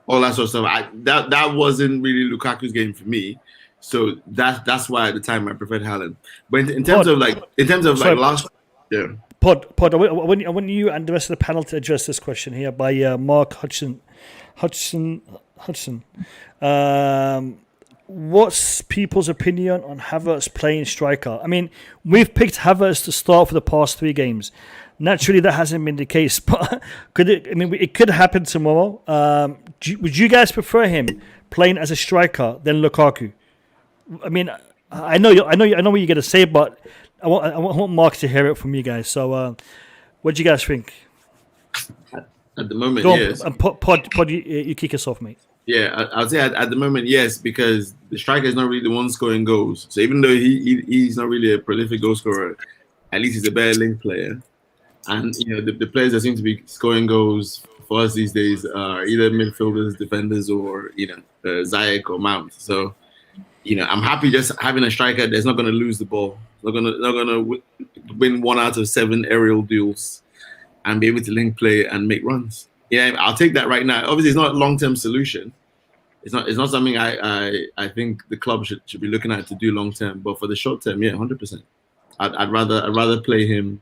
all that sort of stuff. That wasn't really Lukaku's game for me. So that's why at the time I preferred Haaland. But in terms of last, Pod. I want you and the rest of the panel to address this question here by Mark Hudson. What's people's opinion on Havertz playing striker? I mean, we've picked Havertz to start for the past 3 games. Naturally, that hasn't been the case, but it could happen tomorrow. Would you guys prefer him playing as a striker than Lukaku? I mean, I know what you're gonna say, but I want Mark to hear it from you guys. So, what do you guys think? At the moment, yes. Pod, you kick us off, mate. Yeah, I'll say at the moment, yes, because the striker is not really the one scoring goals. So even though he's not really a prolific goal scorer, at least he's a better link player. And the players that seem to be scoring goals for us these days are either midfielders, defenders, or Ziyech or Mount. So I'm happy just having a striker that's not going to lose the ball, not going to win 1 out of 7 aerial duels, and be able to link play and make runs. Yeah, I'll take that right now. Obviously, it's not a long-term solution. It's not something I think the club should be looking at to do long-term. But for the short term, yeah, 100%. I'd rather play him,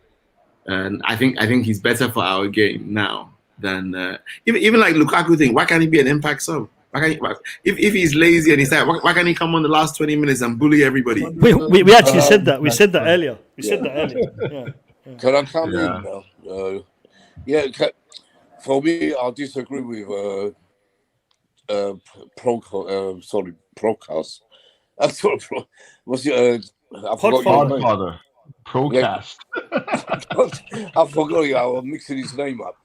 and I think he's better for our game now than even like Lukaku thing. Why can't he be an impact sub? If he's lazy and he's tired, why can't he come on the last 20 minutes and bully everybody? We actually said that. We said that earlier. Yeah. Can I come in now? For me, I disagree with Procast. What's your Podfather? Procast. I forgot. I'm mixing his name up.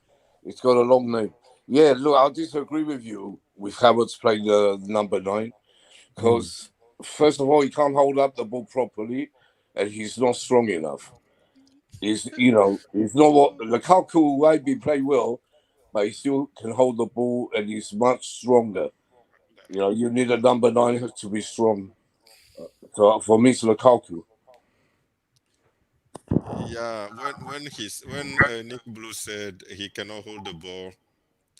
It's got a long name. Yeah, look, I disagree with you with Havertz playing the number 9 because first of all, he can't hold up the ball properly, and he's not strong enough. He's not what Lukaku maybe play well, but he still can hold the ball, and he's much stronger. You need a number 9 to be strong. So for me, it's Lukaku. Yeah, when Nick Blue said he cannot hold the ball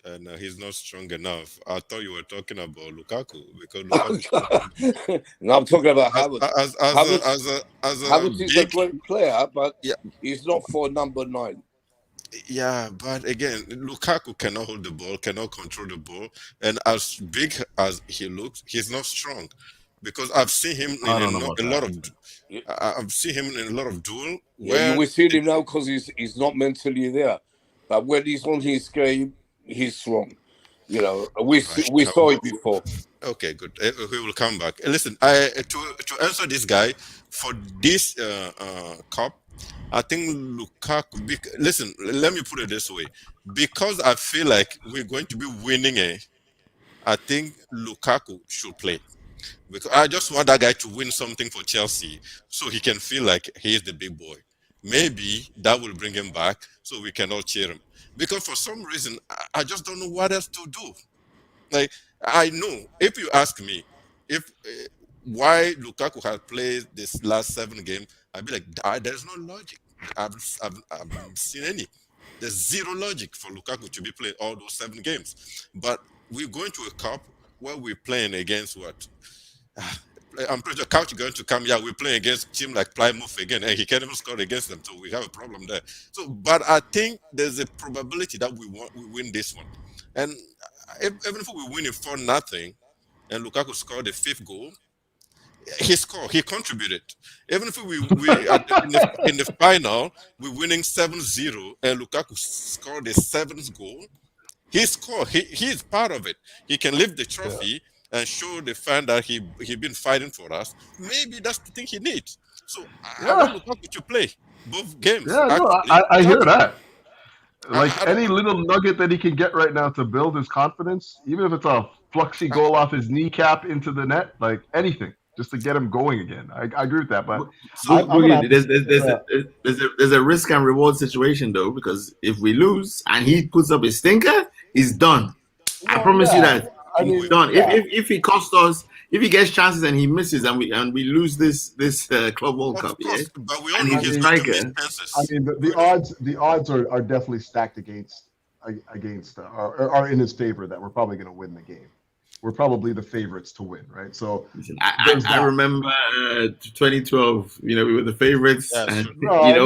and he's not strong enough, I thought you were talking about Lukaku because Lukaku. No, I'm talking about Havertz. Havertz is a great player, but he's not for number 9. Yeah, but again, Lukaku cannot hold the ball, cannot control the ball, and as big as he looks, he's not strong. Because I've seen him in a lot of duel. You will see him now because he's not mentally there, but when he's on his game, he's strong. We saw it before. Okay, good. We will come back. Listen, to answer this guy for this cup, I think Lukaku. Listen, let me put it this way: because I feel like we're going to be winning I think Lukaku should play. Because I just want that guy to win something for Chelsea so he can feel like he is the big boy. Maybe that will bring him back so we can all cheer him. Because for some reason, I just don't know what else to do. Like, I know, if you ask me why Lukaku has played this last 7 games, I'd be like, there's no logic. I've seen any. There's zero logic for Lukaku to be playing all those 7 games. But we're going to a cup where we're playing against what? I'm pretty sure Couch is going to come. Yeah, we're playing against a team like Plymouth again, and he can't even score against them, so we have a problem there. So, but I think there's a probability that we win this one. And even if we win it 4-0, and Lukaku scored the 5th goal, he contributed. Even if we in the final, we're winning 7-0, and Lukaku scored the 7th goal. He scored. He is part of it. He can lift the trophy and show the fan that he been fighting for us. Maybe that's the thing he needs. So I want Lukaku to play both games. Yeah, no, I hear that. Like any little nugget that he can get right now to build his confidence, even if it's a fluxy goal off his kneecap into the net, like anything, just to get him going again. I agree with that. But there's a risk and reward situation though, because if we lose and he puts up a stinker, he's done. I promise you that. He's done. If he costs us, if he gets chances and he misses, and we lose this Club World Cup, but we all know he's striker. I mean, the odds are definitely stacked against are in his favor that we're probably going to win the game. we're probably the favorites to win, right? So I remember 2012. You know, we were the favorites. Yes. I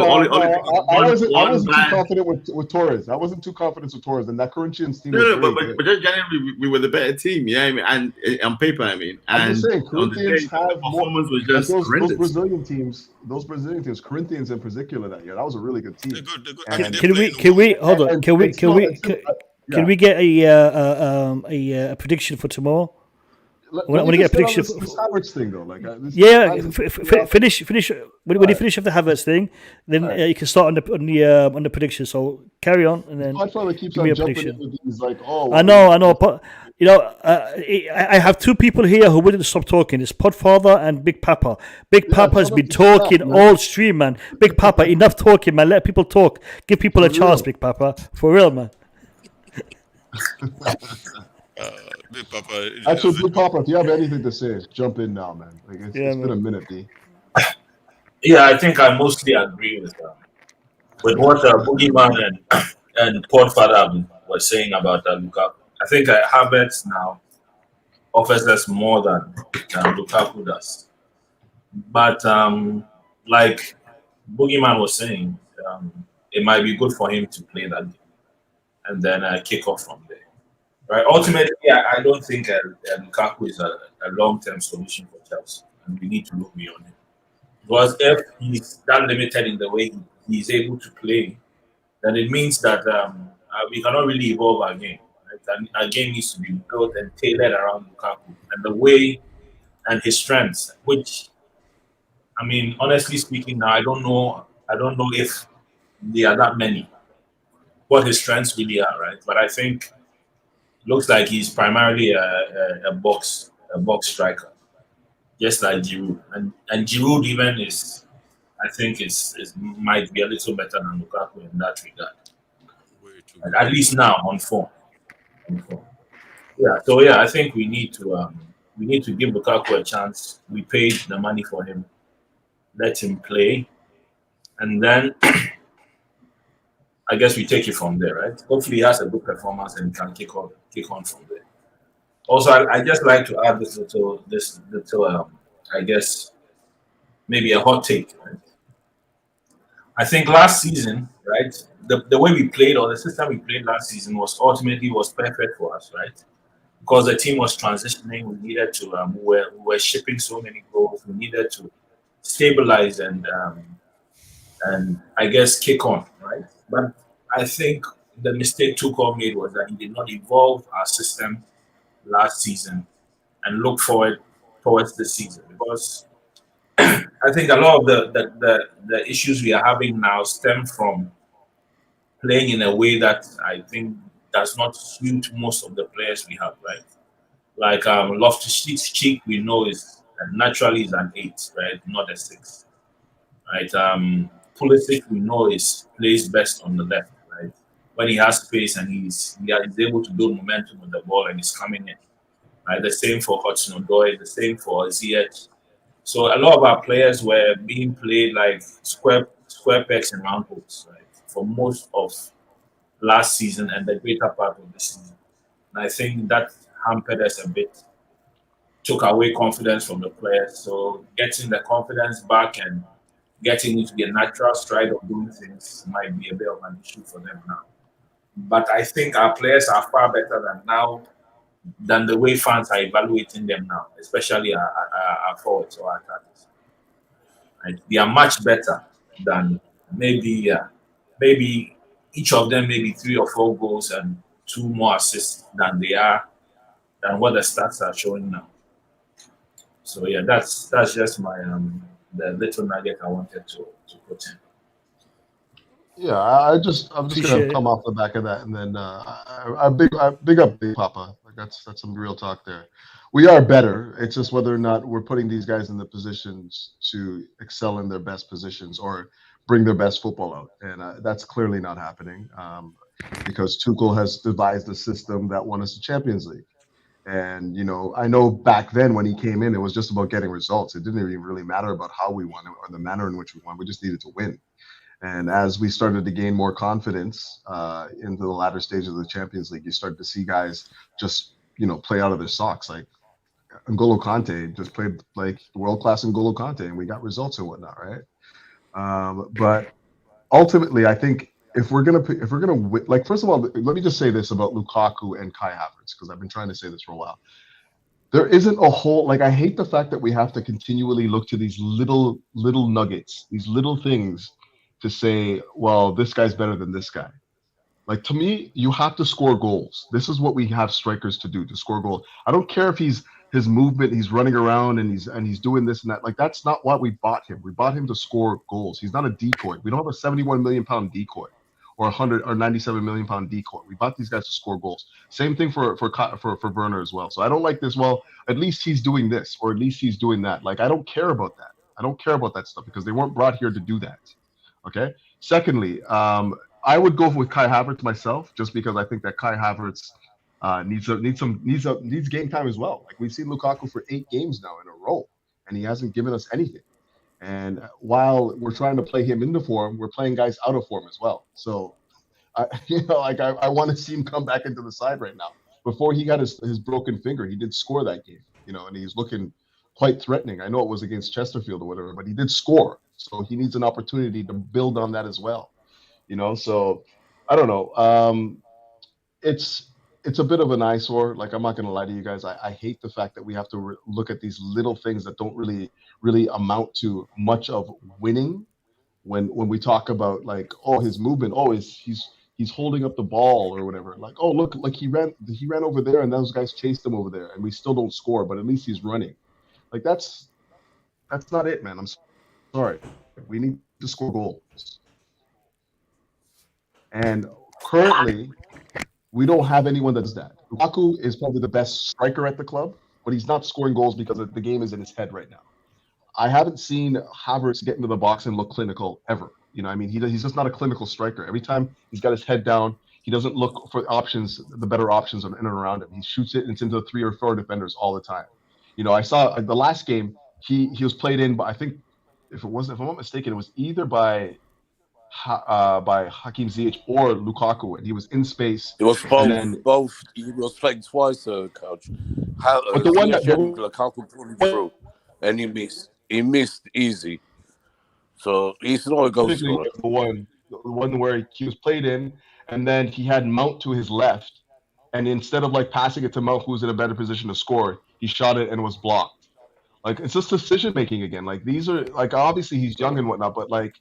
wasn't too confident with Torres. I wasn't too confident with Torres, and that Corinthians team. But just generally, we were the better team. Yeah, I mean, and on paper, I mean, I'm just saying, on the day, the performance was just those Brazilian teams, Corinthians in particular that year. That was a really good team. Can we hold on? Can we get a prediction for tomorrow? I want to get a prediction for this Havertz thing though. Finish. When you finish off the Havertz thing, then you can start on the prediction. So carry on, and then keeps on jumping into these I know, but you know, I have two people here who wouldn't stop talking. It's Podfather and Big Papa. Big Papa has been talking all stream, man. Big Papa, enough talking, man. Let people talk. Give people a chance, Big Papa. For real, man. Big Papa. Actually, Big Papa, if you have anything to say, jump in now, man. It's been a minute, B. Yeah, I think I mostly agree with what Boogeyman and Podfather were saying about Lukaku. I think Havertz now offers us more than Lukaku does. But like Boogeyman was saying, it might be good for him to play that game and then kick off from there. Right. Ultimately, I don't think Lukaku is a long-term solution for Chelsea, and we need to look beyond him. Because if he's that limited in the way he's able to play, then it means that we cannot really evolve our game. Right? And our game needs to be built and tailored around Lukaku and the way and his strengths. Which, I mean, honestly speaking, now I don't know if there are that many. What his strengths really are, right? But I think. Looks like he's primarily a box striker, just like Giroud. And Giroud even is, I think, might be a little better than Lukaku in that regard. At least now on form. Yeah. So I think we need to give Lukaku a chance. We paid the money for him. Let him play, and then. I guess we take it from there, right? Hopefully, he has a good performance and can kick on from there. Also, I just like to add this little, I guess, maybe a hot take. Right? I think last season, right, the way we played or the system we played last season was perfect for us, right? Because the team was transitioning, we needed to, we were shipping so many goals, we needed to stabilize and I guess kick on, right? But I think the mistake Tuchel made was that he did not evolve our system last season and look forward towards this season, because I think a lot of the issues we are having now stem from playing in a way that I think does not suit most of the players we have, right? Like Loftus-Cheek, we know is naturally is an 8, right? Not a 6, right? Pulisic, we know plays best on the left, right? When he has space and he's able to build momentum with the ball and he's coming in, right? The same for Hudson-Odoi, the same for Ziyech. So a lot of our players were being played like square pegs and round holes, right? For most of last season and the greater part of the season. And I think that hampered us a bit, took away confidence from the players. So getting the confidence back and getting into the natural stride of doing things might be a bit of an issue for them now. But I think our players are far better than the way fans are evaluating them now, especially our forwards or our attackers. Right? They are much better than maybe each of them maybe 3 or 4 goals and 2 more assists than what the stats are showing now. So yeah, that's just my the little nugget I wanted to put in. Yeah, I'm just gonna come off the back of that, and then I big up Big Papa. Like that's some real talk there. We are better. It's just whether or not we're putting these guys in the positions to excel in their best positions or bring their best football out, and that's clearly not happening because Tuchel has devised a system that won us the Champions League. And, you know, I know back then when he came in, it was just about getting results. It didn't even really matter about how we won or the manner in which we won. We just needed to win. And as we started to gain more confidence into the latter stages of the Champions League, you start to see guys just play out of their socks. Like N'Golo Kante just played like world-class N'Golo Kante, and we got results and whatnot, right? But ultimately, I think if we're gonna like, first of all, let me just say this about Lukaku and Kai Havertz, because I've been trying to say this for a while. There isn't a whole, like, I hate the fact that we have to continually look to these little nuggets, these little things to say, well, this guy's better than this guy. Like, to me, you have to score goals. This is what we have strikers to do, to score goals. I don't care if his movement, he's running around and he's doing this and that. Like, that's not why we bought him. We bought him to score goals. He's not a decoy. We don't have a 71 million pound decoy or 100 or 97 million pound decoy. We bought these guys to score goals. Same thing for Werner as well. So I don't like this. Well, at least he's doing this, or at least he's doing that. Like, I don't care about that. I don't care about that stuff because they weren't brought here to do that. Okay. Secondly, I would go with Kai Havertz myself, just because I think that Kai Havertz needs game time as well. Like, we've seen Lukaku for 8 games now in a row, and he hasn't given us anything. And while we're trying to play him into form, we're playing guys out of form as well. So, I want to see him come back into the side right now. Before he got his broken finger, he did score that game, and he's looking quite threatening. I know it was against Chesterfield or whatever, but he did score. So he needs an opportunity to build on that as well. So I don't know. It's a bit of an eyesore. Like, I'm not going to lie to you guys. I hate the fact that we have to look at these little things that don't really amount to much of winning. When we talk about, like, oh, his movement, oh, he's holding up the ball or whatever. Like, oh, look, like he ran over there and those guys chased him over there and we still don't score, but at least he's running. Like, that's not it, man. I'm sorry. We need to score goals. And currently, we don't have anyone that does that. Lukaku is probably the best striker at the club, but he's not scoring goals because the game is in his head right now. I haven't seen Havertz get into the box and look clinical ever. He's just not a clinical striker. Every time he's got his head down, he doesn't look for options, the better options in and around him. He shoots it into the 3 or 4 defenders all the time. I saw the last game, he was played in, but I think if I'm not mistaken, it was either by Hakim Ziyech or Lukaku, and he was in space. It was both. He was playing twice, coach. But the one that Lukaku pulled him through, and he missed. He missed easy. So he's not a goal scorer. The one where he was played in, and then he had Mount to his left, and instead of like passing it to Mount, who was in a better position to score, he shot it and was blocked. Like, it's just decision making again. Like, these are, like, obviously he's young and whatnot, but like,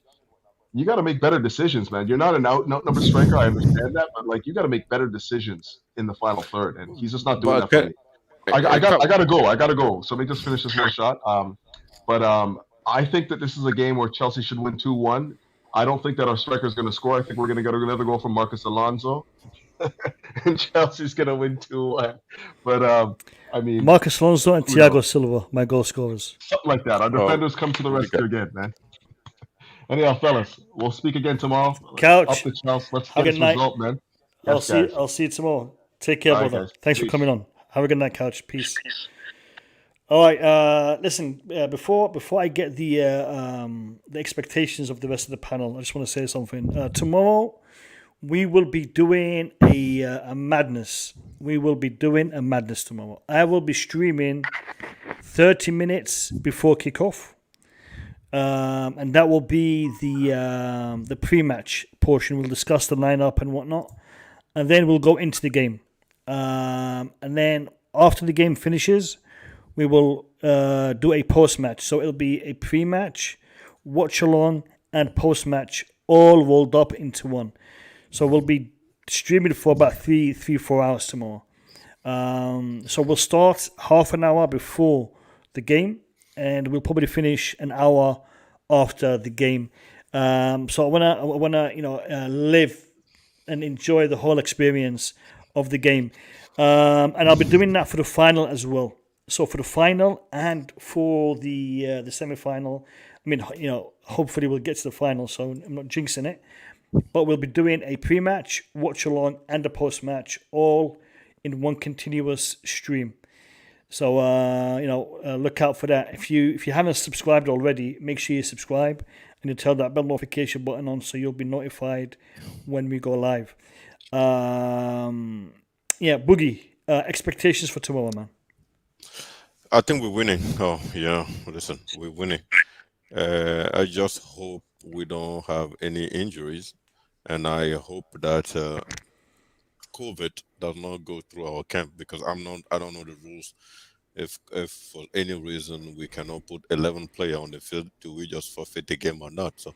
you got to make better decisions, man. You're not an outnumber striker. I understand that, but like, you got to make better decisions in the final third, and he's just not doing that for me. I gotta go. So let me just finish this one shot. I think that this is a game where Chelsea should win 2-1. I don't think that our striker is going to score. I think we're going to get another goal from Marcus Alonso, and Chelsea's going to win 2-1. But Marcus Alonso and Thiago Silva, my goal scorers. Something like that. Our defenders come to the rescue again, man. Anyhow, fellas, we'll speak again tomorrow. Couch. Up the Chelsea. Let's get this result, man. I'll see you tomorrow. Take care, brother. Guys. Thanks for coming on. Have a good night, Couch. Peace. All right. Listen, before I get the expectations of the rest of the panel, I just want to say something. Tomorrow, we will be doing a madness. We will be doing a madness tomorrow. I will be streaming 30 minutes before kickoff. And that will be the pre-match portion. We'll discuss the lineup and whatnot, and then we'll go into the game. And then after the game finishes, we will do a post-match. So it'll be a pre-match, watch-along, and post-match all rolled up into one. So we'll be streaming for about 3-4 hours tomorrow. So we'll start half an hour before the game, and we'll probably finish an hour after the game. So I wanna live and enjoy the whole experience of the game, and I'll be doing that for the final as well. So for the final and for the semi-final, hopefully we'll get to the final. So I'm not jinxing it, but we'll be doing a pre-match, watch-along, and a post-match all in one continuous stream. So, look out for that. If you haven't subscribed already, make sure you subscribe and you tell that bell notification button on so you'll be notified when we go live. Boogie, expectations for tomorrow, man. I think we're winning. Oh, yeah. Listen, we're winning. I just hope we don't have any injuries, and I hope that COVID does not go through our camp, because I don't know the rules. If for any reason we cannot put 11 players on the field, do we just forfeit the game or not? So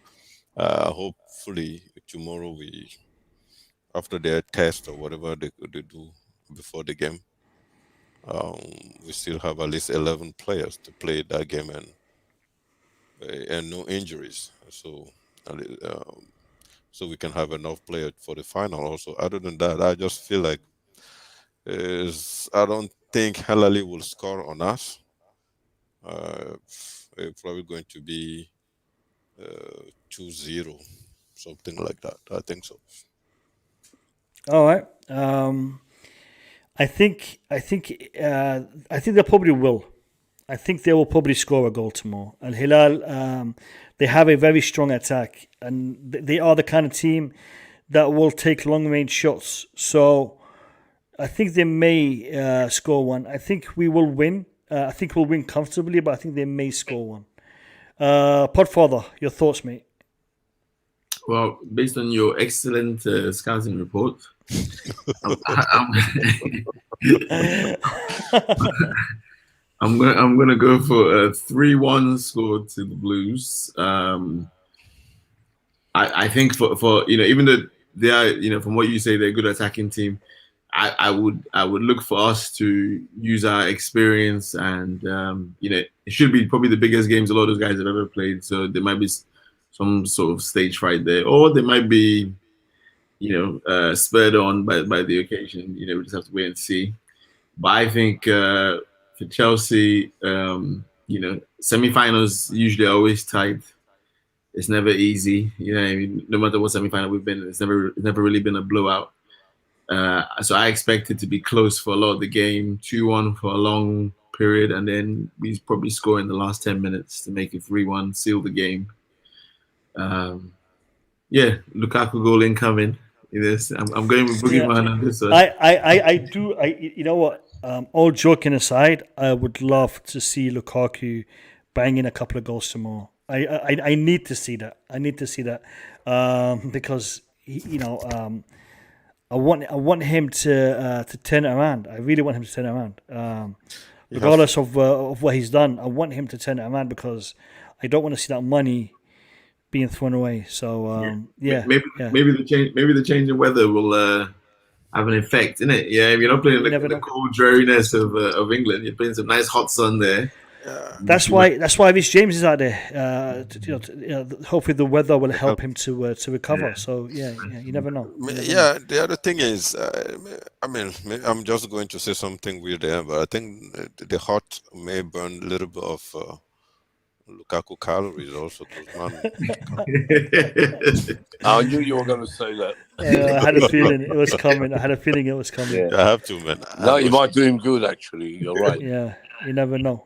hopefully tomorrow, after their test or whatever they do before the game, we still have at least 11 players to play that game, and no injuries. So we can have enough players for the final also. Other than that, I just feel like I don't think Al-Hilal will score on us. It's probably going to be 2-0, something like that. I think so. All right. I think they probably will. I think they will probably score a goal tomorrow. Al-Hilal, they have a very strong attack, and they are the kind of team that will take long-range shots. So I think they may score one. I think we will win. I think we'll win comfortably, but I think they may score one. Podfather, your thoughts, mate? Well, based on your excellent scouting report, I'm gonna go for a 3-1 score to the Blues. I think for even though they are from what you say they're a good attacking team, I would look for us to use our experience, and it should be probably the biggest games a lot of those guys have ever played. So there might be some sort of stage fright there, or they might be spurred on by the occasion. We just have to wait and see. But I think for Chelsea, semi-finals usually are always tight. It's never easy. No matter what semi-final we've been in, it's never really been a blowout. So I expect it to be close for a lot of the game, 2-1 for a long period, and then we probably score in the last 10 minutes to make it 3-1, seal the game. Lukaku goal incoming. I'm going with Boogeyman on this one. I do. You know what? All joking aside, I would love to see Lukaku bang in a couple of goals tomorrow. I need to see that. Because I want him to turn it around. I really want him to turn it around. Regardless of what he's done, I want him to turn it around, because I don't want to see that money being thrown away. So maybe the change in weather will have an effect, innit? Yeah, if you're not playing the cold dreariness of England, you're playing some nice hot sun there. That's why Reece James is out there. Hopefully the weather will help him to recover. Yeah. So you never know. The other thing is, I'm just going to say something weird there, but I think the hot may burn a little bit of Lukaku calories also. I knew you were going to say that. I had a feeling it was coming. Yeah. I have to, man. No, you might do him good, actually. You're right. Yeah, you never know.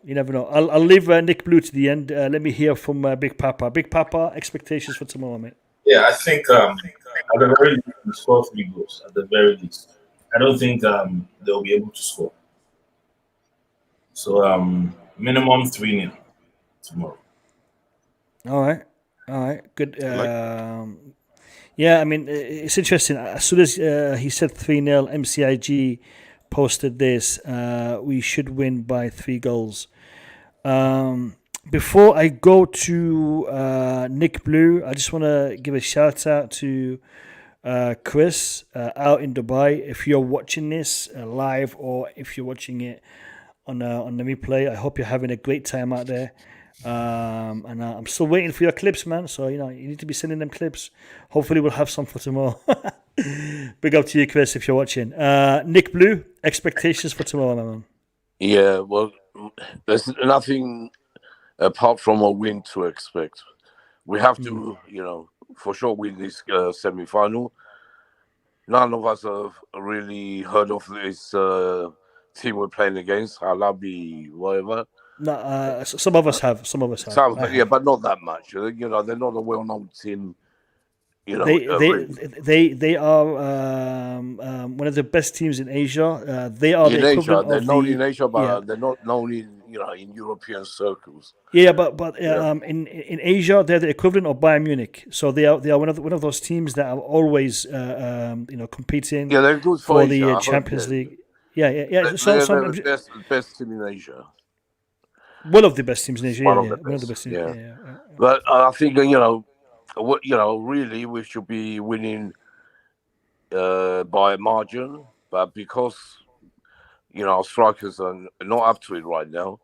I'll leave Nick Blue to the end. Let me hear from Big Papa. Big Papa, expectations for tomorrow, mate. Yeah, I think at the very least, we'll score 3 goals. At the very least. I don't think they'll be able to score. So minimum 3-0 tomorrow. All right, good. It's interesting. As soon as he said 3-0, MCIG posted this. We should win by 3 goals. Before I go to Nick Blue, I just want to give a shout out to Chris out in Dubai. If you're watching this live, or if you're watching it on the replay, I hope you're having a great time out there. And I'm still waiting for your clips, man. So you need to be sending them clips. Hopefully we'll have some for tomorrow. Big up to you, Chris, if you're watching. Nick Blue, expectations for tomorrow, man. Yeah, well, there's nothing apart from a win to expect. We have to, for sure win this semi-final. None of us have really heard of this team we're playing against, Alabi, whatever. No, some of us have. Yeah, but not that much. They're not a well-known team You know, they are one of the best teams in Asia. They are the equivalent they're of known the, in Asia, but yeah. they're not known in in European circles. Yeah, but in Asia they're the equivalent of Bayern Munich. So they are one of those teams that are always competing. Yeah, they're good for Asia, the Champions League. Yeah. They're the best team in Asia. One of the best teams in Asia. One of the best teams. Yeah. But I think really we should be winning by a margin, but because our strikers are not up to it right now,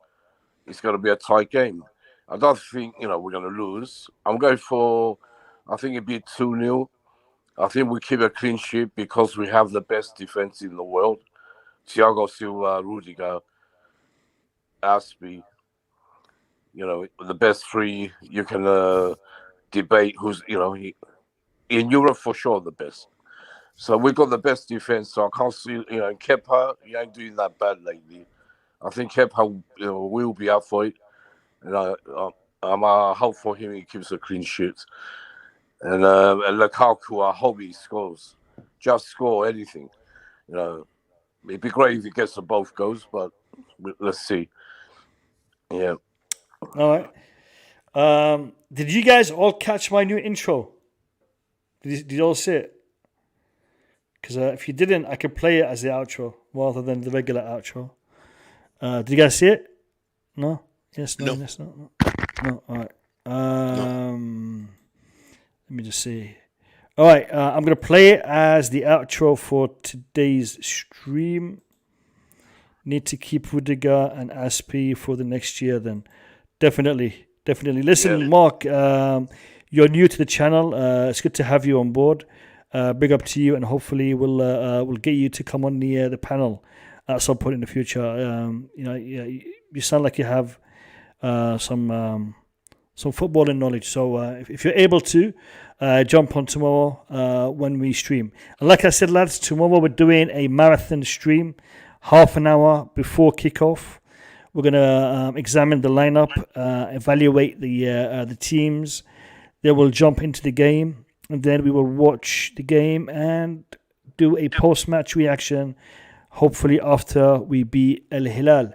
it's going to be a tight game. I don't think we're going to lose. I'm going for, I think it'd be 2-0. I think we keep a clean sheet because we have the best defense in the world. Thiago Silva, Rudiger, Aspi, the best three. You can debate who's, in Europe for sure the best. So we've got the best defense. So I can't see, Kepa, he ain't doing that bad lately. I think Kepa, will be up for it. And I'm hope for him he keeps a clean sheet. And Lukaku, I hope he scores. Just score anything. It'd be great if he gets the both goals, but let's see. Yeah. All right. Did you guys all catch my new intro? Did you all see it? Because if you didn't, I could play it as the outro rather than the regular outro. Did you guys see it? No? Yes, no, yes, no. No, all right. Let me just see. All right, I'm going to play it as the outro for today's stream. Need to keep Rudiger and Aspi for the next year then. Definitely. Listen, Mark, you're new to the channel. It's good to have you on board. Big up to you, and hopefully we'll get you to come on the panel at some point in the future. You sound like you have some footballing knowledge. So if you're able to, jump on tomorrow when we stream. And like I said, lads, tomorrow we're doing a marathon stream, half an hour before kickoff. We're going to examine the lineup, evaluate the teams. Then we'll jump into the game, and then we will watch the game and do a post-match reaction, hopefully after we beat AL-HILAL.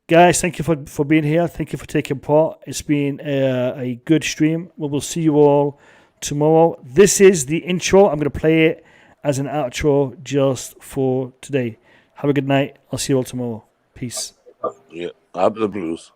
Guys, thank you for being here. Thank you for taking part. It's been a good stream. We will see you all tomorrow. This is the intro. I'm going to play it as an outro just for today. Have a good night. I'll see you all tomorrow. Peace. Yeah, up the blues.